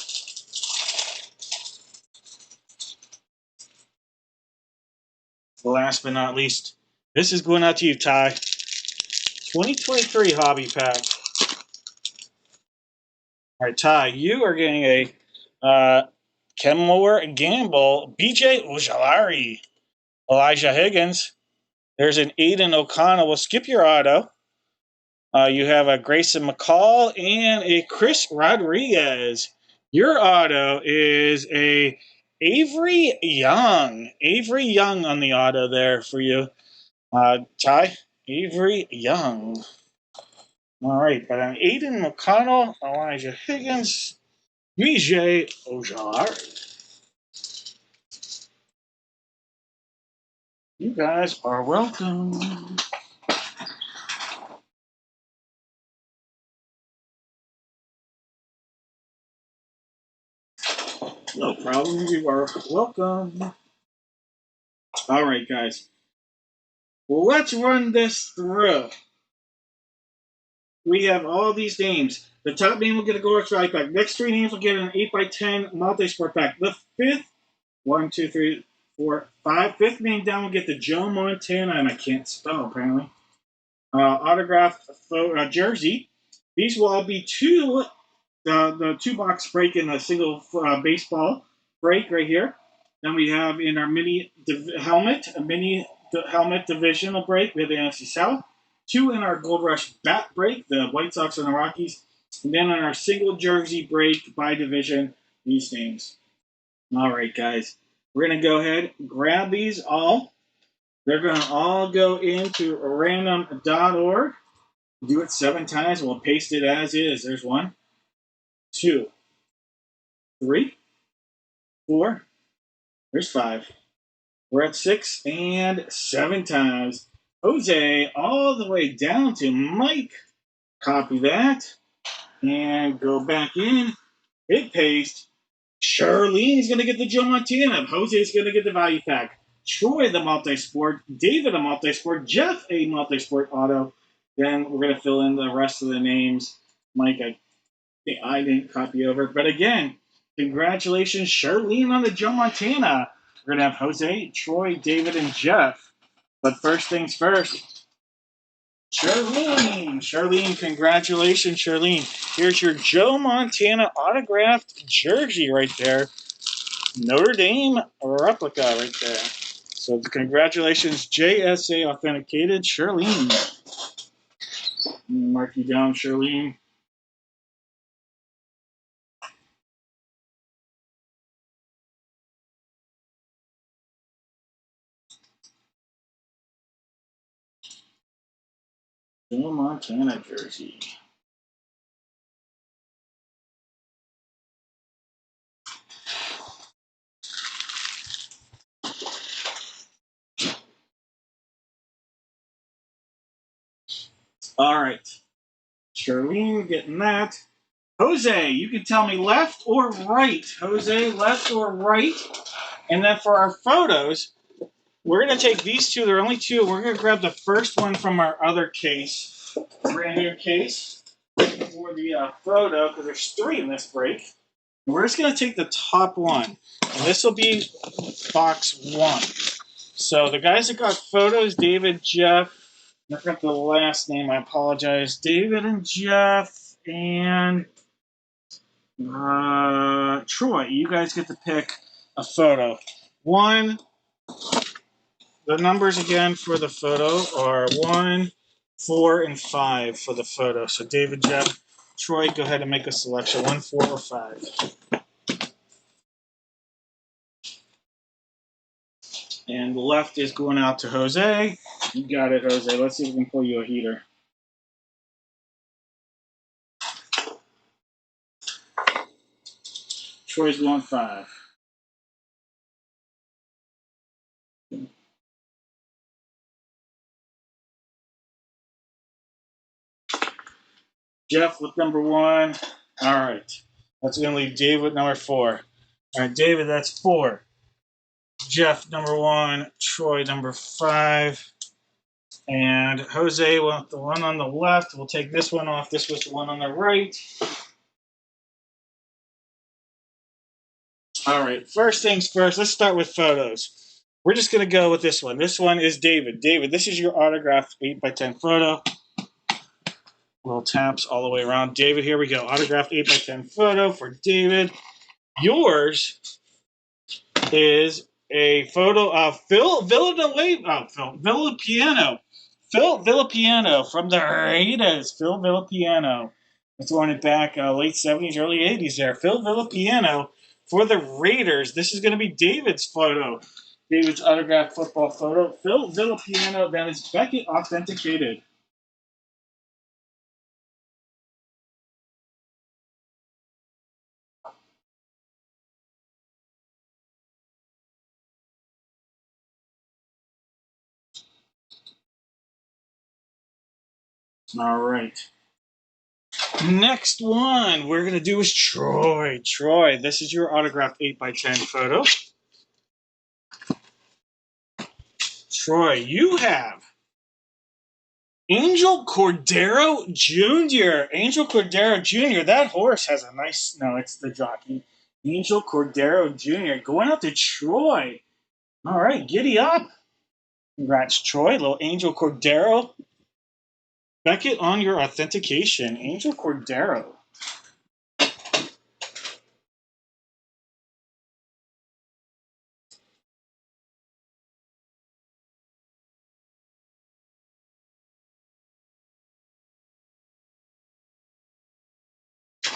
Last but not least, this is going out to you, Ty. 2023 Hobby Pack. All right, Ty, you are getting a Kenmore Gamble, BJ Ojolari, Elijah Higgins. There's an Aiden O'Connell. We'll skip your auto. You have a Grayson McCall and a Chris Rodriguez. Your auto is a Avery Young. Avery Young on the auto there for you. Ty, Avery Young. All right, but I'm Aiden McConnell, Elijah Higgins, BJ Ojolari. You guys are welcome. No problem. You are welcome. All right, guys. Well, let's run this through. We have all these names. The top name will get a Gorex Rally Pack. Next three names will get an 8x10 multi-sport pack. The fifth, 1, 2, 3, 4, 5. Fifth name down will get the Joe Montana, and I can't spell apparently. Autographed jersey. These will all be the 2-box break in a single baseball break right here. Then we have in our mini helmet, a mini helmet divisional break. We have the NFC South. 2 in our Gold Rush bat break, the White Sox and the Rockies. And then on our single jersey break by division, these names. All right, guys. We're going to go ahead and grab these all. They're going to all go into random.org. Do it 7 times. We'll paste it as is. There's 1, 2, 3, 4. There's 5. We're at 6 and 7 times. Jose, all the way down to Mike. Copy that. And go back in. Hit paste. Charlene's going to get the Joe Montana. Jose's going to get the value pack. Troy, the multi-sport. David, a multi-sport. Jeff, a multi-sport auto. Then we're going to fill in the rest of the names. Mike, I didn't copy over. But again, congratulations, Charlene, on the Joe Montana. We're going to have Jose, Troy, David, and Jeff. But first things first, Charlene, congratulations, Charlene. Here's your Joe Montana autographed jersey right there. Notre Dame replica right there. So congratulations, JSA authenticated, Charlene. Mark you down, Charlene. Joe Montana jersey. All right. Charlene getting that. Jose, you can tell me left or right. Jose, left or right. And then for our photos, we're going to take these two. There are only 2. We're going to grab the first one from our other case, brand new case, for the photo, because there's 3 in this break. And we're just going to take the top one. And this will be box 1. So the guys that got photos, David, Jeff, I forgot the last name, I apologize. David and Jeff and Troy, you guys get to pick a photo. 1, the numbers again for the photo are 1, 4, and 5 for the photo. So David, Jeff, Troy, go ahead and make a selection. 1, 4, or 5. And the left is going out to Jose. You got it, Jose. Let's see if we can pull you a heater. Troy's going 5. Jeff with number 1. All right. That's going to leave Dave with number 4. All right, David, that's 4. Jeff, number 1. Troy, number 5. And Jose, well, the one on the left, we'll take this one off. This was the one on the right. All right, first things first, let's start with photos. We're just going to go with this one. This one is David. David, this is your autographed 8x10 photo. Little taps all the way around. David, here we go. Autographed 8x10 photo for David. Yours is a photo of Phil Villanueva. Phil Villapiano. Phil Villapiano from the Raiders. Phil Villapiano. Throwing it back late 70s, early 80s there. Phil Villapiano for the Raiders. This is going to be David's photo. David's autographed football photo. Phil Villapiano. That is Beckett authenticated. All right. Next one we're going to do is Troy. Troy, this is your autographed 8x10 photo. Troy, you have Angel Cordero Jr. Angel Cordero Jr. That horse has a nice. No, it's the jockey. Angel Cordero Jr. going out to Troy. All right, giddy up. Congrats, Troy. Little Angel Cordero. Beckett on your authentication. Angel Cordero.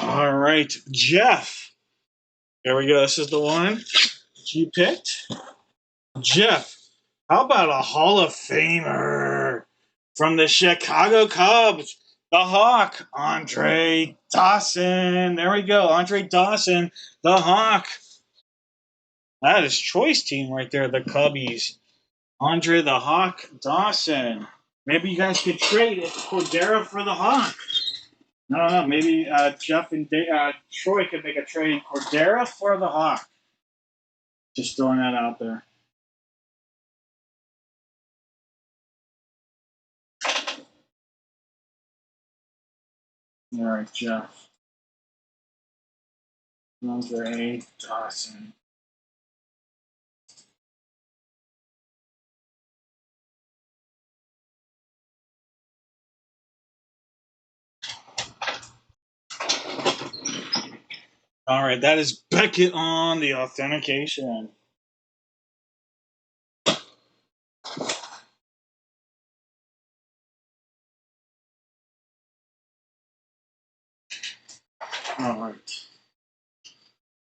All right, Jeff. There we go. This is the one you picked. Jeff, how about a Hall of Famer from the Chicago Cubs, the Hawk, Andre Dawson. There we go, Andre Dawson, the Hawk. That is Troy's team right there, the Cubbies. Andre the Hawk Dawson. Maybe you guys could trade it Cordero for the Hawk. I don't know. Maybe Jeff and Troy could make a trade Cordero for the Hawk. Just throwing that out there. All right, Jeff. Andre Dawson. All right, that is Beckett on the authentication. All right.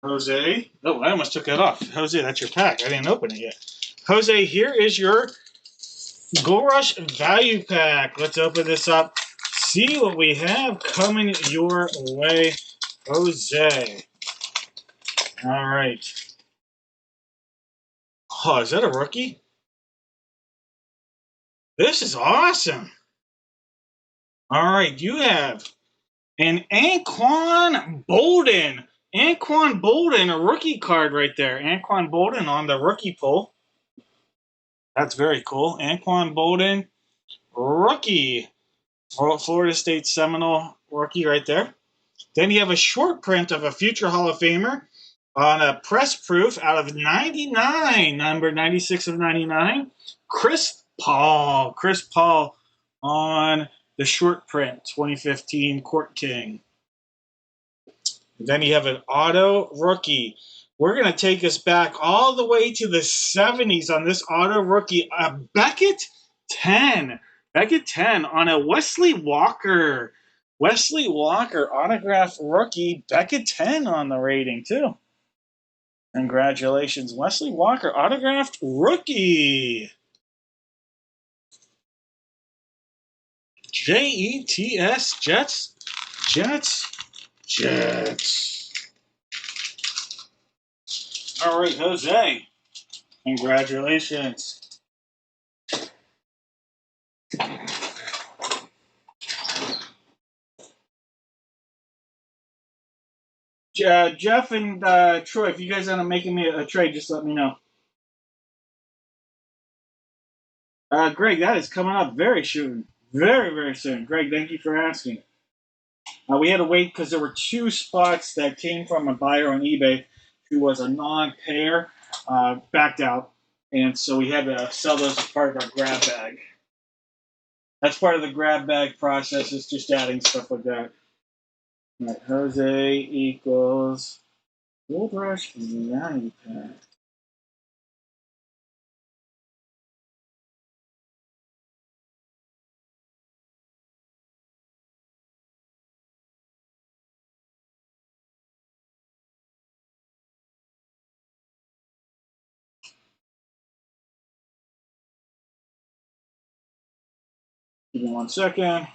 Jose. Oh, I almost took that off. Jose, that's your pack. I didn't open it yet. Jose, here is your Gold Rush Value Pack. Let's open this up. See what we have coming your way, Jose. All right. Oh, is that a rookie? This is awesome. All right, you have an Anquan Bolden. Anquan Bolden, a rookie card right there. Anquan Bolden on the rookie pull. That's very cool. Anquan Bolden, rookie. Florida State Seminole rookie right there. Then you have a short print of a future Hall of Famer on a press proof out of 99, number 96 of 99. Chris Paul. Chris Paul on the short print, 2015 Court King. Then you have an auto rookie. We're going to take us back all the way to the 70s on this auto rookie. Beckett 10. Beckett 10 on a Wesley Walker. Wesley Walker autograph rookie. Beckett 10 on the rating, too. Congratulations, Wesley Walker autographed rookie. Jets, Jets, Jets, Jets. All right, Jose. Congratulations. Jeff and Troy, if you guys end up making me a trade, just let me know. Greg, that is coming up very soon. Very, very soon. Greg, thank you for asking. We had to wait because there were two spots that came from a buyer on eBay who was a non-payer, backed out. and so we had to sell those as part of our grab bag. That's part of the grab bag process. Is just adding stuff like that. All right, Jose equals Gold Rush Vanity Pack. Give me 1 second.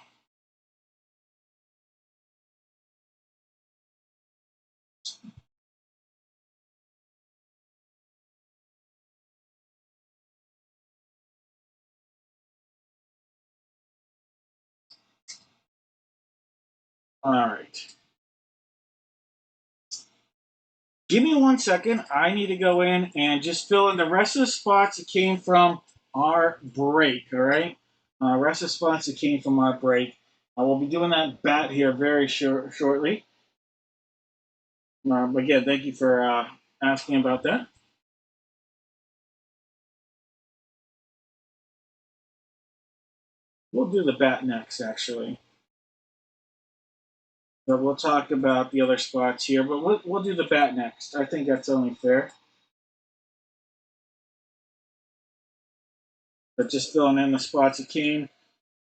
All right. Give me 1 second. I need to go in and just fill in the rest of the spots that came from our break. All right. Rest of the spots that came from our break. I will be doing that bat here very shortly. Again, thank you for asking about that. We'll do the bat next, actually. But we'll talk about the other spots here. But we'll do the bat next. I think that's only fair. But just filling in the spots that came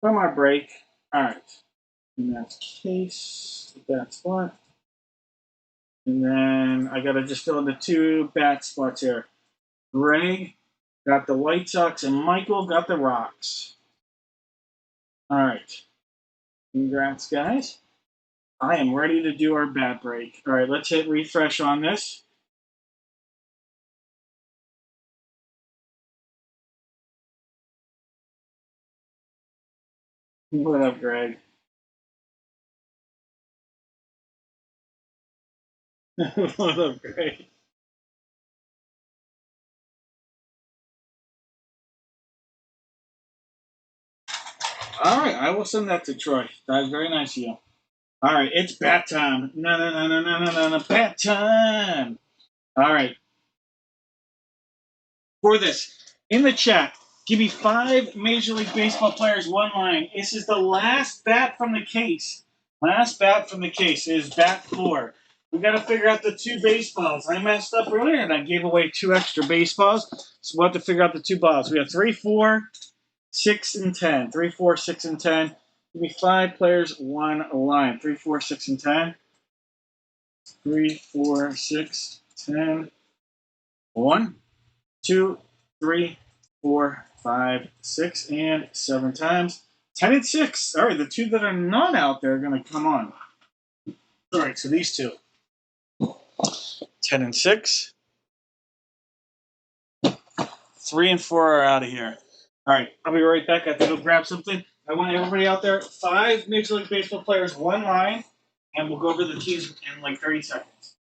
from our break. All right. And that's case, that spot. And then I got to just fill in the two bat spots here. Greg got the White Sox, and Michael got the Rocks. All right. Congrats, guys. I am ready to do our bat break. All right, let's hit refresh on this. What up, Greg? What up, Greg? All right, I will send that to Troy. That is very nice of you. All right, it's bat time. No, no, no, no, no, no, no, no, bat time. All right, for this, in the chat, give me 5 Major League Baseball players, one line. This is the last bat from the case. Last bat from the case is bat 4. We got to figure out the 2 baseballs. I messed up earlier and I gave away 2 extra baseballs. So we'll have to figure out the 2 balls. We have 3, 4, 6, and 10. 3, 4, 6, and 10. Give me 5 players, one line. 3, 4, 6, and 10. 3, 4, 6, 10. 1, 2, 3, 4, 5, 6, and 7 times. 10 and 6. All right, the 2 that are not out there are going to come on. All right, so these 2. 10 and 6. 3 and 4 are out of here. All right, I'll be right back. I have to go grab something. I want everybody out there. 5 Major League Baseball players, one line, and we'll go over the teams in like 30 seconds.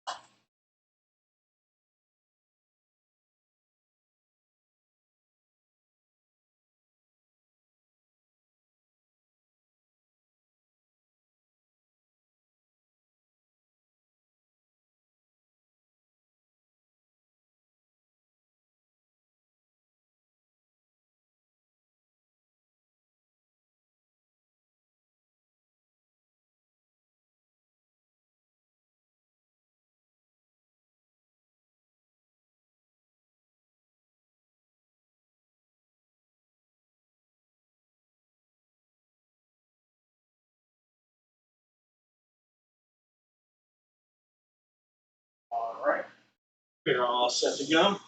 All right, we're all set to go.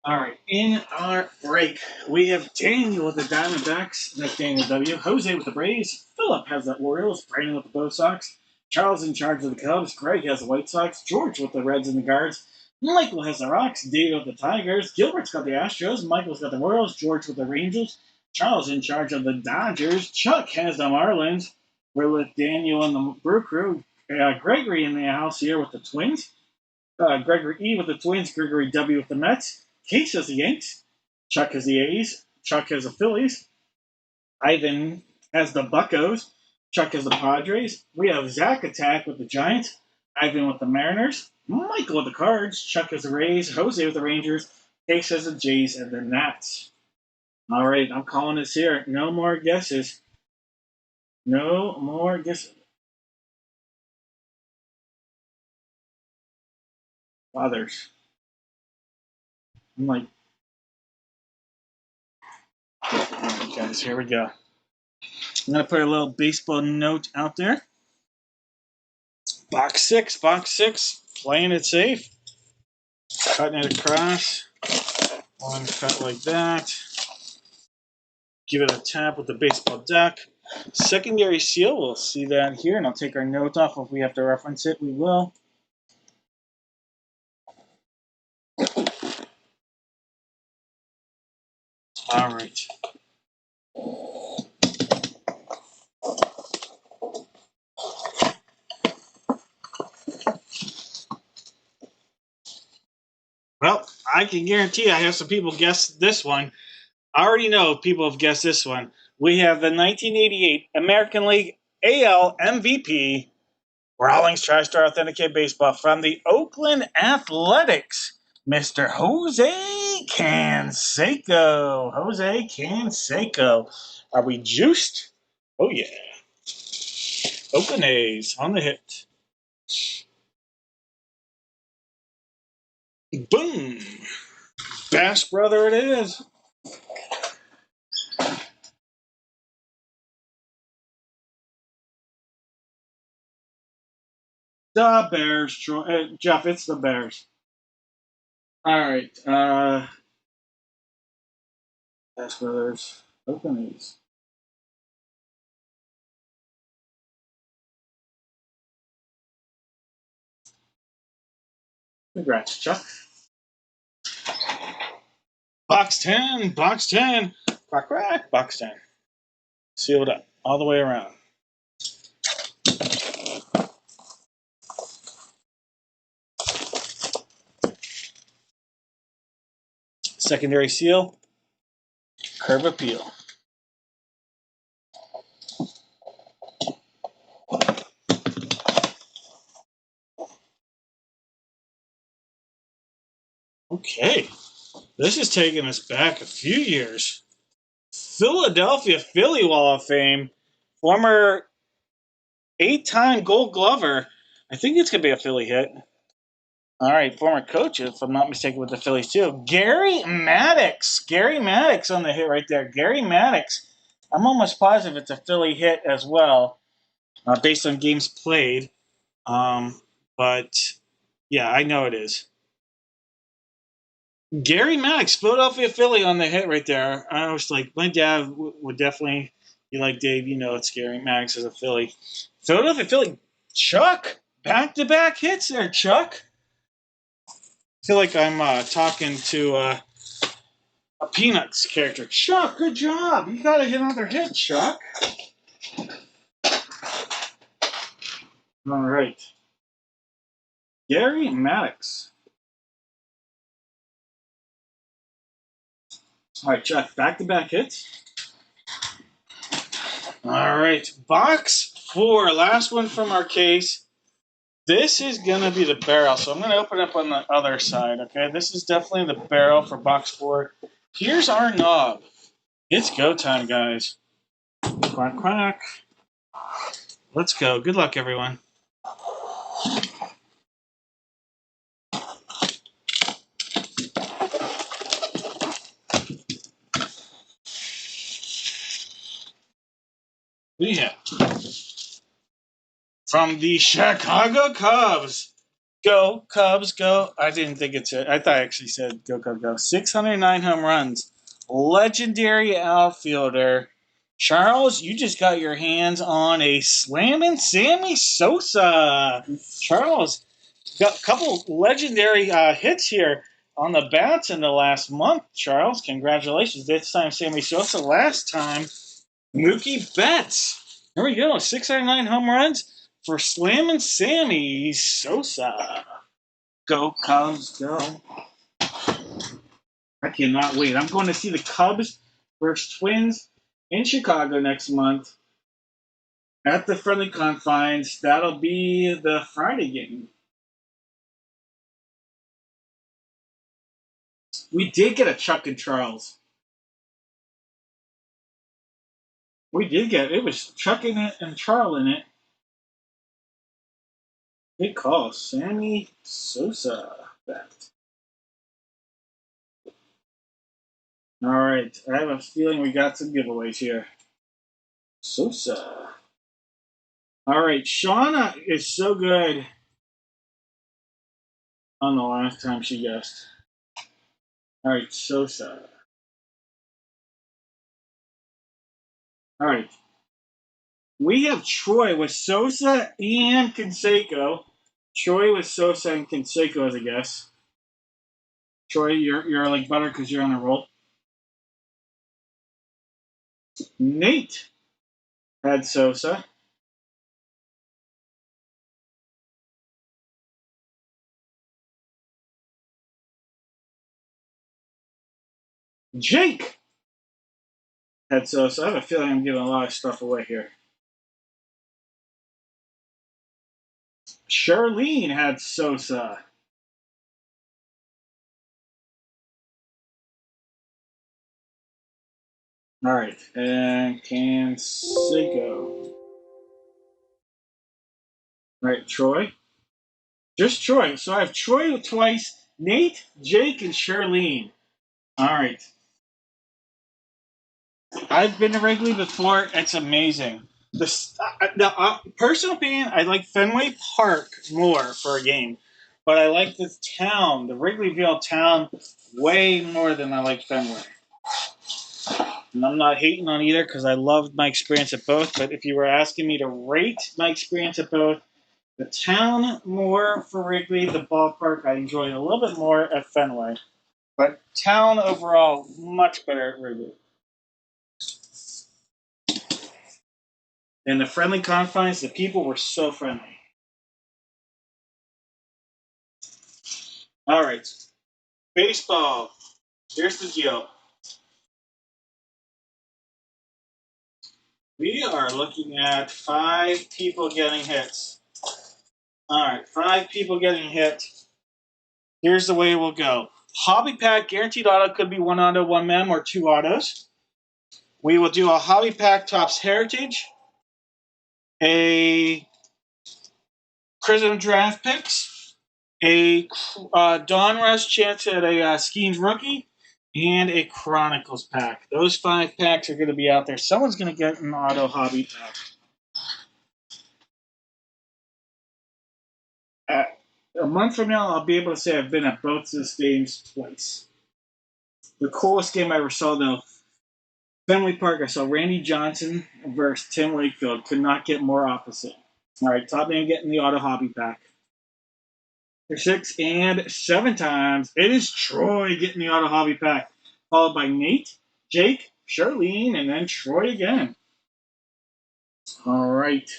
All right, in our break, we have Daniel with the Diamondbacks. That's Daniel W. Jose with the Braves. Philip has the Orioles. Brandon with the Bo Sox. Charles in charge of the Cubs. Greg has the White Sox. George with the Reds and the Guards. Michael has the Rocks. David with the Tigers. Gilbert's got the Astros. Michael's got the Royals. George with the Rangers. Charles in charge of the Dodgers. Chuck has the Marlins. We're with Daniel and the Brew Crew. Gregory in the house here with the Twins. Gregory E with the Twins. Gregory W with the Mets. Case has the Yanks. Chuck has the A's. Chuck has the Phillies. Ivan has the Buccos. Chuck has the Padres. We have Zach Attack with the Giants. Ivan with the Mariners. Michael with the Cards. Chuck has the Rays. Jose with the Rangers. K says the Jays and the Nats. All right, I'm calling this here. No more guesses. No more guesses. Fathers. I'm like, all right, guys, here we go. I'm going to put a little baseball note out there. Box six, playing it safe. Cutting it across. One cut like that. Give it a tap with the baseball deck. Secondary seal, we'll see that here, and I'll take our note off. If we have to reference it, we will. All right. Well, I can guarantee I have some people guess this one. I already know people have guessed this one. We have the 1988 American League AL MVP, Rawlings TriStar Authenticated Baseball from the Oakland Athletics, Mr. Jose Canseco. Jose Canseco. Are we juiced? Oh, yeah. Oakland A's on the hit. Boom. Bass Brother it is. The Bears. Jeff, it's the Bears. All right. Bass Brothers. Oakland A's. Congrats, Chuck. Box 10. Box 10. Crack, crack. Box 10. Sealed up all the way around. Secondary seal. Curve appeal. Okay. This is taking us back a few years. Philadelphia Philly Wall of Fame. Former 8-time Gold Glover. I think it's going to be a Philly hit. All right, former coach, if I'm not mistaken, with the Phillies too. Gary Maddox. Gary Maddox on the hit right there. Gary Maddox. I'm almost positive it's a Philly hit as well, based on games played. But yeah, I know it is. Gary Maddox, Philadelphia Philly on the hit right there. I was like, my dad would definitely be like, Dave, you know it's Gary Maddox as a Philly. Philadelphia Philly. Chuck. Back-to-back hits there, Chuck. I feel like I'm talking to a Peanuts character. Chuck, good job. You got to hit another hit, Chuck. All right. Gary Maddox. All right, Chuck, back-to-back hits. All right, box 4, last one from our case. This is going to be the barrel, so I'm going to open up on the other side, okay? This is definitely the barrel for box 4. Here's our knob. It's go time, guys. Quack, quack. Let's go. Good luck, everyone. We have from the Chicago Cubs. Go, Cubs, go. I didn't think it said, I thought I actually said go, Cubs, go. 609 home runs. Legendary outfielder. Charles, you just got your hands on a slamming Sammy Sosa. Charles got a couple legendary hits here on the bats in the last month. Charles, congratulations. This time Sammy Sosa. Last time Mookie Betts. Here we go. 609 home runs for slamming Sammy Sosa. Go Cubs, go. I cannot wait. I'm going to see the Cubs versus Twins in Chicago next month at the friendly confines. That'll be the Friday game. We did get a Chuck and Charles. We did get it. It was Chuck in it and Charles in it. Good call. Sammy Sosa. That. All right. I have a feeling we got some giveaways here. Sosa. All right. Shauna is so good on the last time she guessed. All right. Sosa. All right. We have Troy with Sosa and Canseco. Troy with Sosa and Canseco as a guess. Troy, you're like butter because you're on a roll. Nate had Sosa. Jake had Sosa. I have a feeling I'm giving a lot of stuff away here. Charlene had Sosa. All right, and Canseco. All right, Troy. Just Troy. So I have Troy twice, Nate, Jake, and Charlene. All right. I've been to Wrigley before. It's amazing. The personal opinion, I like Fenway Park more for a game, but I like the town, the Wrigleyville town, way more than I like Fenway. And I'm not hating on either because I loved my experience at both. But if you were asking me to rate my experience at both, the town more for Wrigley, the ballpark I enjoyed a little bit more at Fenway. But town overall, much better at Wrigley. And the friendly confines, the people were so friendly. All right. Baseball. Here's the deal. We are looking at 5 people getting hits. All right, 5 people getting hit. Here's the way it will go. Hobby pack guaranteed auto could be 1 auto, 1 mem, or 2 autos. We will do a hobby pack Topps Heritage, a Prism Draft Picks, a Donruss chance at a Skeens rookie, and a Chronicles pack. Those 5 packs are going to be out there. Someone's going to get an auto hobby pack. A month from now, I'll be able to say I've been at both of the stadiums twice. The coolest game I ever saw, though, Fenway Park, I saw Randy Johnson versus Tim Wakefield. Could not get more opposite. All right, top man getting the auto hobby pack. For 6 and 7 times, it is Troy getting the auto hobby pack, followed by Nate, Jake, Charlene, and then Troy again. All right,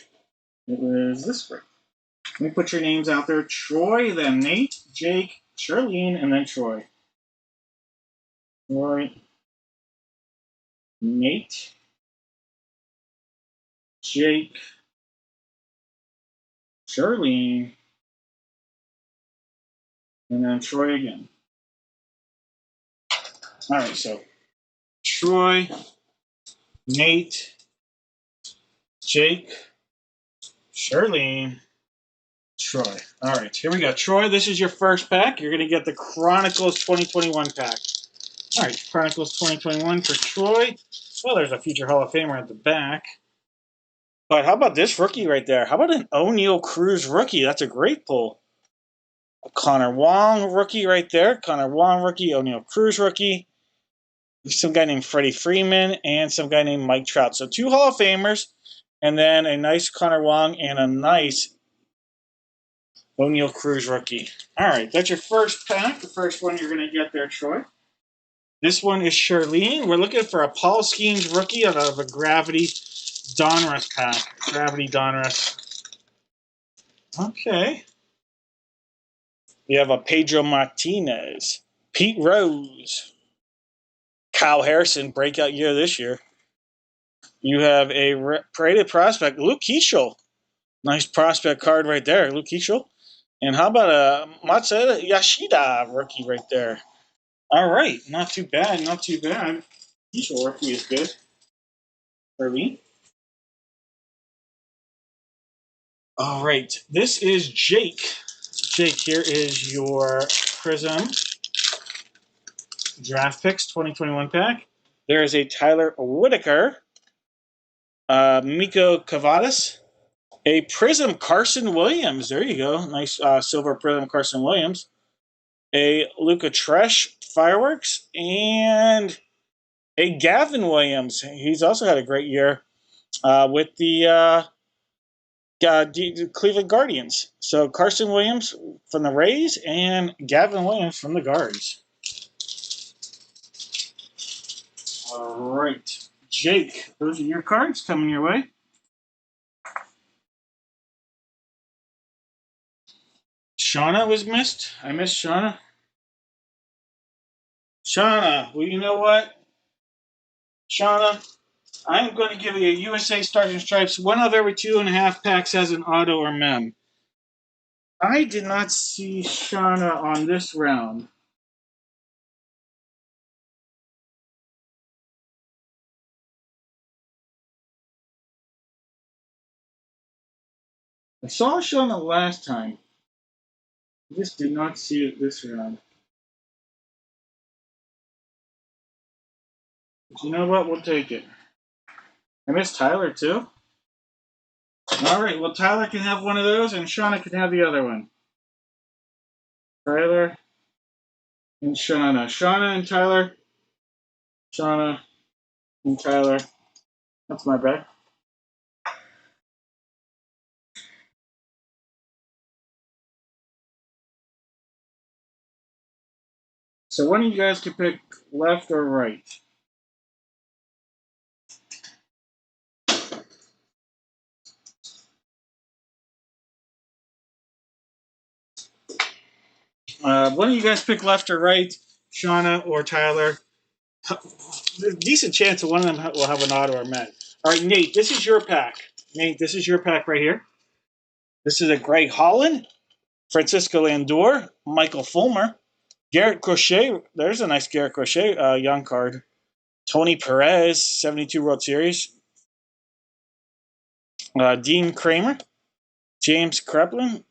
it was this break. Let me put your names out there. Troy, then Nate, Jake, Charlene, and then Troy. Troy, Nate, Jake, Charlene, and then Troy again. All right, so Troy, Nate, Jake, Charlene, Troy. All right, here we go. Troy, this is your first pack. You're going to get the Chronicles 2021 pack. All right, Chronicles 2021 for Troy. Well, there's a future Hall of Famer at the back. But how about this rookie right there? How about an O'Neill Cruz rookie? That's a great pull. A Connor Wong rookie right there. Connor Wong rookie, O'Neill Cruz rookie. Some guy named Freddie Freeman and some guy named Mike Trout. So 2 Hall of Famers, and then a nice Connor Wong and a nice O'Neill Cruz rookie. All right, that's your first pack. The first one you're going to get there, Troy. This one is Charlene. We're looking for a Paul Skeens rookie out of a Gravity Donruss pack. Gravity Donruss. Okay. We have a Pedro Martinez. Pete Rose. Kyle Harrison, breakout year this year. You have a paraded prospect, Luke Keeschel. Nice prospect card right there, Luke Keeschel. And how about a Matsuda Yoshida rookie right there? All right, not too bad, not too bad. Usual rookie is good. Early. All right, this is Jake. Jake, here is your Prism Draft Picks 2021 pack. There is a Tyler Whitaker, Miko Cavadas, a Prism Carson Williams. There you go. Nice silver Prism Carson Williams. A Luca Tresh Fireworks, and a Gavin Williams. He's also had a great year with the Cleveland Guardians. So Carson Williams from the Rays and Gavin Williams from the Guards. All right, Jake, those are your cards coming your way. Shauna was missed. I missed Shauna. Shauna, well, you know what? Shauna, I'm going to give you a USA Stars and Stripes. One of every 2.5 packs has an auto or mem. I did not see Shauna on this round. I saw Shauna last time. I just did not see it this round. But you know what? We'll take it. I missed Tyler too. All right. Well, Tyler can have one of those, and Shauna can have the other one. Tyler and Shauna. Shauna and Tyler. Shauna and Tyler. That's my bad. So one of you guys can pick left or right. One of you guys pick left or right, Shauna or Tyler. There's a decent chance that one of them will have an auto or met. All right, Nate, this is your pack. Nate, this is your pack right here. This is a Greg Holland, Francisco Lindor, Michael Fulmer, Garrett Crochet. There's a nice Garrett Crochet young card. Tony Perez, 72 World Series. Dean Kramer, James Kreplin,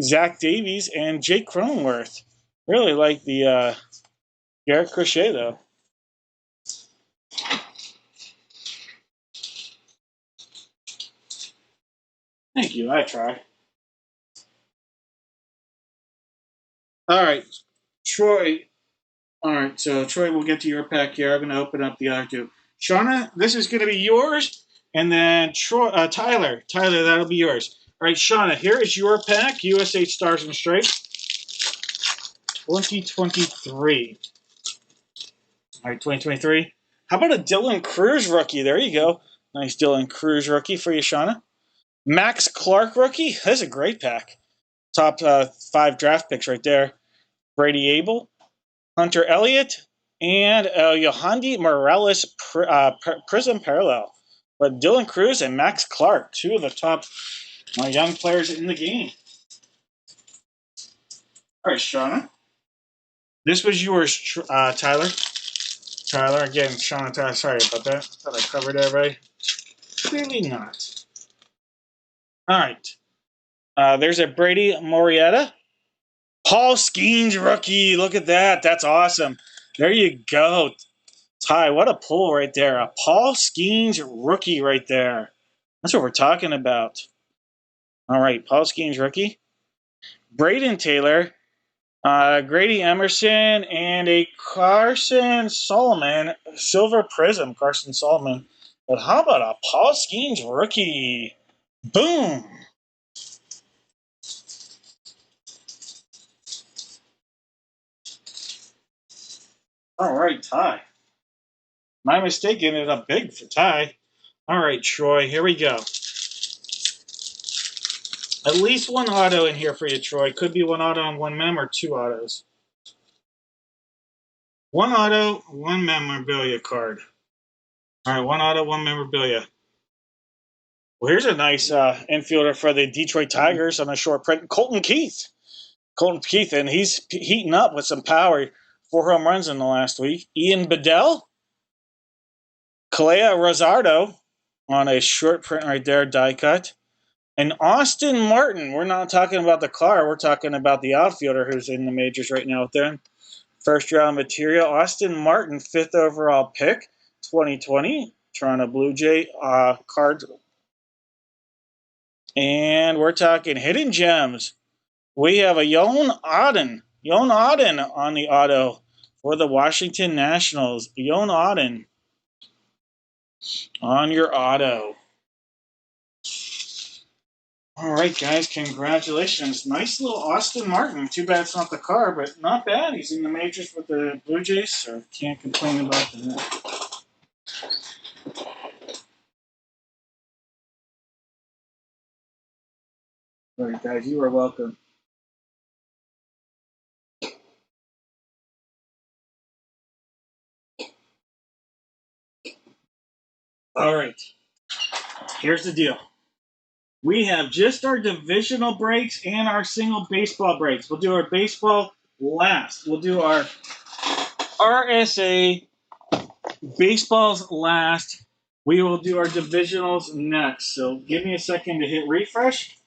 Zach Davies, and Jake Cronenworth. Really like the Garrett Crochet, though. Thank you. I try. All right, Troy. All right, so Troy, we'll get to your pack here. I'm going to open up the other two. Shauna, this is going to be yours, and then Troy, Tyler, that'll be yours. All right, Shauna, here is your pack. USA Stars and Stripes, 2023. All right, 2023. How about a Dylan Cruz rookie? There you go. Nice Dylan Cruz rookie for you, Shauna. Max Clark rookie. That's a great pack. Top 5 draft picks right there. Brady Abel, Hunter Elliott, and Yohandy Morales Prism Parallel. But Dylan Cruz and Max Clark, two of the top young players in the game. All right, Shauna. This was yours, Tyler. Tyler, again, Shauna, Tyler, sorry about that. I thought I covered everybody. Clearly not. All right. There's a Brady Morietta. Paul Skeens rookie. Look at that. That's awesome. There you go. Ty, what a pull right there. A Paul Skeens rookie right there. That's what we're talking about. All right, Paul Skeens rookie. Braden Taylor, Grady Emerson, and a Carson Solomon Silver Prism. Carson Solomon. But how about a Paul Skeens rookie? Boom. All right, Ty. My mistake ended up big for Ty. All right, Troy, here we go. At least one auto in here for you, Troy. Could be one auto and one mem or two autos. One auto, one memorabilia card. All right, one auto, one memorabilia. Well, here's a nice infielder for the Detroit Tigers on a short print. Colton Keith, and he's heating up with some power 4 home runs in the last week. Ian Bedell, Kalea Rosardo on a short print right there, die cut. And Austin Martin. We're not talking about the car. We're talking about the outfielder who's in the majors right now with them. First round material. Austin Martin, 5th overall pick, 2020. Toronto Blue Jay card. And we're talking hidden gems. We have a Yon Auden on the auto for the Washington Nationals. Yon Auden on your auto. All right, guys, congratulations. Nice little Austin Martin. Too bad it's not the car, but not bad. He's in the majors with the Blue Jays, so can't complain about that. All right, guys, you are welcome. All right, here's the deal. We have just our divisional breaks and our single baseball breaks. We'll do our baseball last. We'll do our RSA baseballs last. We will do our divisionals next. So give me a second to hit refresh.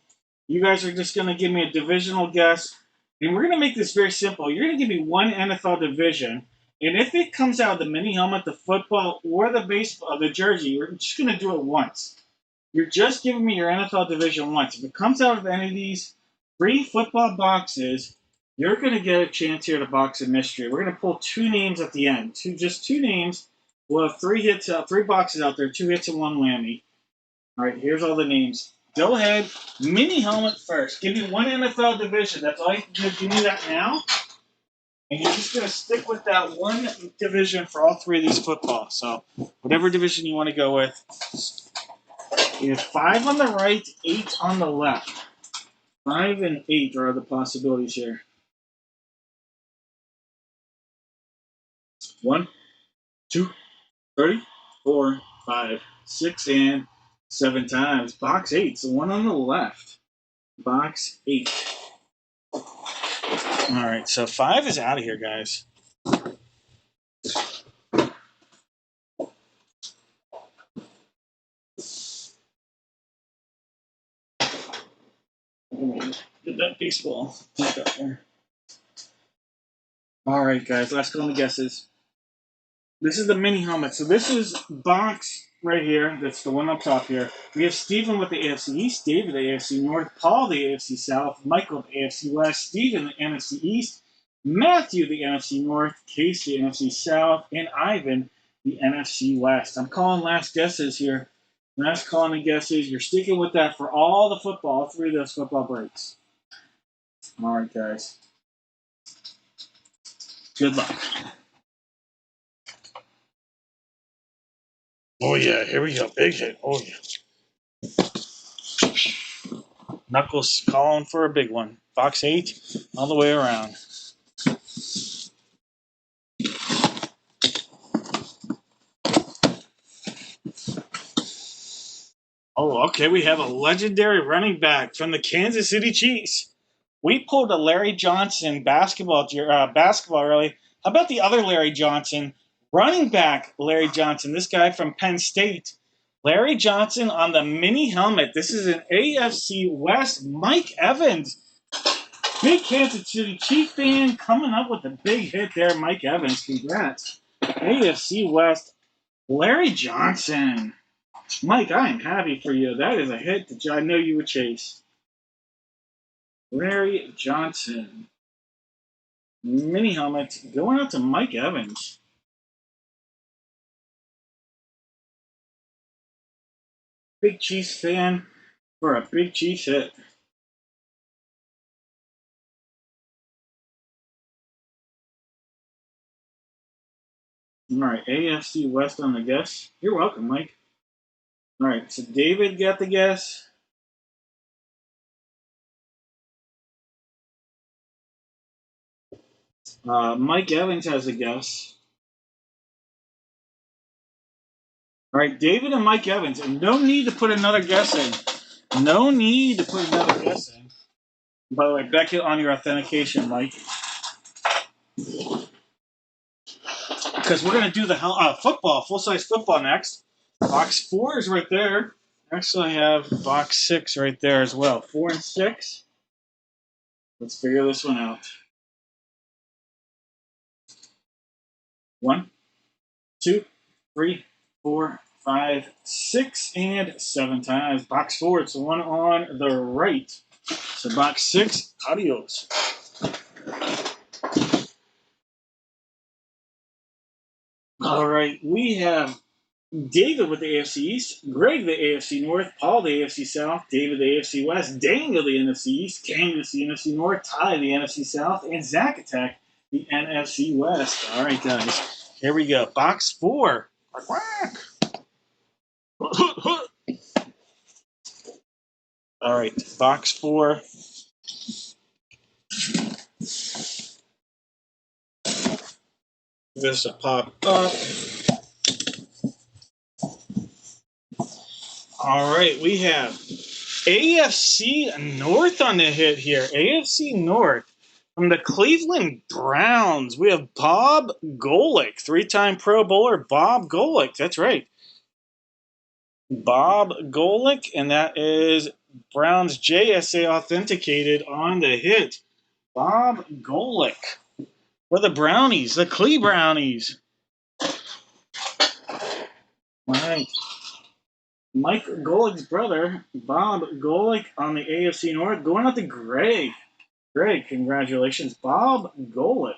You guys are just going to give me a divisional guess. And we're going to make this very simple. You're going to give me one NFL division. And if it comes out of the mini helmet, the football, or the baseball, the jersey, we're just going to do it once. You're just giving me your NFL division once. If it comes out of any of these free football boxes, you're going to get a chance here to box of mystery. We're going to pull 2 names at the end. Just 2 names. We'll have 3 hits, 3 boxes out there, 2 hits and 1 whammy. All right, here's all the names. Go ahead, mini helmet first. Give me one NFL division. That's all you can do. Give me that now. And you're just going to stick with that one division for all 3 of these football. So whatever division you want to go with. You have 5 on the right, 8 on the left. 5 and 8 are the possibilities here. 1, 2, 3, 4, 5, 6, and 7 times. Box 8, so 1 on the left. Box 8. All right, so 5 is out of here, guys. Get that baseball back up there. All right, guys, last couple of guesses. This is the mini helmet. So this is box right here. That's the one up top here. We have Steven with the AFC East, David the AFC North, Paul the AFC South, Michael the AFC West, Steven the NFC East, Matthew the NFC North, Casey the NFC South, and Ivan the NFC West. I'm calling last guesses here. Last calling the guesses. You're sticking with that for all the football, all 3 of those football breaks. All right, guys. Good luck. Oh, yeah. Here we go. Big hit. Oh, yeah. Knuckles calling for a big one. Box 8 all the way around. Oh, okay. We have a legendary running back from the Kansas City Chiefs. We pulled a Larry Johnson basketball early. How about the other Larry Johnson, running back Larry Johnson? This guy from Penn State. Larry Johnson on the mini helmet. This is an AFC West. Mike Evans. Big Kansas City Chief fan coming up with a big hit there. Mike Evans. Congrats. AFC West. Larry Johnson. Mike, I am happy for you. That is a hit that I know you would chase. Larry Johnson. Mini helmet going out to Mike Evans. Big Chiefs fan for a big Chiefs hit. All right, AFC West on the guess. You're welcome, Mike. All right, so David got the guess. Mike Evans has a guess. All right, David and Mike Evans. And no need to put another guess in. No need to put another guess in. By the way, Beckett on your authentication, Mike. because we're going to do the football, full-size football next. Box 4 is right there. Actually, I have box 6 right there as well. 4 and 6. Let's figure this one out. 1, 2, 3, 4, 5, 6, and 7 times. Box 4, it's the one on the right. So box 6, adios. All right, we have David with the AFC East, Greg the AFC North, Paul the AFC South, David the AFC West, Daniel the NFC East, Candace the NFC North, Ty the NFC South, and Zach Attack the NFC West. All right, guys, here we go. Box 4. All right, box 4. This will pop up. All right, we have AFC North on the hit here. AFC North from the Cleveland Browns. We have Bob Golick, 3-time Pro Bowler Bob Golick. That's right. Bob Golick, and that is Browns JSA authenticated on the hit. Bob Golick for the Brownies, the Clee Brownies. All right. Mike Golick's brother, Bob Golick on the AFC North, going out to Greg. Greg, congratulations, Bob Golick.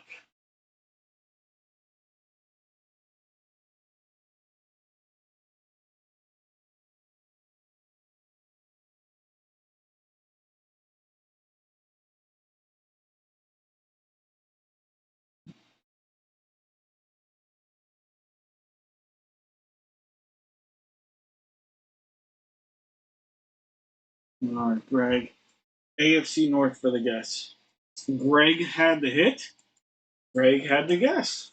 All right, Greg. AFC North for the guess. Greg had the hit. Greg had the guess.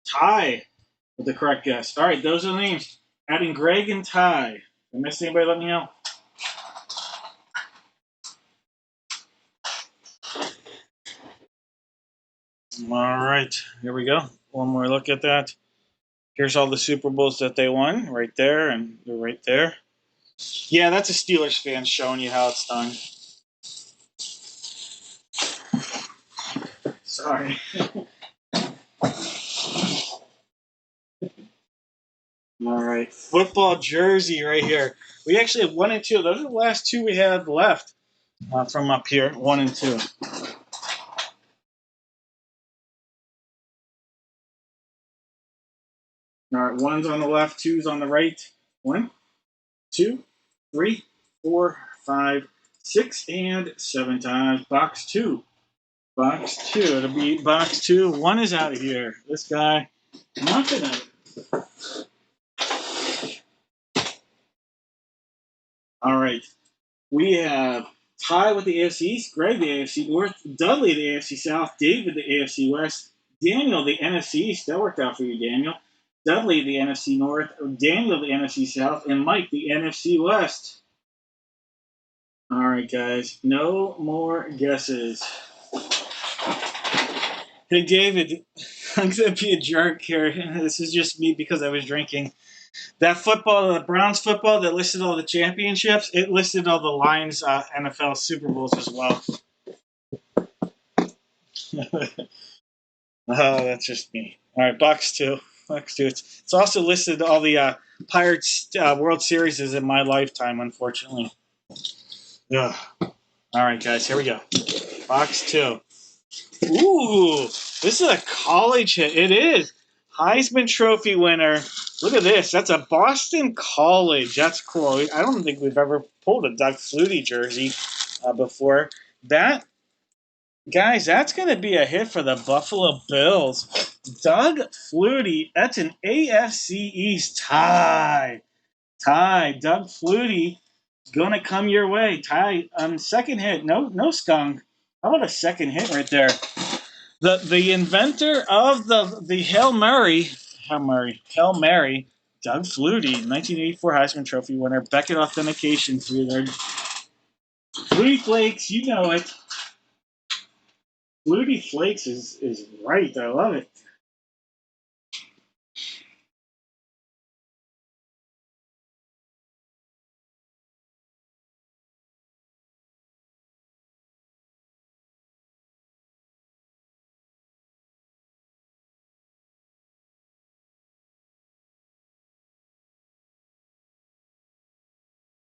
Ty with the correct guess. All right, those are the names. Adding Greg and Ty. If I missed anybody, let me know. All right, here we go. One more look at that. Here's all the Super Bowls that they won right there, and they're right there. Yeah, that's a Steelers fan showing you how it's done. Sorry. All right. Football jersey right here. We actually have 1 and 2. Those are the last 2 we have left from up here. 1 and 2. All right. 1's on the left, 2's on the right. 1, 2, 3, 4, 5, 6, and 7 times. Box 2. Box 2. It'll be box 2. 1 is out of here. This guy, not gonna. All right. We have Ty with the AFC East, Greg the AFC North, Dudley the AFC South, David the AFC West, Daniel the NFC East. That worked out for you, Daniel. Dudley the NFC North, Daniel the NFC South, and Mike the NFC West. All right, guys. No more guesses. Hey, David, I'm going to be a jerk here. This is just me because I was drinking. That football, the Browns football that listed all the championships, it listed all the Lions NFL Super Bowls as well. Oh, that's just me. All right, box 2. Box 2. It's also listed all the Pirates World Series in my lifetime, unfortunately. Ugh. All right, guys, here we go. Box 2. Ooh, this is a college hit. It is. Heisman Trophy winner. Look at this. That's a Boston College. That's cool. I don't think we've ever pulled a Doug Flutie jersey before. That, guys, that's going to be a hit for the Buffalo Bills. Doug Flutie. That's an AFC East tie. Doug Flutie going to come your way. Ty, second hit. No skunk. How about a second hit right there? The inventor of the Hail Mary, Doug Flutie, 1984 Heisman Trophy winner, Beckett authentication through there. Flutie Flakes, you know it. Flutie Flakes is right. I love it.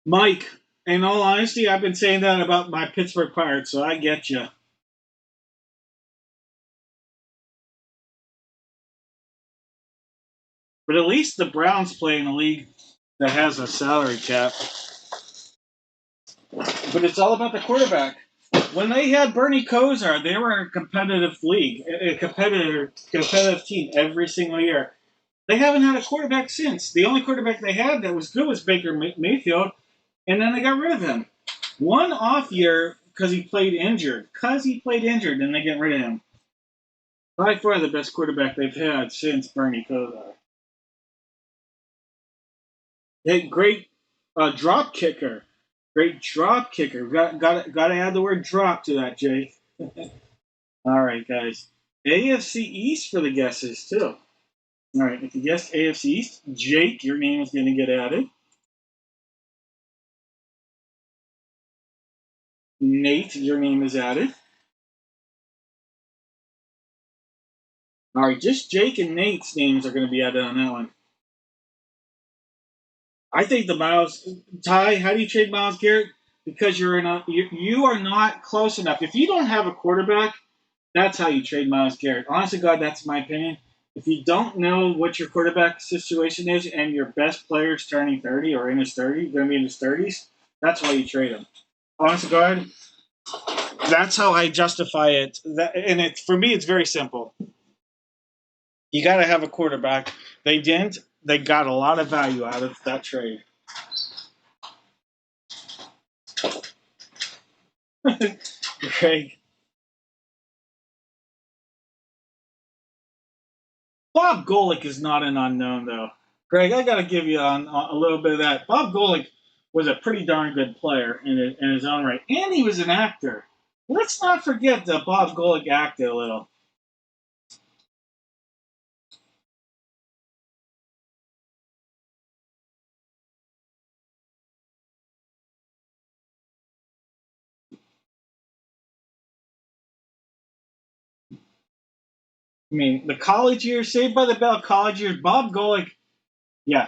Mike, in all honesty, I've been saying that about my Pittsburgh Pirates, so I get you. But at least the Browns play in a league that has a salary cap. But it's all about the quarterback. When they had Bernie Kosar, they were a competitive league, a competitive team every single year. They haven't had a quarterback since. The only quarterback they had that was good was Baker Mayfield, and then they got rid of him. One off year because he played injured. And they get rid of him. By far the best quarterback they've had since Bernie Kosar. Hey, great drop kicker. Great drop kicker. Got to add the word drop to that, Jake. All right, guys. AFC East for the guesses, too. All right, if you guessed AFC East, Jake, your name is going to get added. Nate, your name is added. All right, just Jake and Nate's names are going to be added on that one. I think the Miles Ty. How do you trade Miles Garrett? Because you are not close enough. If you don't have a quarterback, that's how you trade Miles Garrett. Honestly, God, that's my opinion. If you don't know what your quarterback situation is and your best player is turning 30 or in his 30s, going to be in his 30s, that's why you trade him. Honestly, God, that's how I justify it. For me, it's very simple. You got to have a quarterback. They didn't. They got a lot of value out of that trade. Greg, Bob Golick is not an unknown, though. Greg, I got to give you on a little bit of that. Bob Golick was a pretty darn good player in his own right, and he was an actor. Let's not forget that Bob Golick acted a little. I mean, the college years, Saved by the Bell college years, Bob Golick, yeah,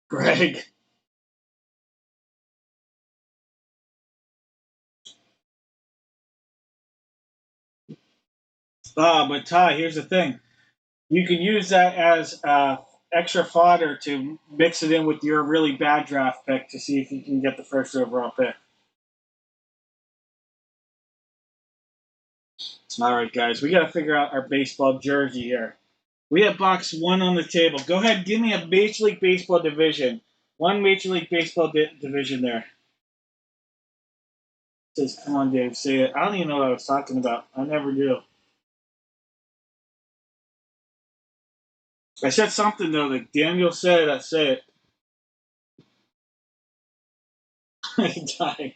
Greg. But Ty, here's the thing. You can use that as extra fodder to mix it in with your really bad draft pick to see if you can get the first overall pick. All right, guys, we got to figure out our baseball jersey here. We have box one on the table. Go ahead, give me a Major League Baseball division. One Major League Baseball division there. It says, come on, Dave, say it. I don't even know what I was talking about. I never do. I said something, though, that Daniel said. I say it. Die.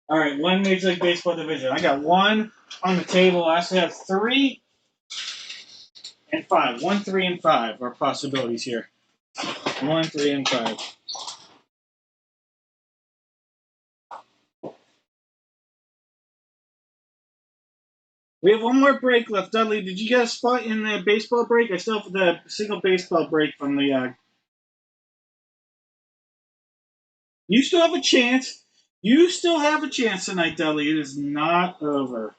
All right, one Major League Baseball division. I got one on the table. I actually have 3 and 5. 1, 3, and 5 are possibilities here. 1, 3, and 5. We have one more break left. Dudley, did you get a spot in the baseball break? I still have the single baseball break from the. You still have a chance. You still have a chance tonight, Dudley. It is not over.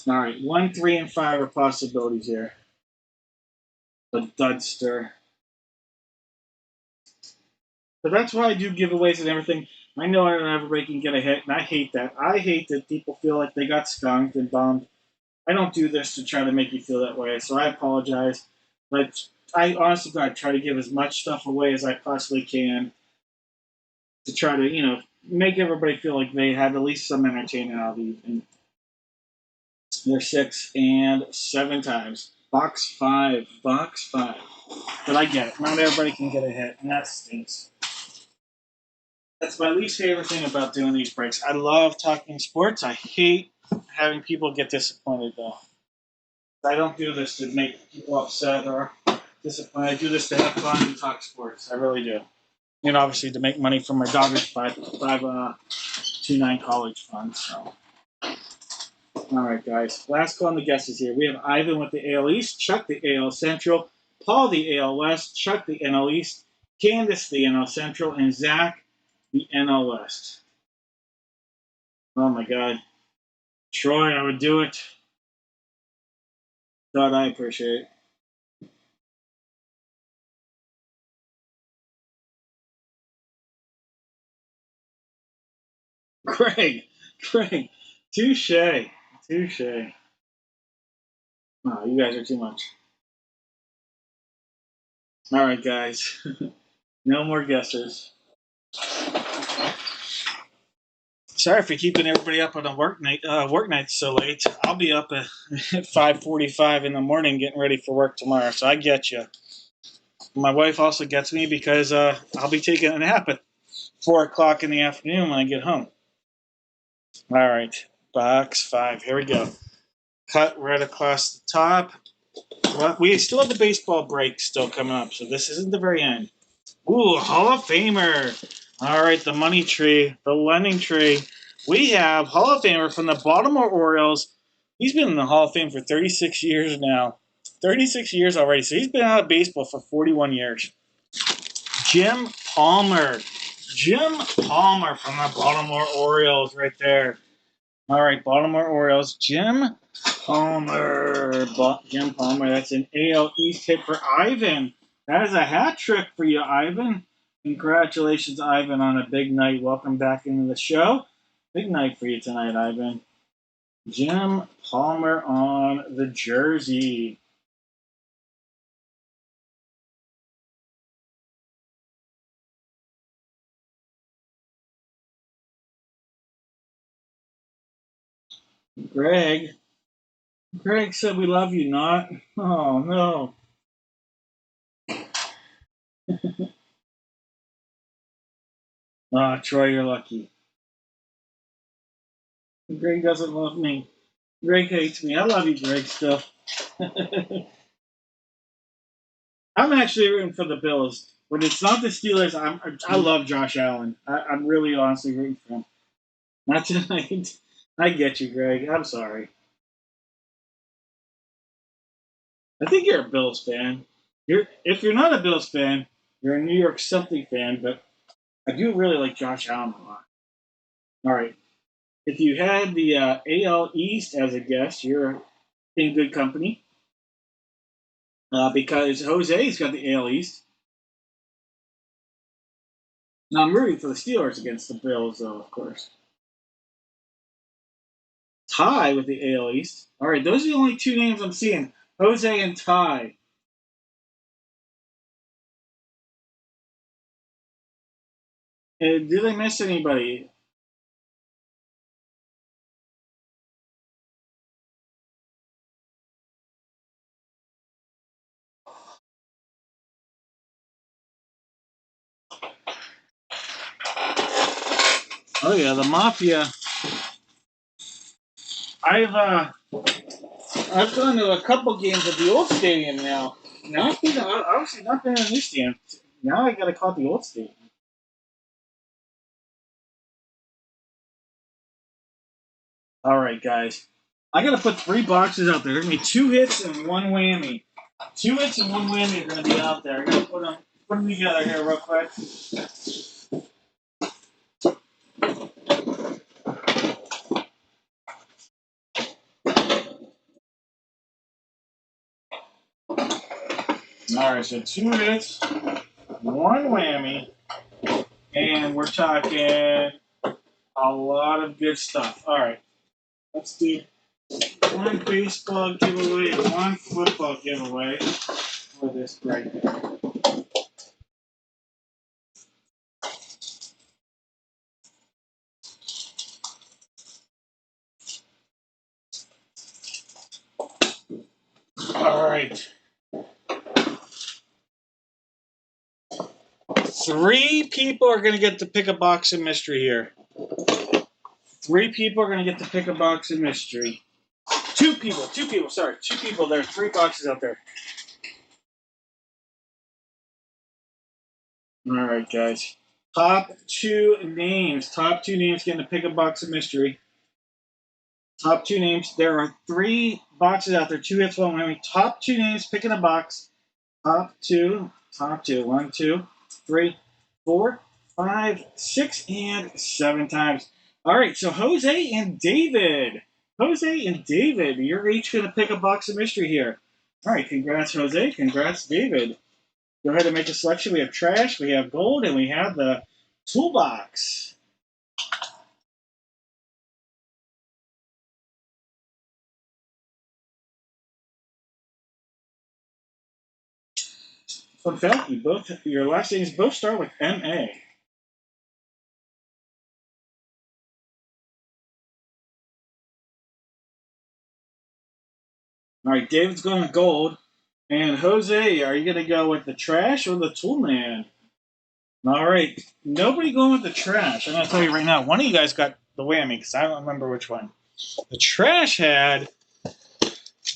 All right, 1, 3, and 5 are possibilities here. The Dudster. But that's why I do giveaways and everything. I know everybody can get a hit, and I hate that. I hate that people feel like they got skunked and bummed. I don't do this to try to make you feel that way, so I apologize. But I honestly, God, try to give as much stuff away as I possibly can to try to, make everybody feel like they had at least some entertainment out of the evening. They're 6 and 7 times. Box 5. Box 5. But I get it. Not everybody can get a hit, and that stinks. That's my least favorite thing about doing these breaks. I love talking sports. I hate having people get disappointed, though. I don't do this to make people upset or disappointed. I do this to have fun and talk sports. I really do. And obviously to make money from my daughter's 529 college fund. So, all right, guys. Last call on the guesses here. We have Ivan with the AL East, Chuck the AL Central, Paul the AL West, Chuck the NL East, Candace the NL Central, and Zach the NL West. Oh my God, Troy, I would do it. God, I appreciate it. Greg, touche, touche. Oh, you guys are too much. All right, guys. No more guesses. Sorry for keeping everybody up on a work night so late. I'll be up at 5:45 in the morning getting ready for work tomorrow. So I get you. My wife also gets me because I'll be taking a nap at 4 o'clock in the afternoon when I get home. All right, box 5. Here we go. Cut right across the top. Well, we still have the baseball break still coming up, so this isn't the very end. Ooh, Hall of Famer. All right, the money tree, the lending tree. We have Hall of Famer from the Baltimore Orioles. He's been in the Hall of Fame for 36 years now. 36 years already. So he's been out of baseball for 41 years. Jim Palmer. Jim Palmer from the Baltimore Orioles right there. All right, Baltimore Orioles. Jim Palmer. Jim Palmer. That's an AL East hit for Ivan. That is a hat trick for you, Ivan. Congratulations, Ivan, on a big night. Welcome back into the show. Big night for you tonight, Ivan. Jim Palmer on the jersey. Greg. Greg said we love you, not. Oh, no. Ah, Troy, you're lucky. Greg doesn't love me. Greg hates me. I love you, Greg, still. I'm actually rooting for the Bills. When it's not the Steelers, I love Josh Allen. I'm really honestly rooting for him. Not tonight. I get you, Greg. I'm sorry. I think you're a Bills fan. If you're not a Bills fan, you're a New York something fan. But I do really like Josh Allen a lot. All right. If you had the AL East as a guest, you're in good company because Jose's got the AL East. Now I'm rooting for the Steelers against the Bills, though, of course. Ty with the AL East. All right, those are the only two names I'm seeing: Jose and Ty. And did I miss anybody? Oh yeah, the Mafia. I've uh, I've gone to a couple games at the old stadium now. Now I've been obviously not been in the new stadium. Now I got to call it the old stadium. All right, guys. I got to put 3 boxes out there. There's gonna be 2 hits and 1 whammy. 2 hits and 1 whammy are gonna be out there. I got to put them together here real quick. All right, so 2 hits, 1 whammy, and we're talking a lot of good stuff. All right, let's do 1 baseball giveaway and 1 football giveaway for this right here. All right. 3 people are going to get to pick a box of mystery here. 3 people are going to get to pick a box of mystery. 2 people, sorry. 2 people. There are 3 boxes out there. All right, guys. Top 2 names getting to pick a box of mystery. Top 2 names. There are 3 boxes out there. 2 hits, 1 winning. Top 2 names picking a box. Top two. 1, 2, 3, 4, 5, 6, and 7 times. All right, so Jose and David. You're each going to pick a box of mystery here. All right, congrats, Jose. Congrats, David. Go ahead and make a selection. We have trash, we have gold, and we have the toolbox. Fun fact, your last names both start with M-A. All right, David's going with gold. And Jose, are you going to go with the trash or the tool man? All right, nobody going with the trash. I'm going to tell you right now, one of you guys got the whammy because I don't remember which one. The trash had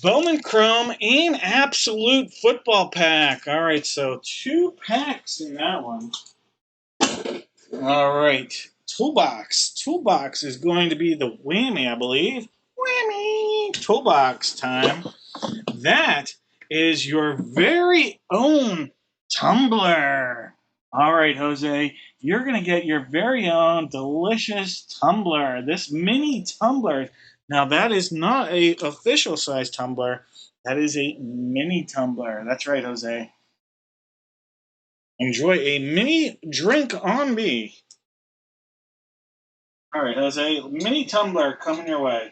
Bowman Chrome and Absolute Football Pack. All right, so 2 packs in that one. All right, Toolbox. Toolbox is going to be the whammy, I believe. Whammy! Toolbox time. That is your very own tumbler. All right, Jose, you're going to get your very own delicious tumbler. This mini tumbler. Now, that is not a official size tumbler. That is a mini tumbler. That's right, Jose. Enjoy a mini drink on me. All right, Jose, mini tumbler coming your way.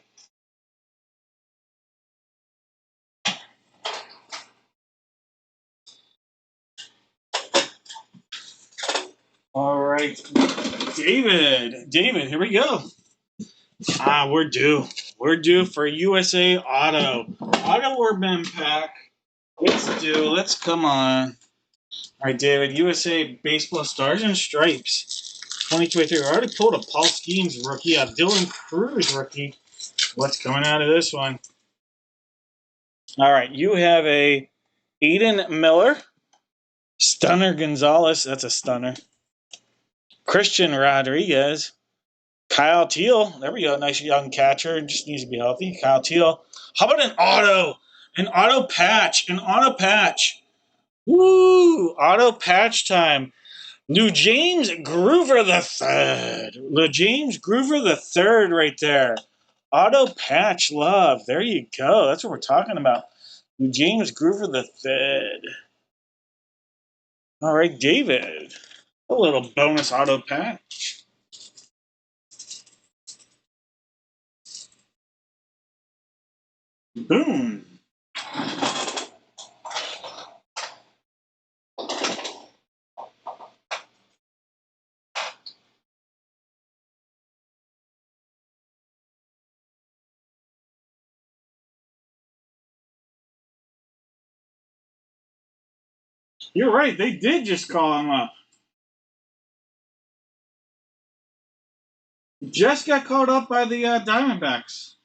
All right, David, here we go. We're due. We're due for USA Auto. Auto or Mem Pack. Let's do. Let's come on. All right, David. USA Baseball Stars and Stripes. 2023. We already pulled a Paul Skeens rookie, a Dylan Cruz rookie. What's coming out of this one? All right, you have a Eden Miller, Stunner Gonzalez. That's a stunner. Christian Rodriguez. Kyle Teal. There we go. Nice young catcher. Just needs to be healthy. Kyle Teal. How about an auto? An auto patch. Woo! Auto patch time. Lou James Groover the third. Right there. Auto patch love. There you go. That's what we're talking about. Lou James Groover the third. All right, David. A little bonus auto patch. Boom. You're right. They did just call him up. Just got called up by the Diamondbacks.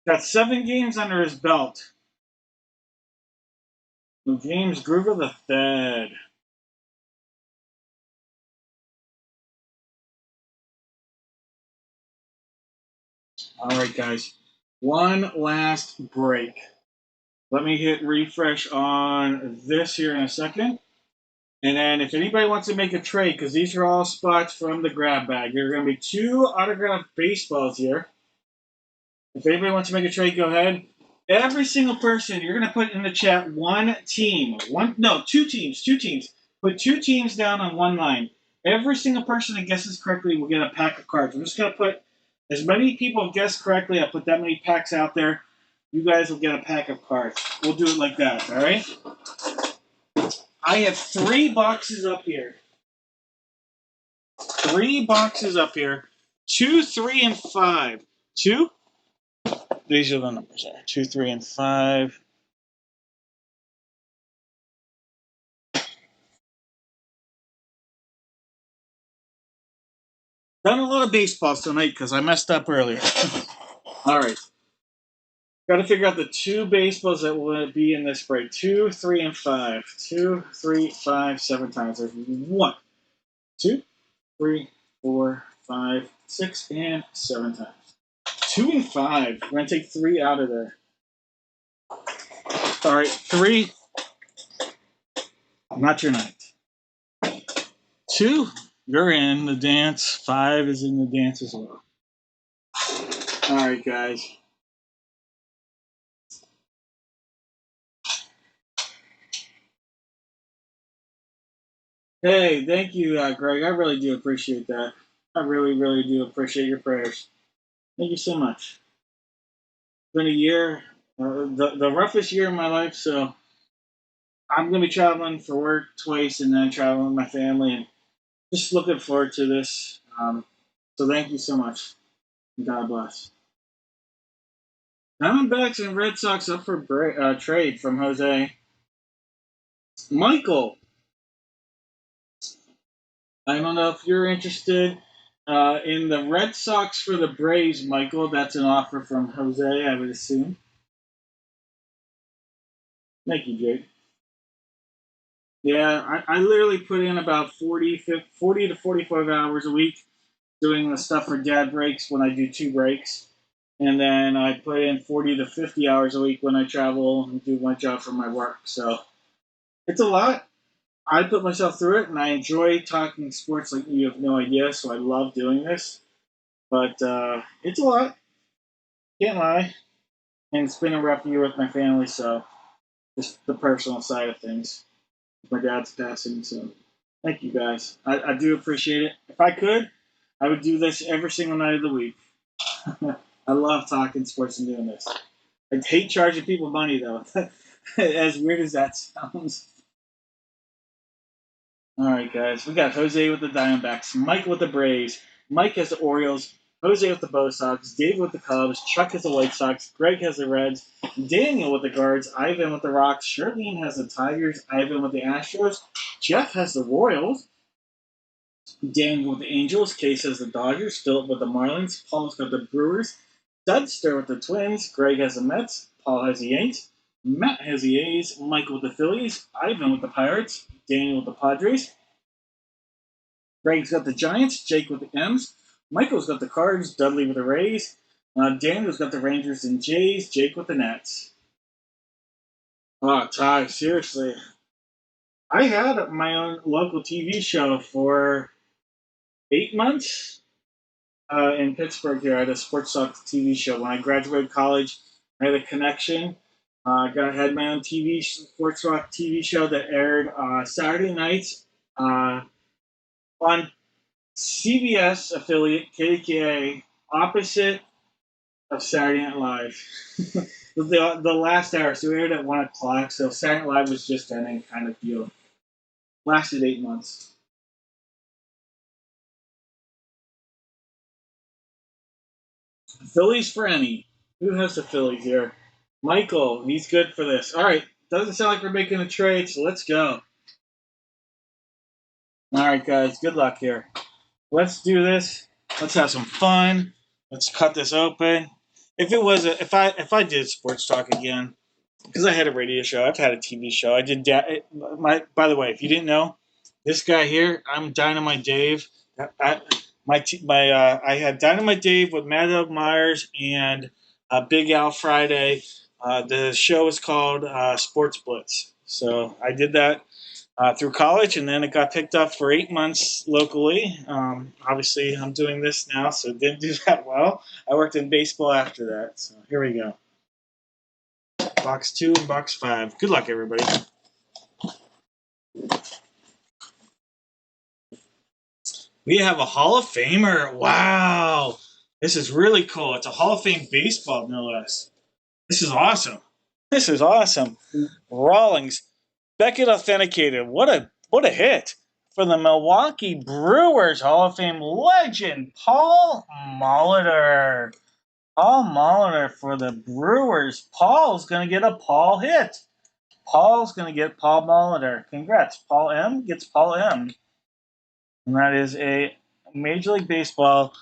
Got 7 games under his belt. James Groover the third. All right, guys. One last break. Let me hit refresh on this here in a second. And then if anybody wants to make a trade, because these are all spots from the grab bag, there are going to be 2 autographed baseballs here. If anybody wants to make a trade, go ahead. Every single person, you're going to put in the chat 1 team. 2 teams. Put 2 teams down on 1 line. Every single person that guesses correctly will get a pack of cards. I'm just going to put as many people guess correctly. I put that many packs out there. You guys will get a pack of cards. We'll do it like that, all right? I have 3 boxes up here. 3 boxes up here. 2, 3, and 5. 2, these are the numbers there. 2, 3, and 5. Done a lot of baseballs tonight because I messed up earlier. All right. Got to figure out the 2 baseballs that will be in this break. 2, 3, and 5. 2, 3, 5, 7 times. There's 1, 2, 3, 4, 5, 6, and 7 times. 2 and 5. We're going to take 3 out of there. All right, 3. Not your night. 2, you're in the dance. 5 is in the dance as well. All right, guys. Hey, thank you, Greg. I really do appreciate that. I really, really do appreciate your prayers. Thank you so much. It's been a year, the roughest year of my life, so I'm going to be traveling for work twice and then traveling with my family, and just looking forward to this. So thank you so much. God bless. Diamondbacks and Red Sox up for trade from Jose. Michael, I don't know if you're interested in the Red Sox for the Braves, Michael. That's an offer from Jose, I would assume. Thank you, Jake. Yeah, I literally put in about 40 to 45 hours a week doing the stuff for dad breaks when I do 2 breaks. And then I put in 40 to 50 hours a week when I travel and do my job for my work. So it's a lot. I put myself through it, and I enjoy talking sports like you have no idea, so I love doing this. But it's a lot. Can't lie. And it's been a rough year with my family, so just the personal side of things. My dad's passing, so thank you guys. I do appreciate it. If I could, I would do this every single night of the week. I love talking sports and doing this. I hate charging people money, though, as weird as that sounds. All right, guys. We got Jose with the Diamondbacks, Mike with the Braves, Mike has the Orioles, Jose with the Bo Sox, Dave with the Cubs, Chuck has the White Sox, Greg has the Reds, Daniel with the Guards, Ivan with the Rocks, Shirlene has the Tigers, Ivan with the Astros, Jeff has the Royals, Daniel with the Angels, Case has the Dodgers, Philip with the Marlins, Paul's got the Brewers, Dudster with the Twins, Greg has the Mets, Paul has the Yanks, Matt has the A's, Mike with the Phillies, Ivan with the Pirates, Daniel with the Padres, Greg's got the Giants, Jake with the M's, Michael's got the Cards, Dudley with the Rays, Daniel's got the Rangers and Jays, Jake with the Nets. Oh, Ty, seriously. I had my own local TV show for 8 months in Pittsburgh here. I had a sports talk TV show. When I graduated college, I had a connection. Had my own sports talk TV show that aired Saturday nights on CBS affiliate KDKA, opposite of Saturday Night Live. the last hour, so we aired at 1 o'clock. So Saturday Night Live was just ending, kind of deal. Lasted 8 months. Phillies for any. Who has the Phillies here? Michael, he's good for this. All right, doesn't sound like we're making a trade, so let's go. All right, guys, good luck here. Let's do this. Let's have some fun. Let's cut this open. If I did sports talk again, because I had a radio show, I've had a TV show. I did by the way, if you didn't know, this guy here, I'm Dynamite Dave. I had Dynamite Dave with Mad Dog Myers and Big Al Friday. The show is called Sports Blitz. So I did that through college, and then it got picked up for 8 months locally. Obviously, I'm doing this now, so it didn't do that well. I worked in baseball after that. So here we go. Box 2 and box 5. Good luck, everybody. We have a Hall of Famer. Wow. This is really cool. It's a Hall of Fame baseball, no less. This is awesome. This is awesome. Rawlings. Beckett authenticated. What a hit. For the Milwaukee Brewers Hall of Fame legend, Paul Molitor. Paul Molitor for the Brewers. Paul's going to get a Paul hit. Paul's going to get Paul Molitor. Congrats. Paul M gets Paul M. And that is a Major League Baseball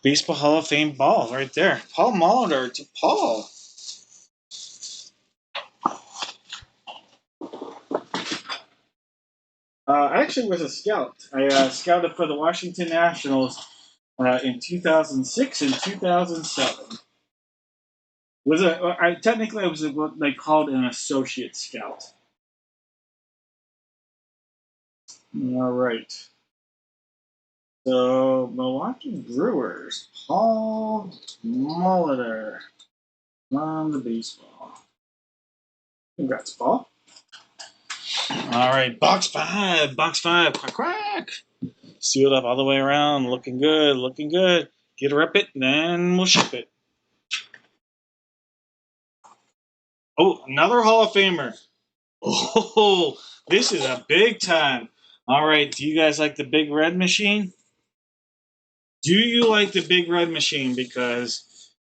Hall of Fame ball right there. Paul Molitor to Paul. I actually was a scout. I scouted for the Washington Nationals in 2006 and 2007. Technically I was what they called an associate scout. All right. So Milwaukee Brewers, Paul Molitor on the baseball. Congrats, Paul. All right, box five, quack quack. Sealed up all the way around, looking good, looking good. Get a rip it, then we'll ship it. Oh, another Hall of Famer. Oh, this is a big time. All right, do you guys like the Big Red Machine? Do you like the Big Red Machine? Because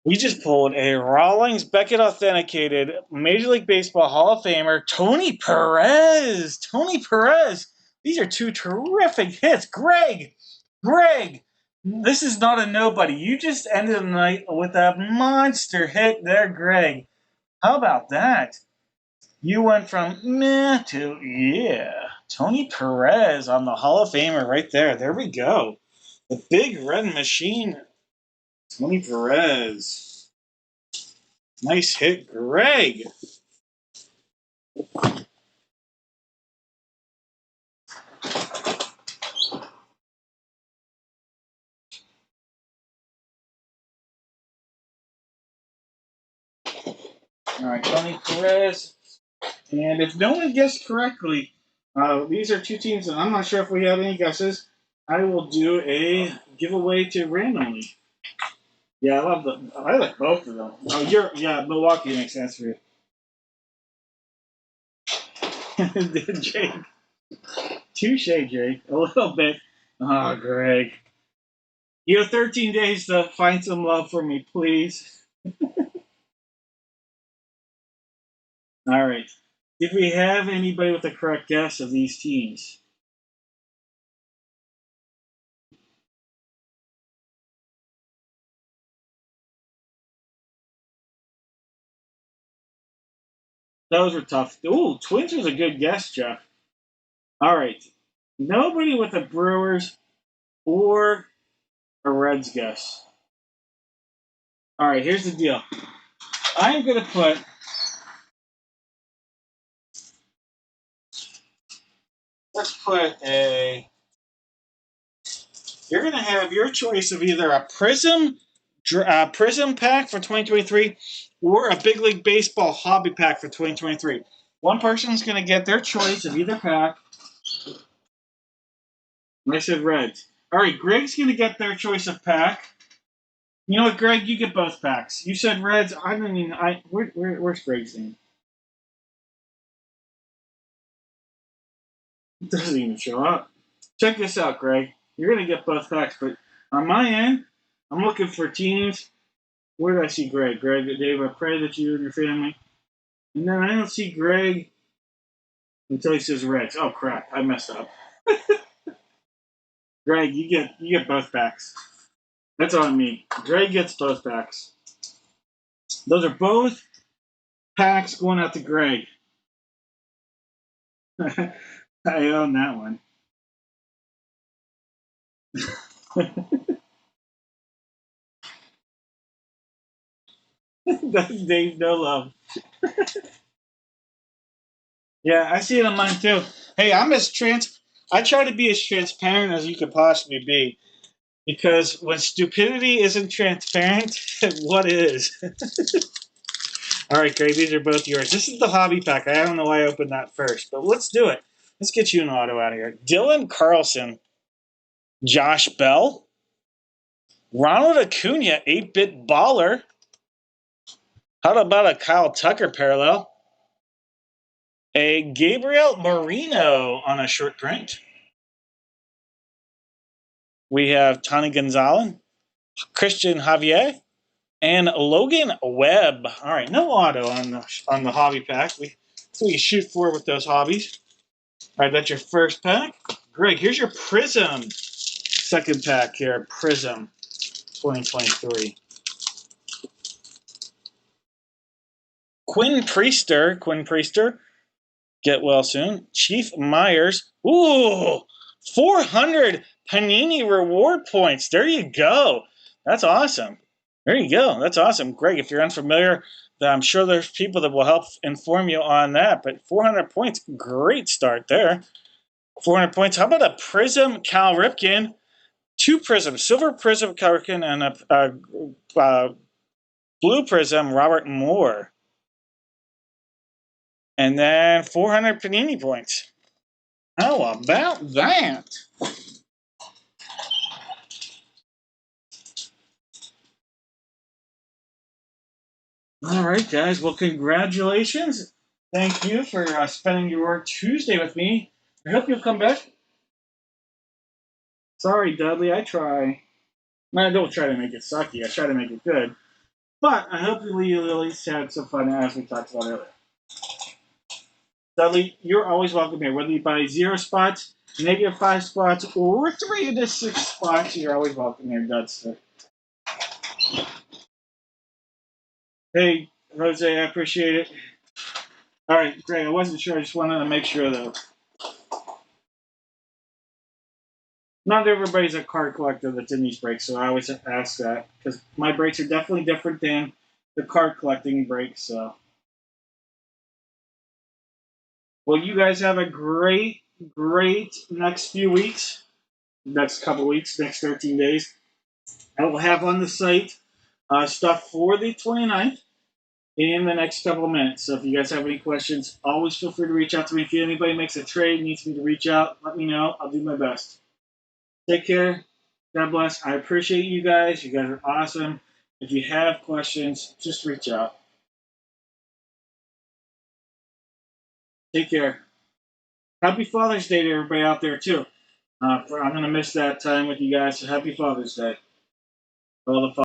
we just pulled a Rawlings Beckett authenticated Major League Baseball Hall of Famer, Tony Perez. Tony Perez. These are two terrific hits. Greg, this is not a nobody. You just ended the night with a monster hit there, Greg. How about that? You went from meh to yeah. Tony Perez on the Hall of Famer right there. There we go. The Big Red Machine, Tony Perez. Nice hit, Greg. All right, Tony Perez. And if no one guessed correctly, these are two teams, and I'm not sure if we have any guesses. I will do a giveaway to randomly. Yeah, I like both of them. Oh, Milwaukee makes sense for you. Jake. Touche, Jake. A little bit. Oh, Greg. You have 13 days to find some love for me, please. All right. Did we have anybody with a correct guess of these teams? Those were tough. Ooh, Twins was a good guess, Jeff. All right. Nobody with a Brewers or a Reds guess. All right, here's the deal. I'm going to put let's put a you're going to have your choice of either a Prism pack for 2023 or a Big League Baseball hobby pack for 2023. One person's going to get their choice of either pack. I said Reds. All right, Greg's going to get their choice of pack. You know what, Greg? You get both packs. You said Reds. I don't even. Where's Greg's name? It doesn't even show up. Check this out, Greg. You're going to get both packs, but on my end, I'm looking for teams. Where did I see Greg? Greg, Dave, I pray that you and your family. And then I don't see Greg until he says Reds. Oh crap! I messed up. Greg, you get both packs. That's on me. Greg gets both packs. Those are both packs going out to Greg. I own that one. That's Dave No Love. Yeah, I see it on mine too. Hey, I try to be as transparent as you could possibly be. Because when stupidity isn't transparent, what is? All right, Greg, these are both yours. This is the hobby pack. I don't know why I opened that first, but let's do it. Let's get you an auto out of here. Dylan Carlson, Josh Bell, Ronald Acuna, 8-bit baller. How about a Kyle Tucker parallel? A Gabriel Marino on a short print. We have Tony Gonzalez, Christian Javier, and Logan Webb. All right, no auto on the hobby pack. That's what you shoot for with those hobbies. All right, that's your first pack. Greg, here's your Prism second pack here. Prism 2023. Quinn Priester, get well soon. Chief Myers, ooh, 400 Panini reward points. There you go. That's awesome. There you go. That's awesome. Greg, if you're unfamiliar, I'm sure there's people that will help inform you on that. But 400 points, great start there. 400 points. How about a Prism Cal Ripken? Two Prism, Silver Prism Cal Ripken, and a Blue Prism Robert Moore. And then 400 Panini points. How about that? All right, guys. Well, congratulations. Thank you for spending your Tuesday with me. I hope you'll come back. Sorry, Dudley. I try. I don't try to make it sucky. I try to make it good. But I hope you at least had some fun as we talked about earlier. Dudley, you're always welcome here. Whether you buy 0 spots, -5 spots, or 3 to 6 spots, you're always welcome here, Dudster. Hey, Jose, I appreciate it. All right, great. I wasn't sure. I just wanted to make sure, though. Not everybody's a card collector that's in these breaks, so I always ask that because my breaks are definitely different than the card collecting breaks. So, well, you guys have a great next few weeks, next couple weeks, next 13 days. I will have on the site stuff for the 29th in the next couple of minutes. So if you guys have any questions, always feel free to reach out to me. If anybody makes a trade, needs me to reach out, let me know. I'll do my best. Take care. God bless. I appreciate you guys. You guys are awesome. If you have questions, just reach out. Take care. Happy Father's Day to everybody out there, too. I'm going to miss that time with you guys, so happy Father's Day. All the